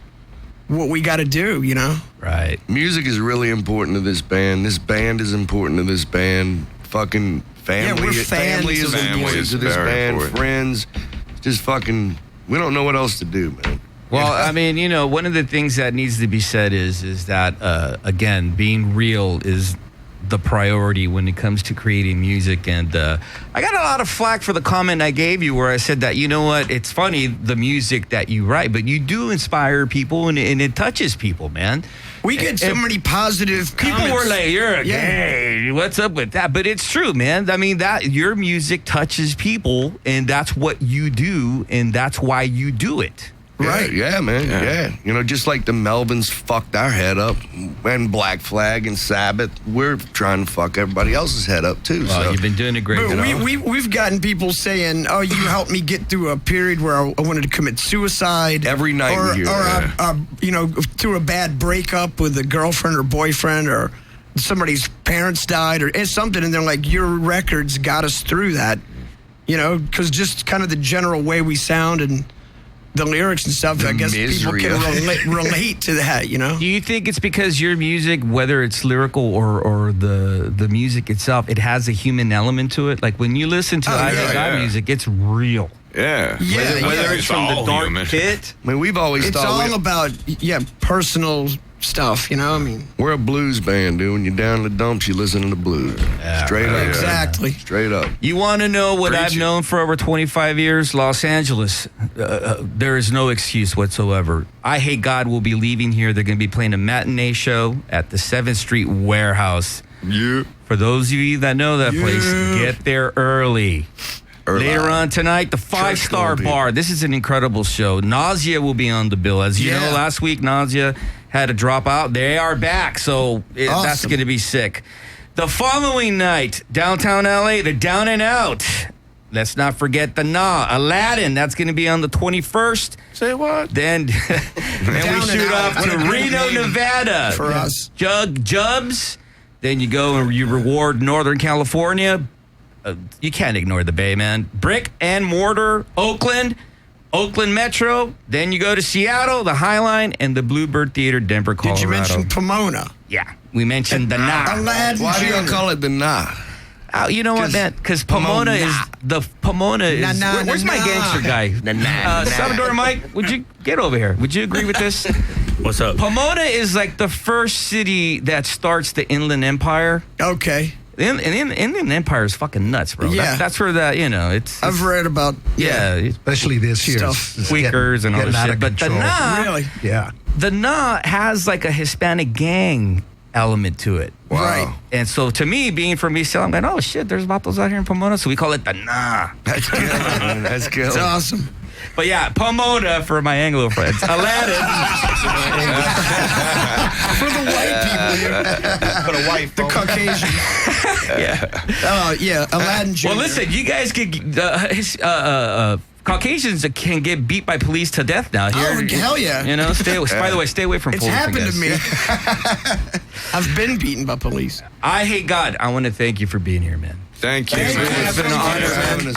what we got to do. Right. Music is really important to this band. This band is important to this band. Fucking family. Yeah, we're fans family is important to this band. Friends, just fucking. We don't know what else to do, man. Well, I mean, one of the things that needs to be said is that again, being real is the priority when it comes to creating music. And I got a lot of flack for the comment I gave you where I said that, you know what, it's funny, the music that you write, but you do inspire people and it touches people, man. We get so many positive people comments. Were like, you're a gay. What's up with that? But it's true, man. I mean, that your music touches people, and that's what you do, and that's why you do it. Right. Yeah, man. Yeah. Just like the Melvins fucked our head up, and Black Flag and Sabbath, we're trying to fuck everybody else's head up, too. Well, so. You've been doing a great job. We've gotten people saying, oh, you helped me get through a period where I wanted to commit suicide. Every night we hear or through a bad breakup with a girlfriend or boyfriend, or somebody's parents died, or something, and they're like, your records got us through that. Because just kind of the general way we sound and the lyrics and stuff, I guess people can relate to that, Do you think it's because your music, whether it's lyrical or the music itself, it has a human element to it? Like when you listen to I music, it's real. Yeah. Whether it's from the dark pit. I mean, we've always it's thought... It's all about, personal stuff, I mean. We're a blues band, dude. When you're down in the dumps, you listen to the blues. Yeah, straight up. Exactly. Straight up. You want to know what I've known for over 25 years? Los Angeles. There is no excuse whatsoever. I Hate God will be leaving here. They're going to be playing a matinee show at the 7th Street Warehouse. Yeah. For those of you that know that place, get there early. Later on tonight, the 5-Star Bar. This is an incredible show. Nausea will be on the bill. As you know, last week, Nausea had to drop out. They are back, so that's going to be sick. The following night, downtown LA, the Down and Out. Let's not forget the Aladdin. That's going to be on the 21st. Say what? Then we shoot off to Reno, Nevada. For us. Jubs. Then you go and you reward Northern California. You can't ignore the Bay, man. Brick and Mortar, Oakland Metro. Then you go to Seattle, the Highline, and the Bluebird Theater, Denver, Colorado. Did you mention Pomona? Yeah, we mentioned the Na. Why do you call it the Na? You know what, man? Because Pomona is where's my gangster guy? Salvador Mike, would you get over here? Would you agree with this? What's up? Pomona is like the first city that starts the Inland Empire. Okay. The Inland Empire is fucking nuts, bro. Yeah. That's where that, it's... I've read about... Yeah. Especially this year. Squeakers and all this shit. But the Na... Really? Yeah. The Na has like a Hispanic gang element to it. Wow. Right. And so to me, being from East LA, I'm like, oh shit, there's vatos out here in Pomona. So we call it the Na. That's good, man. That's good. It's awesome. But yeah, Pomona for my Anglo friends. Aladdin. For the white people. For the white The Caucasian. Yeah. Aladdin Jr. Well, listen, you guys could... Caucasians can get beat by police to death now. Here, hell yeah. By the way, stay away from police. It's happened to me. I've been beaten by police. I Hate God. I want to thank you for being here, man. Thank you. It's been an honor, man.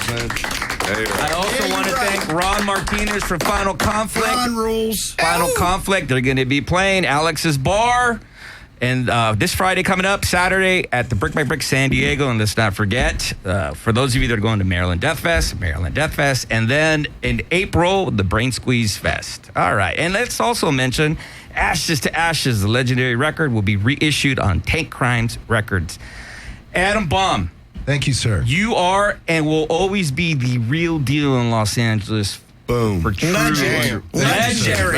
I also want to thank Ron Martinez from Final Conflict. Ron rules. Final Conflict. They're going to be playing Alex's Bar. And this Friday coming up, Saturday at the Brick by Brick San Diego. And let's not forget, for those of you that are going to Maryland Death Fest. And then in April, the Brain Squeeze Fest. All right. And let's also mention Ashes to Ashes, the legendary record, will be reissued on Tank Crimes Records. Adam Baum. Thank you, sir. You are and will always be the real deal in Los Angeles. Boom. For true. Legendary. Thank you, sir.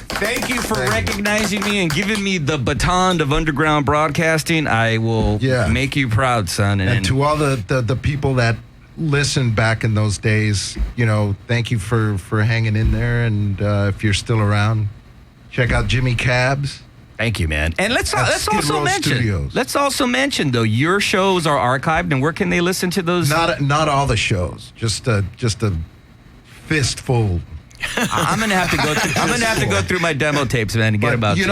Thank you for recognizing me and giving me the baton of underground broadcasting. I will make you proud, son. And to all the people that listened back in those days, thank you for hanging in there. And if you're still around, check out Jimmy Cabs. Thank you, man. And let's also mention though, your shows are archived, and where can they listen to those? Not all the shows, just a fistful. I'm gonna have to go through my demo tapes, man, and get about you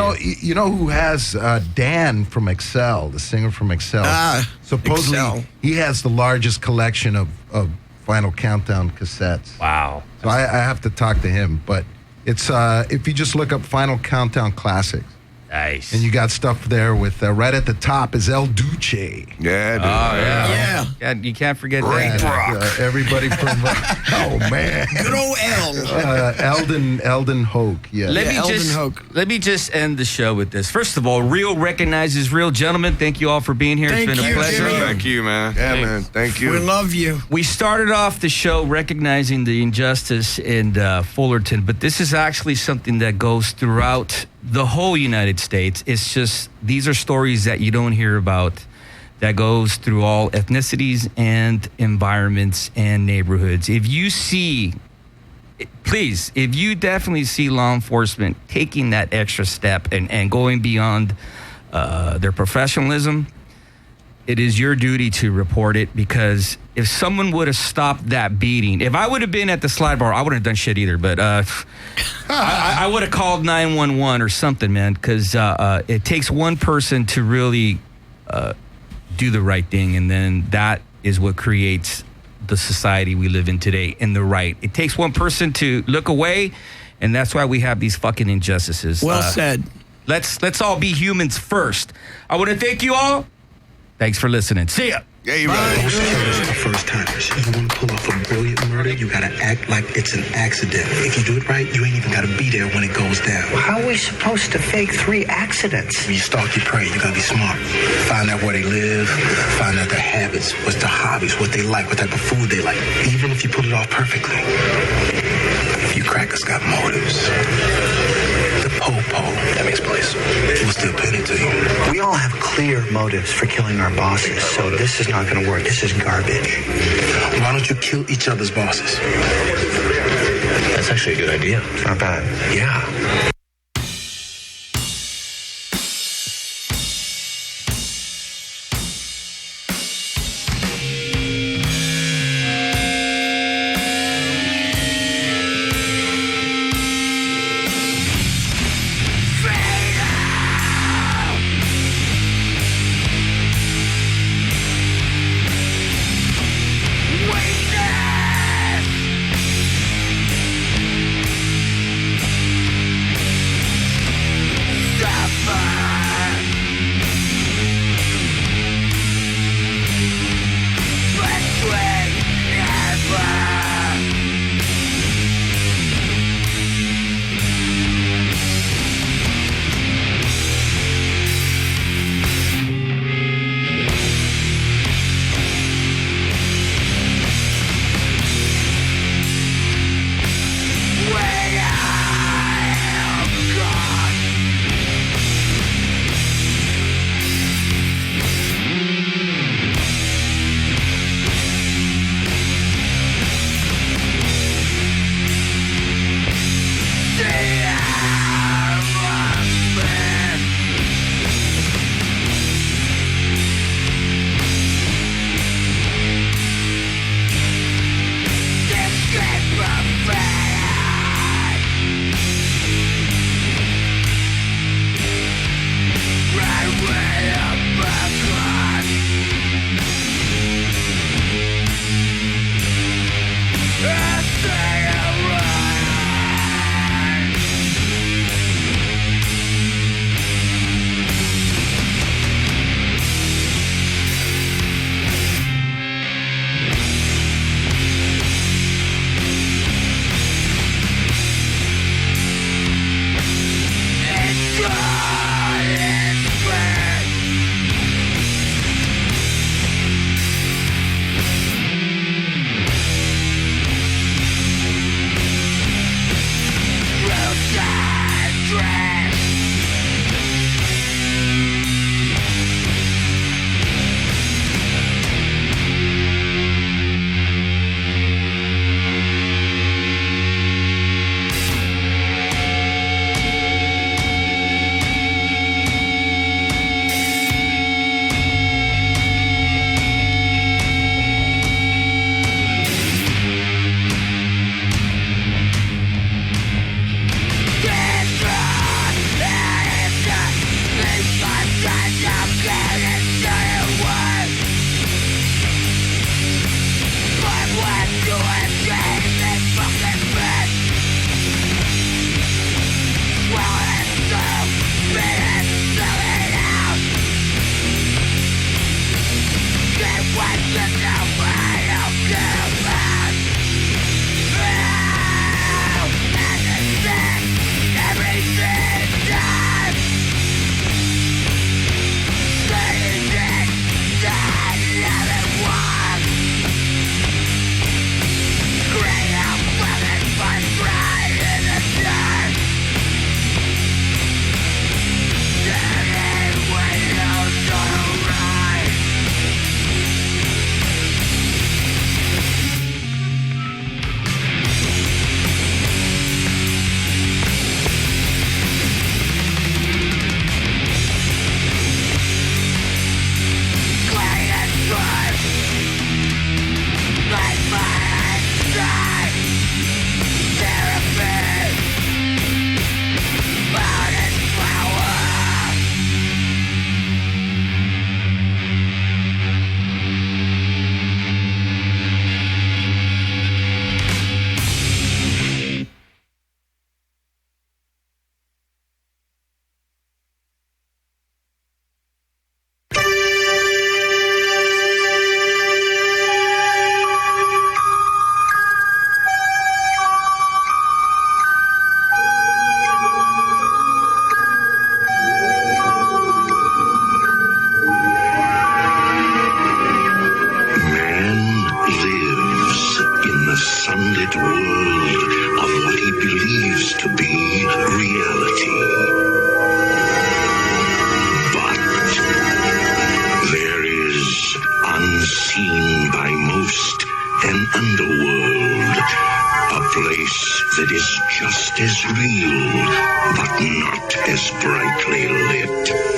know who has Dan from Excel, the singer from Excel. Supposedly Excel. He has the largest collection of Final Countdown cassettes. Wow. So I have to talk to him, but it's if you just look up Final Countdown Classics. Nice. And you got stuff there with right at the top is El Duce. Yeah, dude. Yeah. You can't forget that. Everybody from oh man, good old El. Eldon Hoke. Yeah. Let me just end the show with this. First of all, real recognizes real, gentlemen. Thank you all for being here. Thank it's been a pleasure. Jimmy. Thank you, man. Yeah, man. Thank you. We love you. We started off the show recognizing the injustice in Fullerton, but this is actually something that goes throughout the whole United States. It's just, these are stories that you don't hear about, that goes through all ethnicities and environments and neighborhoods. If you definitely see law enforcement taking that extra step and going beyond their professionalism, it is your duty to report it, because if someone would have stopped that beating, if I would have been at the slide bar, I wouldn't have done shit either, but I would have called 911 or something, man, because it takes one person to really do the right thing, and then that is what creates the society we live in today, in the right. It takes one person to look away, and that's why we have these fucking injustices. Well said. Let's all be humans first. I want to thank you all. Thanks for listening. See ya. Yeah, you're right. Most killers are first timers. You want to pull off a brilliant murder, you got to act like it's an accident. If you do it right, you ain't even got to be there when it goes down. How are we supposed to fake 3 accidents? When you stalk your prey, you got to be smart. Find out where they live, find out their habits, what's their hobbies, what they like, what type of food they like. Even if you pull it off perfectly, you crackers got motives. The po-po, that makes place. We'll still pin it to you. We all have clear motives for killing our bosses, so this is not going to work. This is garbage. Why don't you kill each other's bosses? That's actually a good idea. It's not bad. Yeah. lit world of what he believes to be reality. But there is, unseen by most, an underworld, a place that is just as real, but not as brightly lit.